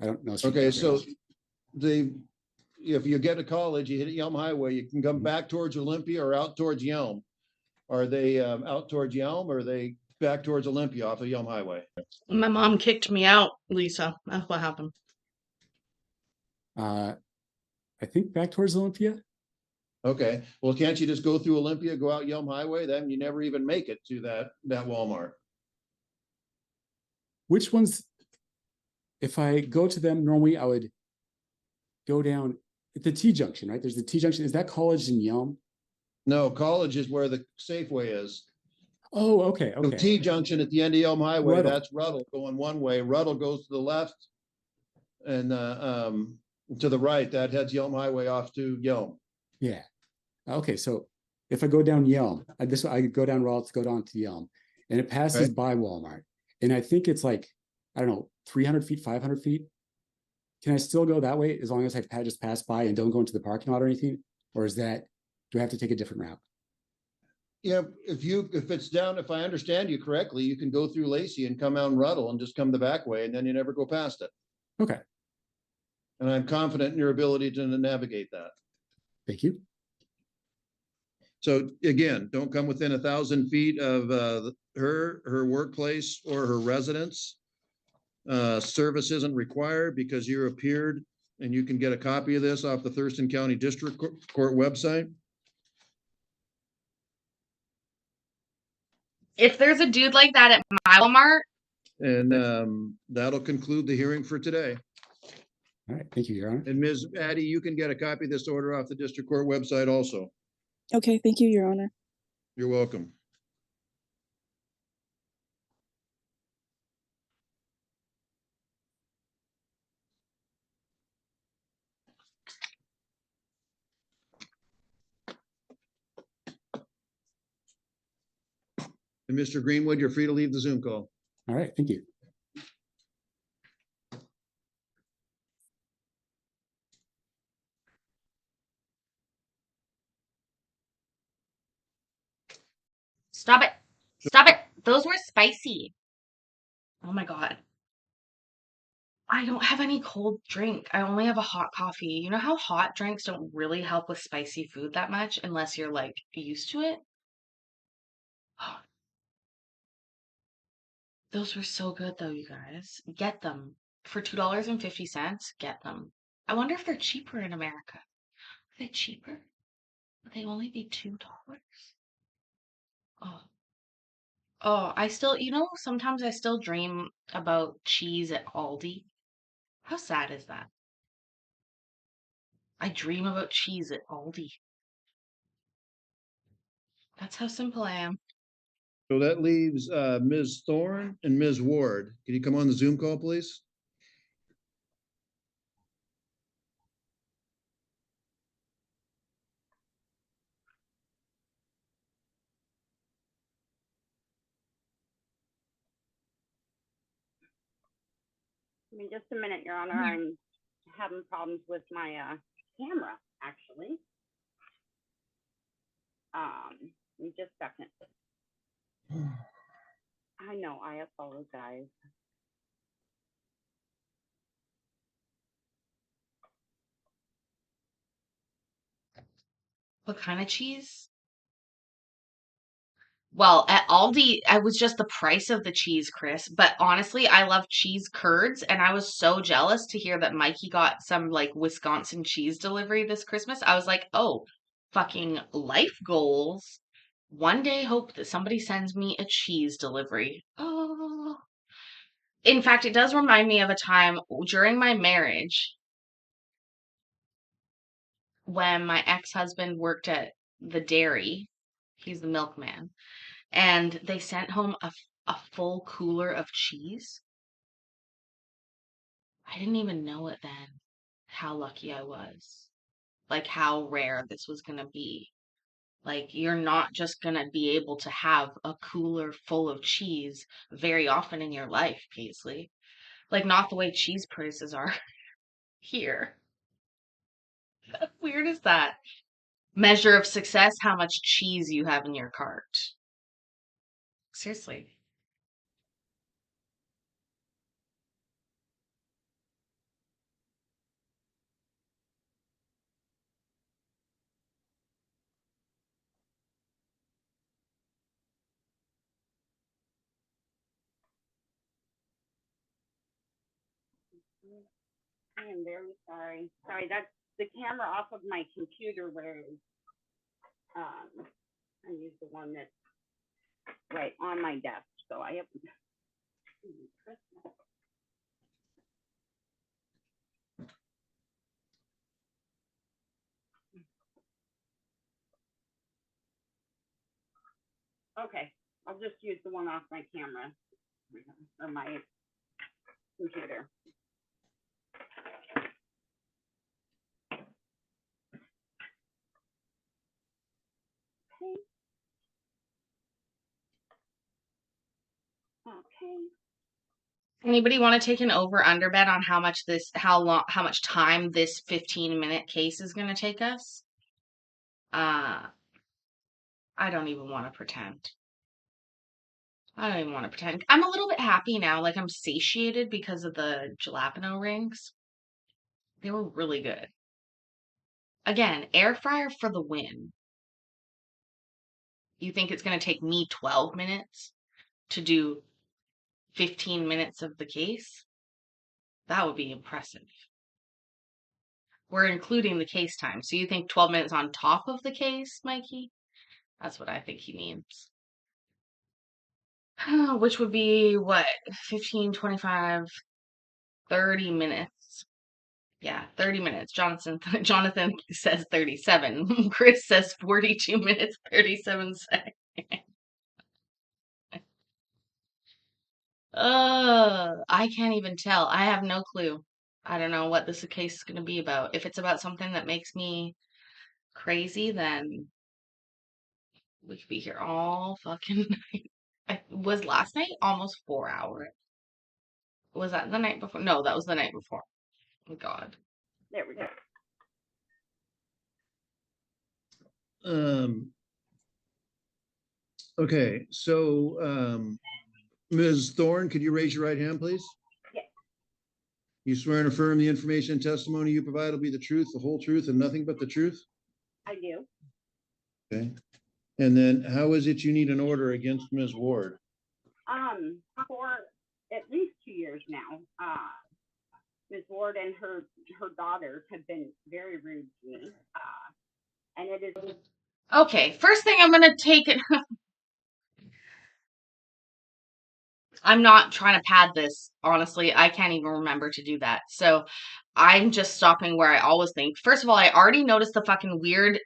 I don't know. Okay, so if you get to College, you hit Yelm Highway, you can come back towards Olympia or out towards Yelm. Are they out towards Yelm, or are they back towards Olympia off of Yelm Highway? My mom kicked me out, Lisa. That's what happened. I think back towards Olympia. Okay, well, can't you just go through Olympia, go out Yelm Highway? Then you never even make it to that Walmart. Which ones? If I go to them, normally I would go down at the T junction, right? There's the T junction. Is that College in Yelm? No, College is where the Safeway is. Oh, okay. So T junction at the end of Yelm Highway, Ruddle. That's Ruddle going one way. Ruddle goes to the left, and to the right, that heads Yelm Highway off to Yelm. Yeah. Okay, so if I go down Yelm, I go down Ruddle to go down to Yelm, and it passes by Walmart, and I think it's like, I don't know, 300 feet, 500 feet. Can I still go that way as long as I just pass by and don't go into the parking lot or anything? Or do I have to take a different route? Yeah, if it's down, if I understand you correctly, you can go through Lacey and come out and Ruddle and just come the back way, and then you never go past it. Okay. And I'm confident in your ability to navigate that. Thank you. So again, don't come within 1,000 feet of her workplace or her residence. Service isn't required because you appeared, and you can get a copy of this off the Thurston County District Court website. If there's a dude like that at my Walmart, And that'll conclude the hearing for today. All right, thank you, Your Honor. And Ms. Addy, you can get a copy of this order off the district court website also. Okay, thank you, Your Honor. You're welcome. And Mr. Greenwood, you're free to leave the Zoom call. All right, thank you. stop it. Stop it. Those were spicy. Oh my God. I don't have any cold drink. I only have a hot coffee. You know how hot drinks don't really help with spicy food that much unless you're like used to it? Those were so good though, you guys. Get them. For $2.50, get them. I wonder if they're cheaper in America. Are they cheaper? Would they only be $2? Oh. Oh, I still, sometimes I still dream about cheese at Aldi. How sad is that? I dream about cheese at Aldi. That's how simple I am. So that leaves Ms. Thorne and Ms. Ward. Can you come on the Zoom call, please? I mean, just a minute, Your Honor. I'm having problems with my camera, actually. Just a second. I know, I apologize. What kind of cheese? Well, at Aldi, I was just the price of the cheese, Chris. But honestly, I love cheese curds, and I was so jealous to hear that Mikey got some like Wisconsin cheese delivery this Christmas. I was like, oh, fucking life goals. One day, hope that somebody sends me a cheese delivery. Oh. In fact, it does remind me of a time during my marriage when my ex-husband worked at the dairy. He's the milkman. And they sent home a full cooler of cheese. I didn't even know it then, how lucky I was. Like how rare this was going to be. Like you're not just going to be able to have a cooler full of cheese very often in your life, Paisley. Like not the way cheese prices are here. How weird is that? Measure of success, how much cheese you have in your cart. Seriously. I am very sorry. Sorry, that's the camera off of my computer where I use the one that's right on my desk. So I have okay. I'll just use the one off my camera or my computer. Okay. Okay. Anybody want to take an over under bet on how much time this 15-minute case is going to take us? I don't even want to pretend. I don't even want to pretend. I'm a little bit happy now, like I'm satiated because of the jalapeno rings. They were really good. Again, air fryer for the win. You think it's going to take me 12 minutes to do 15 minutes of the case? That would be impressive. We're including the case time. So you think 12 minutes on top of the case, Mikey? That's what I think he means. which would be what, 15, 25, 30 minutes. Yeah, 30 minutes. Jonathan says 37. Chris says 42 minutes, 37 seconds. I can't even tell. I have no clue. I don't know what this case is going to be about. If it's about something that makes me crazy, then we could be here all fucking night. Was last night almost 4 hours? Was that the night before? No, that was the night before. Oh God. There we go. Okay, so Ms. Thorne, could you raise your right hand, please? Yes. You swear and affirm the information and testimony you provide will be the truth, the whole truth, and nothing but the truth? I do. Okay. And then how is it you need an order against Ms. Ward? For at least 2 years now, Ms. Ward and her daughters have been very rude to me. And it is Okay, first thing I'm gonna take it. I'm not trying to pad this, honestly. I can't even remember to do that. So I'm just stopping where I always think. First of all, I already noticed the fucking weird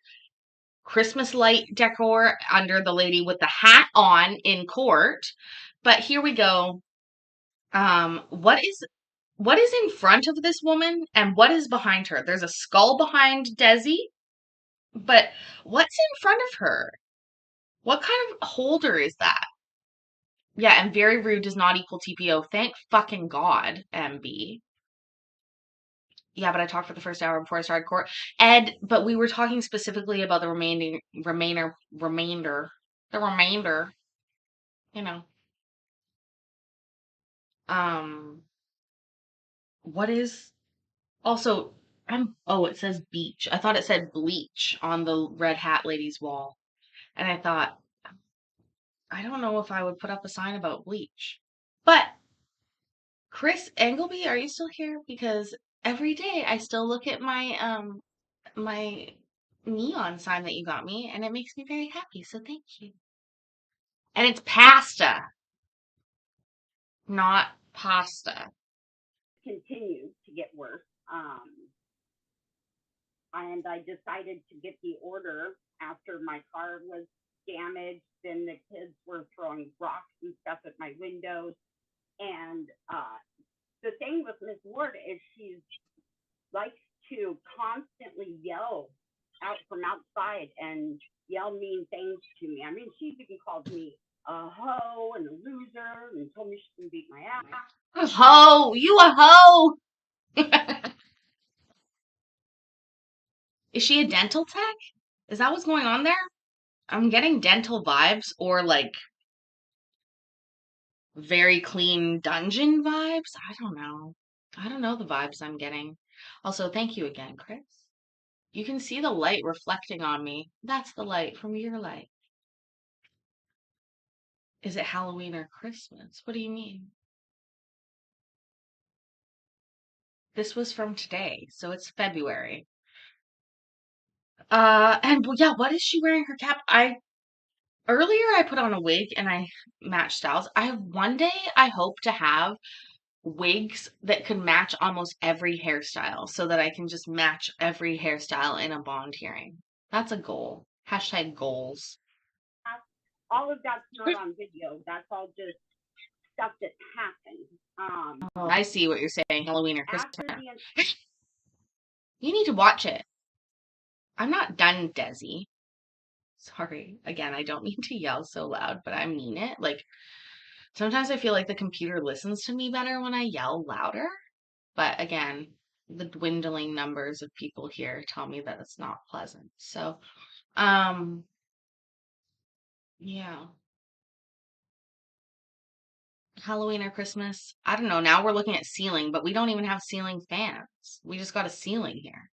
Christmas light decor under the lady with the hat on in court. But here we go. What is in front of this woman and what is behind her? There's a skull behind Desi, but what's in front of her? What kind of holder is that? Yeah, and very rude does not equal TPO. Thank fucking God, MB. Yeah, but I talked for the first hour before I started court. But we were talking specifically about the remainder, you know. What is also, it says beach. I thought it said bleach on the red hat lady's wall. And I thought, I don't know if I would put up a sign about bleach. But Chris Engelby, are you still here? Because every day I still look at my neon sign that you got me, and it makes me very happy. So thank you. And it's pasta, not pasta. continued to get worse. And I decided to get the order after my car was damaged. Then the kids were throwing rocks and stuff at my windows. And the thing with Miss Ward is she likes to constantly yell out from outside and yell mean things to me. I mean, she's even called me a hoe and a loser and told me she can beat my ass. A hoe! You a hoe! Is she a dental tech? Is that what's going on there? I'm getting dental vibes or like very clean dungeon vibes. I don't know. I don't know the vibes I'm getting. Also, thank you again, Chris. You can see the light reflecting on me. That's the light from your light. Is it Halloween or Christmas? What do you mean? This was from today, so it's February. Yeah, what is she wearing her cap? Earlier I put on a wig and I matched styles. One day I hope to have wigs that could match almost every hairstyle so that I can just match every hairstyle in a bond hearing. That's a goal. Hashtag goals. All of that's not on video. That's all just stuff that happened. Oh, I see what you're saying. Halloween or Christmas. After You need to watch it. I'm not done, Desi. Sorry. Again, I don't mean to yell so loud, but I mean it. Like, sometimes I feel like the computer listens to me better when I yell louder. But again, the dwindling numbers of people here tell me that it's not pleasant. So, yeah. Halloween or Christmas? I don't know. Now we're looking at ceiling, but we don't even have ceiling fans. We just got a ceiling here.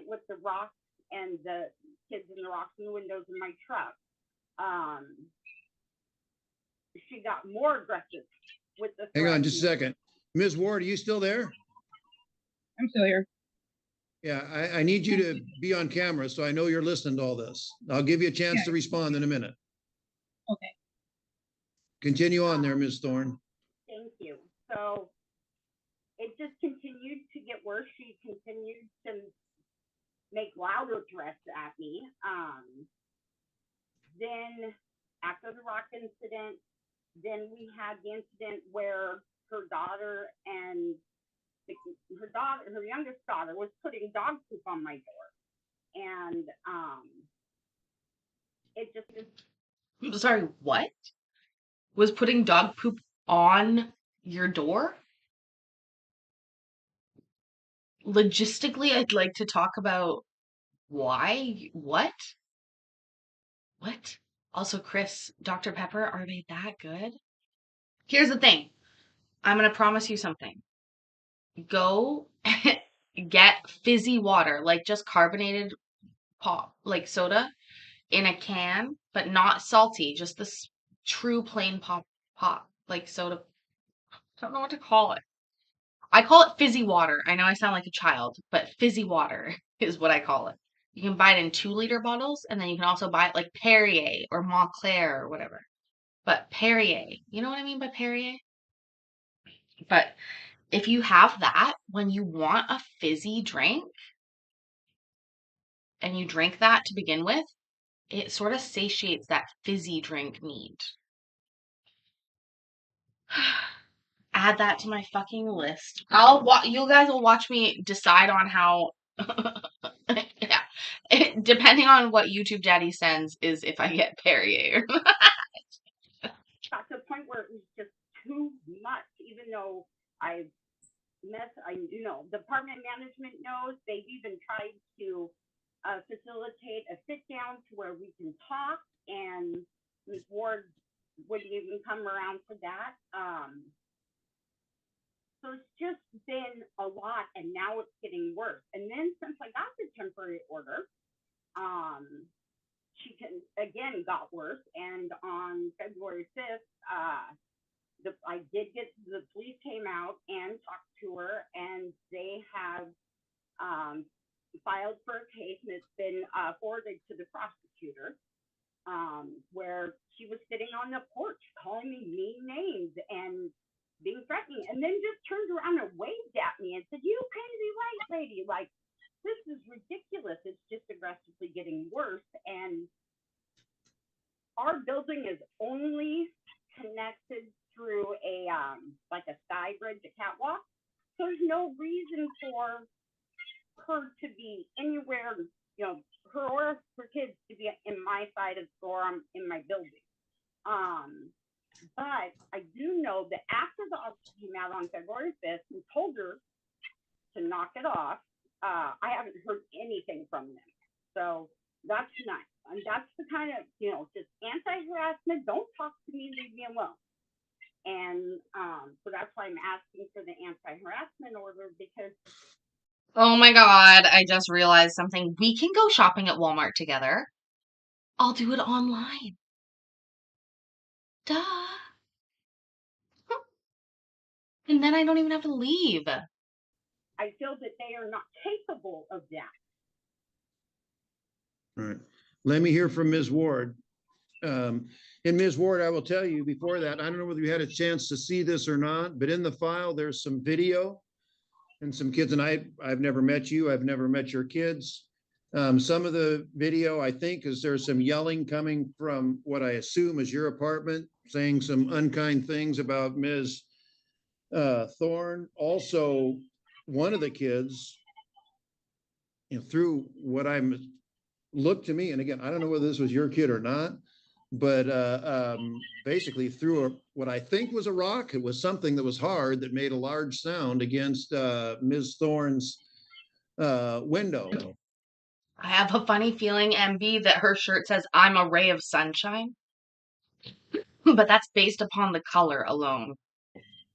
With the rocks and the kids and the rocks in the windows in my truck, she got more aggressive with the. Hang on just a second. Ms. Ward, are you still there? I'm still here. Yeah, I need you to be on camera so I know you're listening to all this. I'll give you a chance to respond in a minute. Okay. Continue on there, Ms. Thorne. Thank you. So it just continued to get worse. She continued to make louder threats at me. Then after the rock incident, then we had the incident where her daughter and her youngest daughter was putting dog poop on my door. And it just is. I'm sorry, what? Was putting dog poop on your door? Logistically, I'd like to talk about why? What? What? Also, Chris, Dr. Pepper, are they that good? Here's the thing. I'm going to promise you something. Go get fizzy water, like just carbonated pop, like soda in a can, but not salty, just this true plain pop, like soda. I don't know what to call it. I call it fizzy water. I know I sound like a child, but fizzy water is what I call it. You can buy it in 2-liter bottles, and then you can also buy it like Perrier or Montclair or whatever. But Perrier, you know what I mean by Perrier? But if you have that, when you want a fizzy drink and you drink that to begin with, it sort of satiates that fizzy drink need. Add that to my fucking list. You guys will watch me decide on how. Yeah, depending on what YouTube Daddy sends, is if I get Perrier. Got to the point where it was just too much. Even though department management knows, they've even tried to facilitate a sit down to where we can talk, and Ms. Ward wouldn't even come around for that. So it's just been a lot, and now it's getting worse. And then since I got the temporary order, she again got worse. And on February 5th, I did get the police came out and talked to her, and they have filed for a case, and it's been forwarded to the prosecutor, where she was sitting on the porch calling me mean names and being threatening, and then just turned around and waved at me and said, "You crazy white lady!" Like, this is ridiculous. It's just aggressively getting worse, and our building is only connected through a like a sky bridge, a catwalk. So there's no reason for her to be anywhere, her or her kids to be in my side of the store, in my building. But I do know that after the officer came out on February 5th and told her to knock it off, I haven't heard anything from them. So that's nice. And that's the kind of, just anti-harassment. Don't talk to me, leave me alone. And so that's why I'm asking for the anti-harassment order, because. Oh my God, I just realized something. We can go shopping at Walmart together. I'll do it online. Duh. And then I don't even have to leave. I feel that they are not capable of that. All right. Let me hear from Ms. Ward. And Ms. Ward, I will tell you before that, I don't know whether you had a chance to see this or not, but in the file, there's some video and some kids, and I've never met you. I've never met your kids. Some of the video, I think, is there's some yelling coming from what I assume is your apartment, saying some unkind things about Ms. Thorne. Also, one of the kids, through what looked to me, and again, I don't know whether this was your kid or not, but basically threw what I think was a rock. It was something that was hard that made a large sound against Ms. Thorne's window. I have a funny feeling, MB, that her shirt says, "I'm a ray of sunshine." But that's based upon the color alone.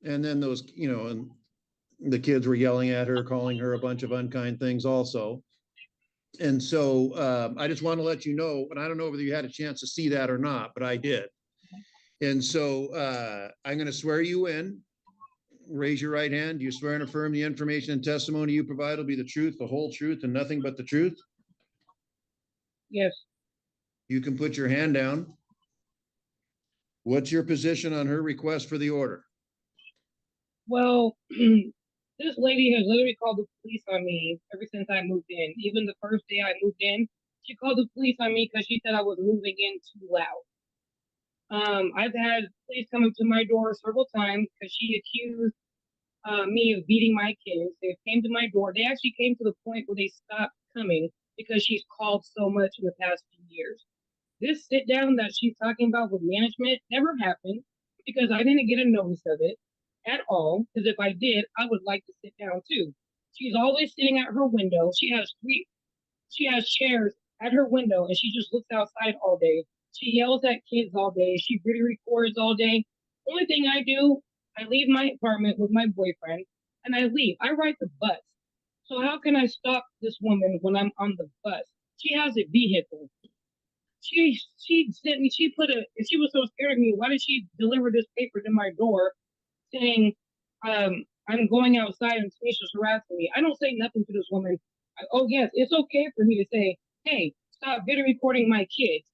And then those, and the kids were yelling at her, calling her a bunch of unkind things also. And so I just want to let you know, and I don't know whether you had a chance to see that or not, but I did. And so I'm going to swear you in. Raise your right hand. Do you swear and affirm the information and testimony you provide will be the truth, the whole truth, and nothing but the truth? Yes. You can put your hand down. What's your position on her request for the order? Well, this lady has literally called the police on me ever since I moved in. Even the first day I moved in, she called the police on me because she said I was moving in too loud. I've had police come up to my door several times because she accused me of beating my kids. They came to my door. They actually came to the point where they stopped coming because she's called so much in the past few years. This sit down that she's talking about with management never happened because I didn't get a notice of it at all. Because if I did, I would like to sit down too. She's always sitting at her window. She has chairs at her window and she just looks outside all day. She yells at kids all day. She video records all day. Only thing I do, I leave my apartment with my boyfriend and I leave. I ride the bus. So how can I stop this woman when I'm on the bus? She has a vehicle. She sent me, if she was so scared of me, why did she deliver this paper to my door saying, I'm going outside and Tanisha's harassing me? I don't say nothing to this woman. Oh yes, it's okay for me to say, hey, stop video recording my kids.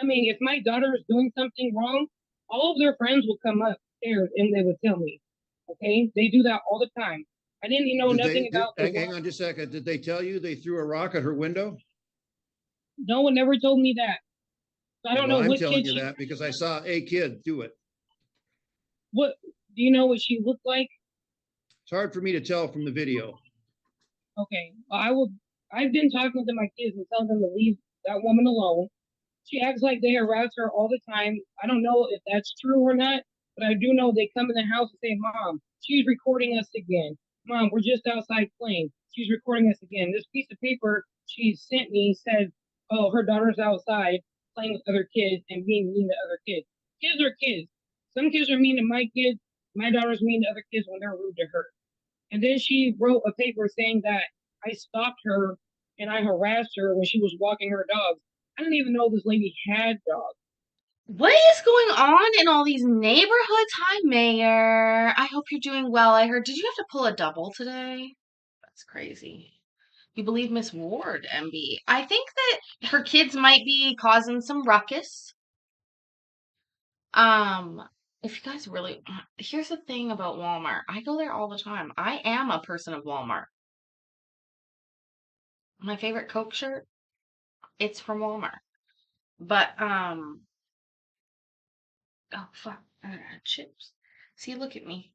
I mean, if my daughter is doing something wrong, all of their friends will come upstairs and they would tell me. Okay, they do that all the time. I didn't know nothing about. Hang on just a second. Did they tell you they threw a rock at her window? No one ever told me that. So I don't know I'm what telling kid you that because I saw a kid do it. What do you know what she looked like? It's hard for me to tell from the video. Okay, well, I've been talking to my kids and telling them to leave that woman alone. She acts like they harass her all the time. I don't know if that's true or not, but I do know they come in the house and say, Mom, she's recording us again. Mom, we're just outside playing. She's recording us again. This piece of paper she sent me said, oh, her daughter's outside playing with other kids and being mean to other kids. Kids are kids. Some kids are mean to my kids. My daughter's mean to other kids when they're rude to her. And then she wrote a paper saying that I stopped her and I harassed her when she was walking her dogs. I didn't even know this lady had dogs. What is going on in all these neighborhoods? Hi, Mayor. I hope you're doing well. I heard, did you have to pull a double today? That's crazy. You believe Miss Ward, MB. I think that her kids might be causing some ruckus. If you guys really, here's the thing about Walmart. I go there all the time. I am a person of Walmart. My favorite Coke shirt, it's from Walmart. But, oh, fuck, chips. See, look at me.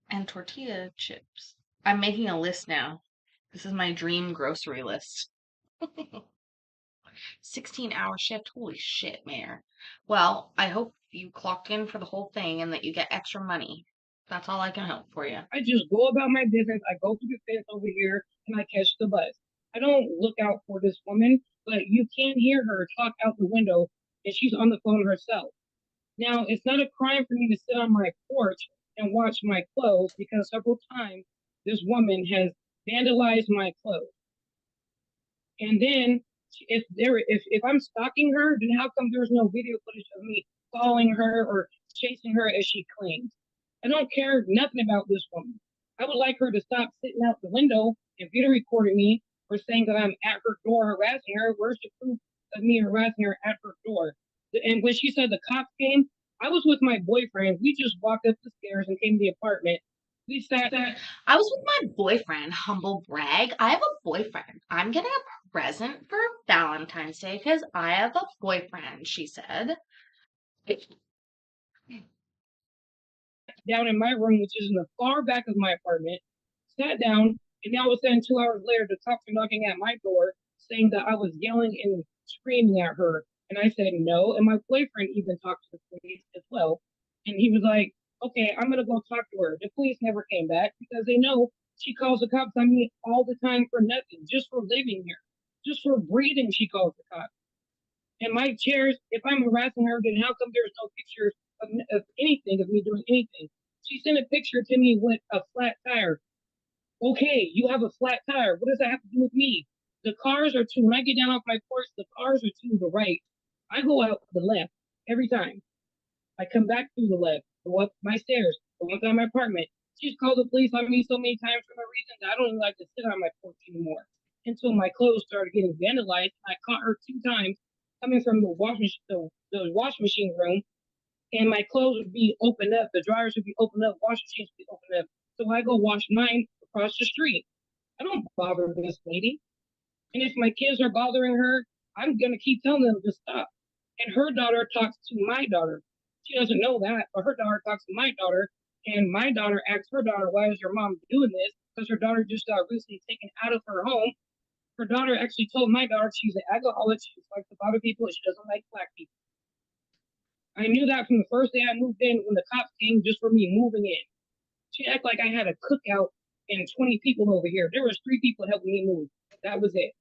And tortilla chips. I'm making a list now. This is my dream grocery list. 16-hour shift. Holy shit, Mayor. Well, I hope you clocked in for the whole thing and that you get extra money. That's all I can hope for you. I just go about my business. I go through the fence over here and I catch the bus. I don't look out for this woman, but you can't hear her talk out the window and she's on the phone herself. Now, it's not a crime for me to sit on my porch and watch my clothes because several times this woman has vandalized my clothes. And then if I'm stalking her, then how come there's no video footage of me following her or chasing her as she claims? I don't care nothing about this woman. I would like her to stop sitting out the window and video recording me or saying that I'm at her door harassing her. Where's the proof of me harassing her at her door? And when she said the cops came, I was with my boyfriend. We just walked up the stairs and came to the apartment. We sat there. I was with my boyfriend, humble brag. I have a boyfriend. I'm getting a present for Valentine's Day because I have a boyfriend, she said. Down in my room, which is in the far back of my apartment, sat down, and now all of a sudden, 2 hours later, the cops are knocking at my door saying that I was yelling and screaming at her. And I said no. And my boyfriend even talked to the police as well. And he was like, okay, I'm going to go talk to her. The police never came back because they know she calls the cops on me all the time for nothing, just for living here, just for breathing. She calls the cops. And my chairs, if I'm harassing her, then how come there's no pictures of anything, of me doing anything? She sent a picture to me with a flat tire. Okay, you have a flat tire. What does that have to do with me? The cars are to, when I get down off my porch, the cars are to the right. I go out the left every time. I come back to the left, go up my stairs, go up my apartment. She's called the police on me so many times for no reason that I don't even like to sit on my porch anymore. Until my clothes started getting vandalized. I caught her 2 times coming from the wash machine room and my clothes would be opened up, the dryers would be opened up, washing machines would be opened up. So I go wash mine across the street. I don't bother this lady. And if my kids are bothering her, I'm gonna keep telling them to stop. And her daughter talks to my daughter. She doesn't know that, but her daughter talks to my daughter, and my daughter asks her daughter, "Why is your mom doing this?" Because her daughter just got recently taken out of her home. Her daughter actually told my daughter she's an alcoholic, she likes to bother people, and she doesn't like black people. I knew that from the first day I moved in when the cops came just for me moving in. She acted like I had a cookout and 20 people over here. There was 3 people helping me move. That was it.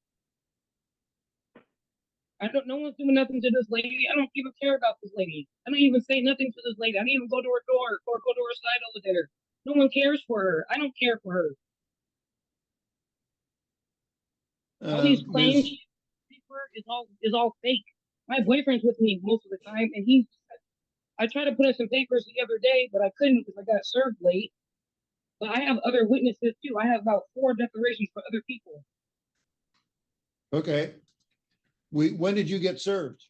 No one's doing nothing to this lady. I don't even care about this lady. I don't even say nothing to this lady. I don't even go to her door or go to her side over there. No one cares for her. I don't care for her. All these claims is all fake. My boyfriend's with me most of the time, and I tried to put in some papers the other day, but I couldn't because I got served late. But I have other witnesses too. I have about 4 declarations for other people. Okay. When did you get served?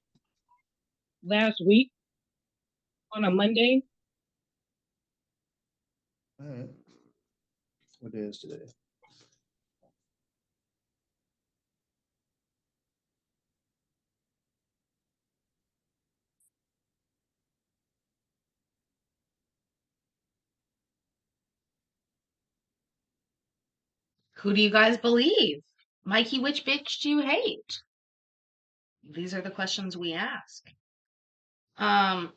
Last week on a Monday. All right. What day is today? Who do you guys believe? Mikey, which bitch do you hate? These are the questions we ask. God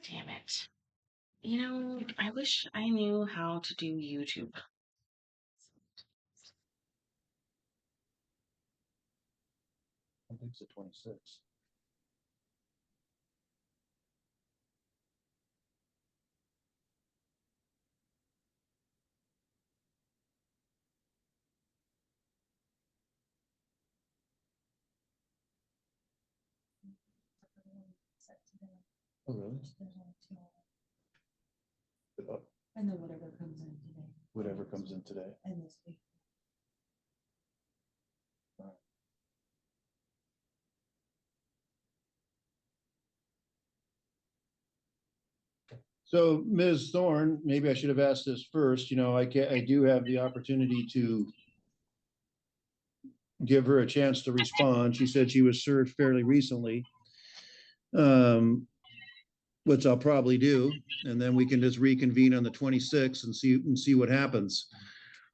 damn it. You know, I wish I knew how to do YouTube. I think it's the 26th. Oh, really? And then whatever comes in today. Whatever comes in today. And this week. So, Ms. Thorne, maybe I should have asked this first. You know, I do have the opportunity to give her a chance to respond. She said she was served fairly recently, which I'll probably do, and then we can just reconvene on the 26th and see what happens.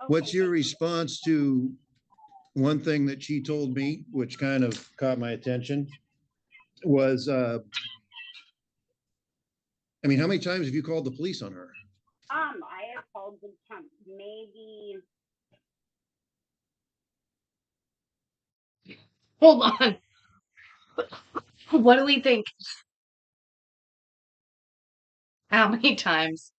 What's your response to one thing that she told me, which kind of caught my attention, was I mean, how many times have you called the police on her? I have called them maybe. Hold on. What do we think? How many times?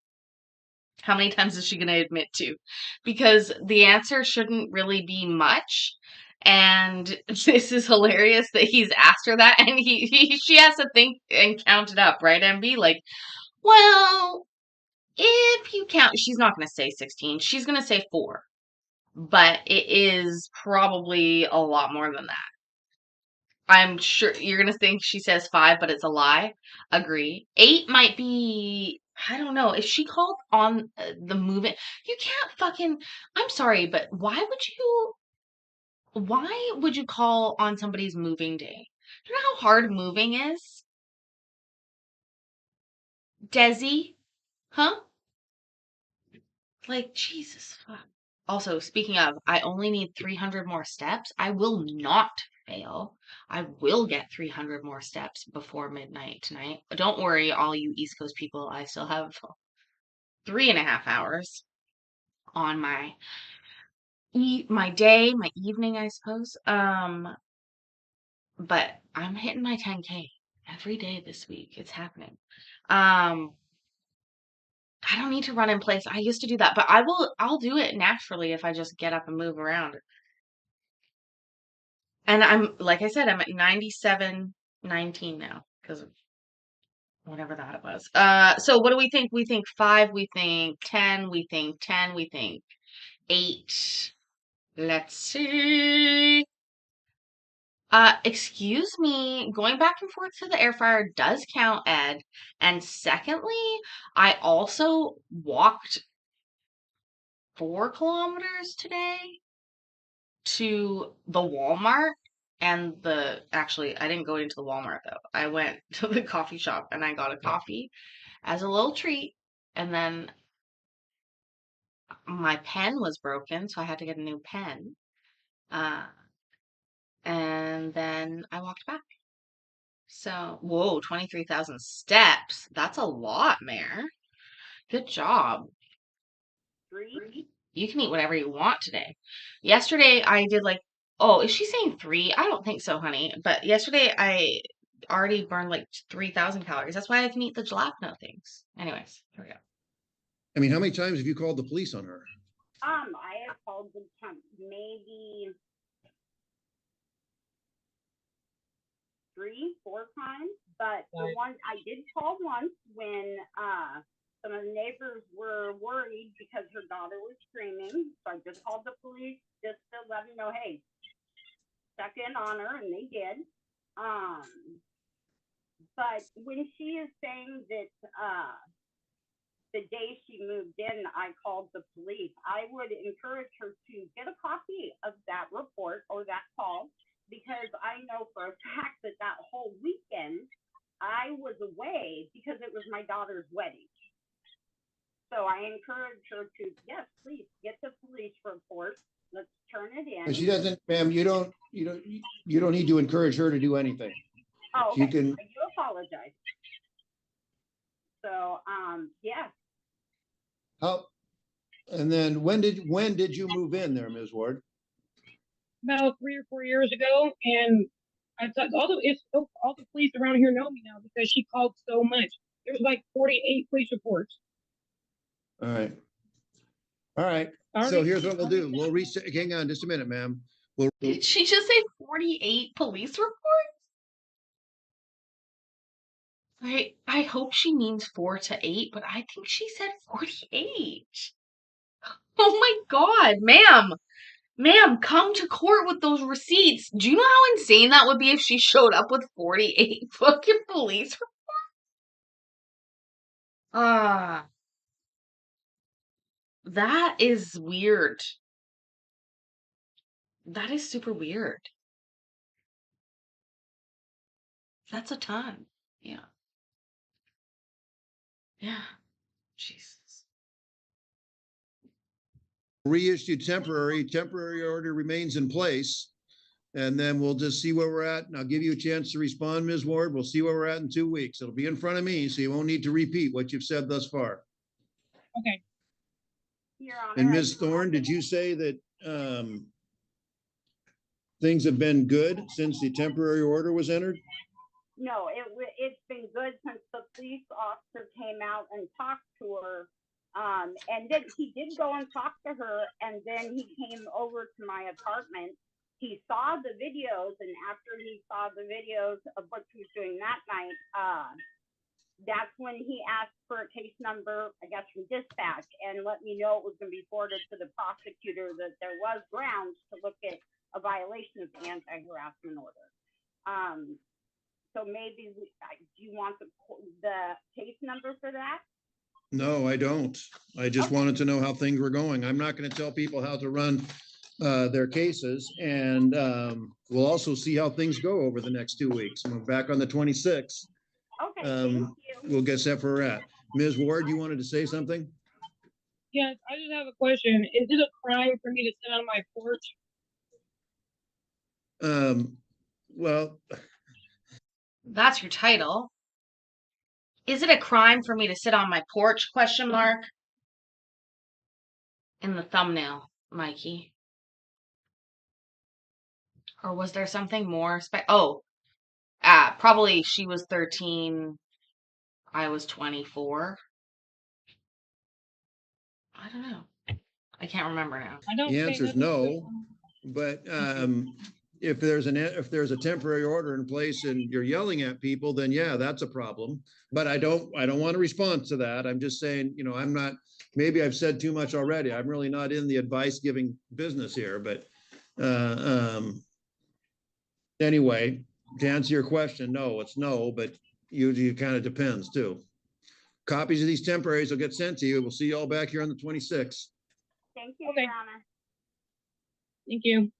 How many times is she going to admit to? Because the answer shouldn't really be much. And this is hilarious that he's asked her that, and she has to think and count it up, right? And be like, well, if you count, she's not going to say 16. She's going to say 4. But it is probably a lot more than that. I'm sure you're going to think she says 5, but it's a lie. Agree. 8 might be, I don't know. If she called on the moving, you can't fucking, I'm sorry, but why would you call on somebody's moving day? Do you know how hard moving is? Desi? Huh? Like, Jesus fuck. Also, speaking of, I only need 300 more steps. I will not fail. I will get 300 more steps before midnight tonight. Don't worry, all you East Coast people. I still have 3.5 hours on my day, my evening, I suppose. But I'm hitting my 10K every day this week. It's happening. I don't need to run in place. I used to do that, but I'll do it naturally if I just get up and move around. And I'm, like I said, I'm at 97.19 now because of whatever that it was. So what do we think? We think 5, we think 10, we think 10, we think 8. Let's see. Excuse me, going back and forth to the air fryer does count, Ed. And secondly, I also walked 4 kilometers today to the Walmart and actually, I didn't go into the Walmart though. I went to the coffee shop and I got a coffee as a little treat. And then my pen was broken, so I had to get a new pen. Uh, and then I walked back. So, whoa, 23,000 steps. That's a lot, Mayor. Good job. 3. You can eat whatever you want today. Yesterday, I did like, oh, is she saying 3? I don't think so, honey. But yesterday, I already burned like 3,000 calories. That's why I can eat the jalapeno things. Anyways, here we go. I mean, how many times have you called the police on her? I have called them maybe 3, 4 times, but the one I did call once when some of the neighbors were worried because her daughter was screaming. So I just called the police just to let them know, hey, check in on her, and they did. But when she is saying that the day she moved in, I called the police, I would encourage her to get a copy of that report or that call, because I know for a fact that that whole weekend I was away because it was my daughter's wedding. So I encourage her to, yes, please get the police report. Let's turn it in. And she doesn't, ma'am, you don't need to encourage her to do anything. Oh, She okay. can, I do apologize. So, yeah. how, and then when did you move in there, Ms. Ward? About 3 or 4 years ago, and I thought all the police around here know me now because she called so much. There was like 48 police reports. All right. All right. So here's what we'll do. We'll hang on just a minute, ma'am. Did she just say 48 police reports? I hope she means 4 to 8, but I think she said 48. Oh my God, ma'am. Ma'am, come to court with those receipts. Do you know how insane that would be if she showed up with 48 fucking police reports? That is weird. That is super weird. That's a ton. Yeah. Yeah. Jesus. Reissued temporary order remains in place. And then we'll just see where we're at. And I'll give you a chance to respond, Ms. Ward. We'll see where we're at in 2 weeks. It'll be in front of me, so you won't need to repeat what you've said thus far. Okay. Your Honor, And Ms. Thorne, did you say that things have been good since the temporary order was entered? No, it's been good since the police officer came out and talked to her. And then he did go and talk to her, and then he came over to my apartment. He saw the videos, and after he saw the videos of what she was doing that night, that's when he asked for a case number, I guess, from dispatch, and let me know it was going to be forwarded to the prosecutor that there was grounds to look at a violation of the anti-harassment order. So maybe, do you want the case number for that? No, I don't. I just wanted to know how things were going. I'm not going to tell people how to run their cases, and we'll also see how things go over the next 2 weeks. We're back on the 26th. Okay, thank you. We'll get set for that. Ms. Ward, you wanted to say something? Yes, I just have a question. Is it a crime for me to sit on my porch? Well, that's your title. Is it a crime for me to sit on my porch? Question mark. In the thumbnail, Mikey. Or was there something more? Probably she was 13. I was 24. I don't know. I can't remember now. The answer is no, but if there's a temporary order in place and you're yelling at people, then yeah, that's a problem. But I don't want to respond to that. I'm just saying, I'm not, maybe I've said too much already. I'm really not in the advice giving business here, but Anyway, to answer your question, no, it's no, but usually it kind of depends too. Copies of these temporaries will get sent to you. We'll see you all back here on the 26th. Thank you, Okay. Your Honor. Thank you.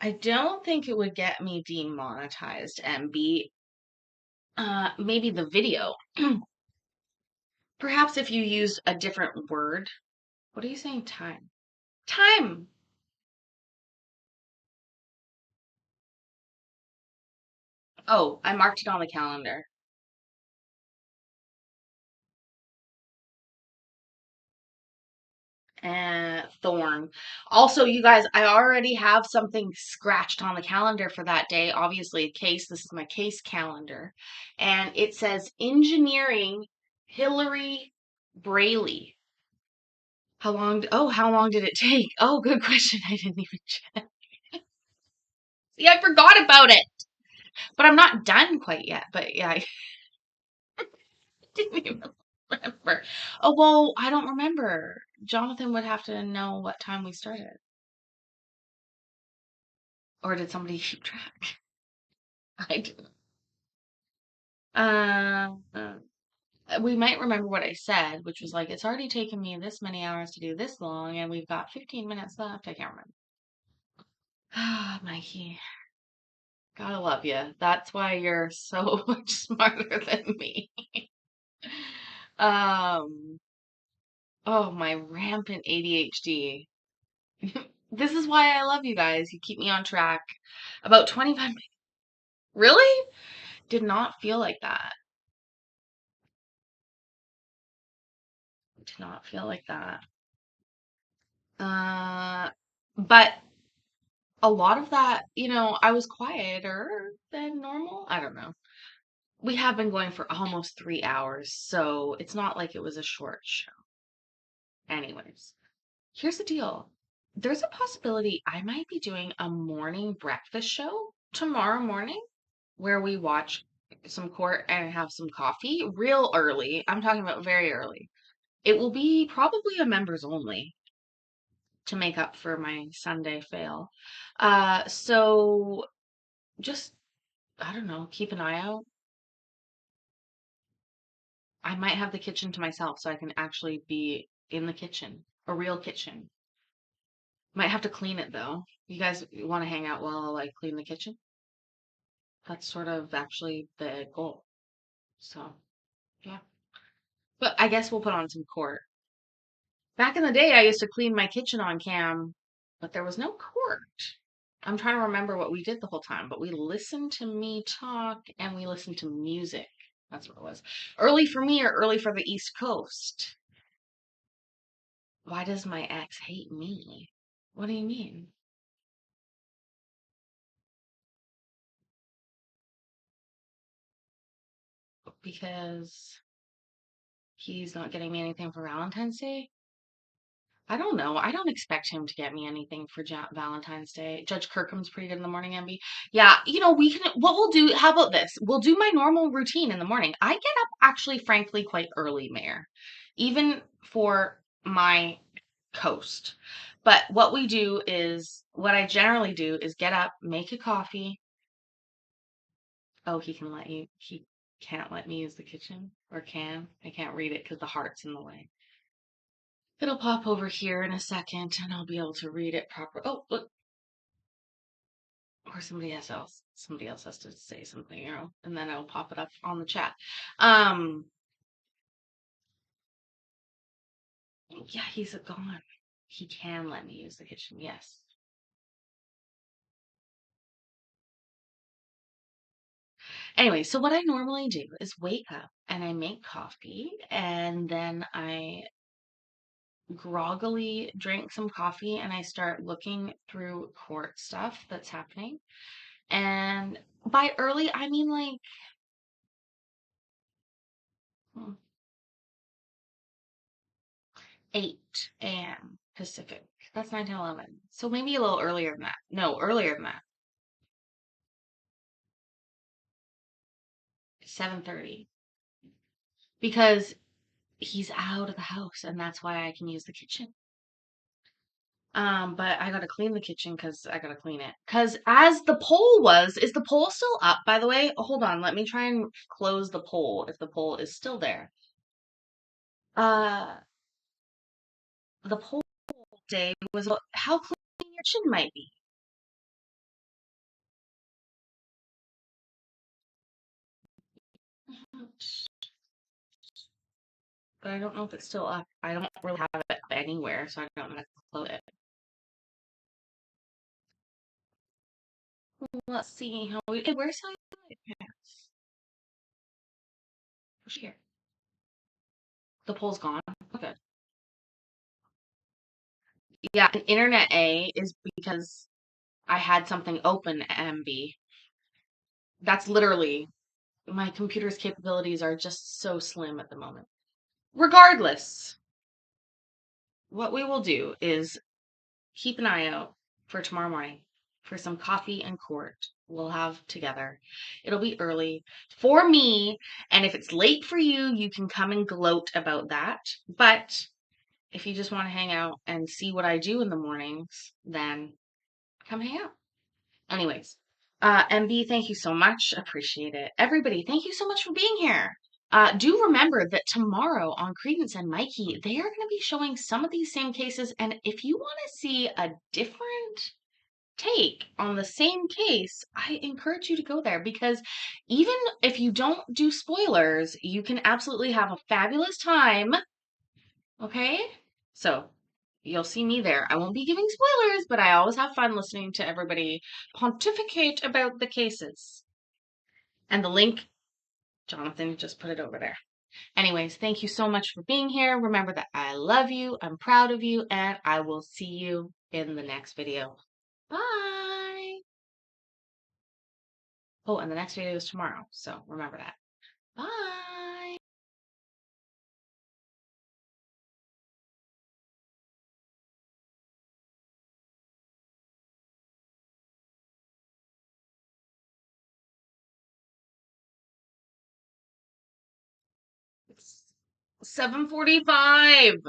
I don't think it would get me demonetized, MB. Maybe the video. Perhaps if you use a different word. What are you saying? Time. Time! Oh, I marked it on the calendar. And Thorn. Also, you guys, I already have something scratched on the calendar for that day. Obviously, a case. This is my case calendar. And it says Engineering Hillary Brayley. How long did it take? Oh, good question. I didn't even check. See, I forgot about it. But I'm not done quite yet. But yeah, I didn't even remember. Oh, well, I don't remember. Jonathan would have to know what time we started. Or did somebody keep track? I didn't. We might remember what I said, which was like, it's already taken me this many hours to do this long, and we've got 15 minutes left. I can't remember. Ah, Mikey. Gotta love you. That's why you're so much smarter than me. Um, oh, my rampant ADHD. This is why I love you guys. You keep me on track. About 25 minutes. Really? Did not feel like that. Did not feel like that. But a lot of that, I was quieter than normal. I don't know. We have been going for almost 3 hours, so it's not like it was a short show. Anyways, here's the deal. There's a possibility I might be doing a morning breakfast show tomorrow morning where we watch some court and have some coffee real early. I'm talking about very early. It will be probably a members only to make up for my Sunday fail. So just, I don't know, keep an eye out. I might have the kitchen to myself so I can actually be in the kitchen, a real kitchen. Might have to clean it though. You guys want to hang out while I like clean the kitchen? That's sort of actually the goal. So, yeah. But I guess we'll put on some court. Back in the day, I used to clean my kitchen on cam, but there was no court. I'm trying to remember what we did the whole time, but we listened to me talk and we listened to music. That's what it was. Early for me or early for the East Coast? Why does my ex hate me? What do you mean? Because he's not getting me anything for Valentine's Day? I don't know. I don't expect him to get me anything for Valentine's Day. Judge Kirkham's pretty good in the morning, MB. Yeah, what we'll do, how about this? We'll do my normal routine in the morning. I get up actually, frankly, quite early, Mayor, even for my coast. But what I generally do is get up, make a coffee. Oh, he can't let me use the kitchen, or can. I can't read it because the heart's in the way. It'll pop over here in a second and I'll be able to read it properly. Oh, look. Or somebody else has to say something, and then I'll pop it up on the chat. Yeah, he's gone. He can let me use the kitchen, yes. Anyway, so what I normally do is wake up and I make coffee and then I groggily drink some coffee and I start looking through court stuff that's happening. And by early, I mean like 8 a.m. Pacific. That's 9, 10, 11. So maybe a little earlier than that. No, earlier than that. 7:30. Because he's out of the house and that's why I can use the kitchen. But I gotta clean the kitchen because I gotta clean it. Because as the poll was, is the poll still up, by the way? Oh, hold on, let me try and close the poll if the poll is still there. Uh, the poll day was about how clean your kitchen might be. But I don't know if it's still up. I don't really have it up anywhere, so I don't know how to close it. Let's see how we. Hey, where's how here? The poll's gone. Okay. Yeah, an internet A is because I had something open at MB. That's literally my computer's capabilities are just so slim at the moment. Regardless, what we will do is keep an eye out for tomorrow morning for some coffee and court we'll have together. It'll be early for me, and if it's late for you, you can come and gloat about that. But if you just want to hang out and see what I do in the mornings, then come hang out. Anyways, MB, thank you so much. Appreciate it. Everybody, thank you so much for being here. Do remember that tomorrow on Credence and Mikey, they are going to be showing some of these same cases. And if you want to see a different take on the same case, I encourage you to go there because even if you don't do spoilers, you can absolutely have a fabulous time. Okay? So you'll see me there. I won't be giving spoilers, but I always have fun listening to everybody pontificate about the cases. And the link, Jonathan just put it over there. Anyways, thank you so much for being here. Remember that I love you, I'm proud of you, and I will see you in the next video. Bye! Oh, and the next video is tomorrow, so remember that. Bye! It's 7:45.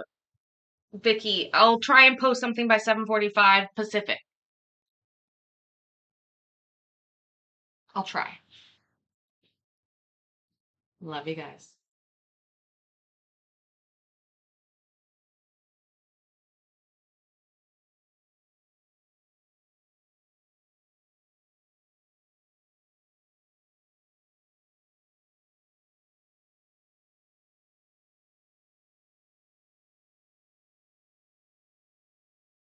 Vicky, I'll try and post something by 7:45 Pacific. I'll try. Love you guys.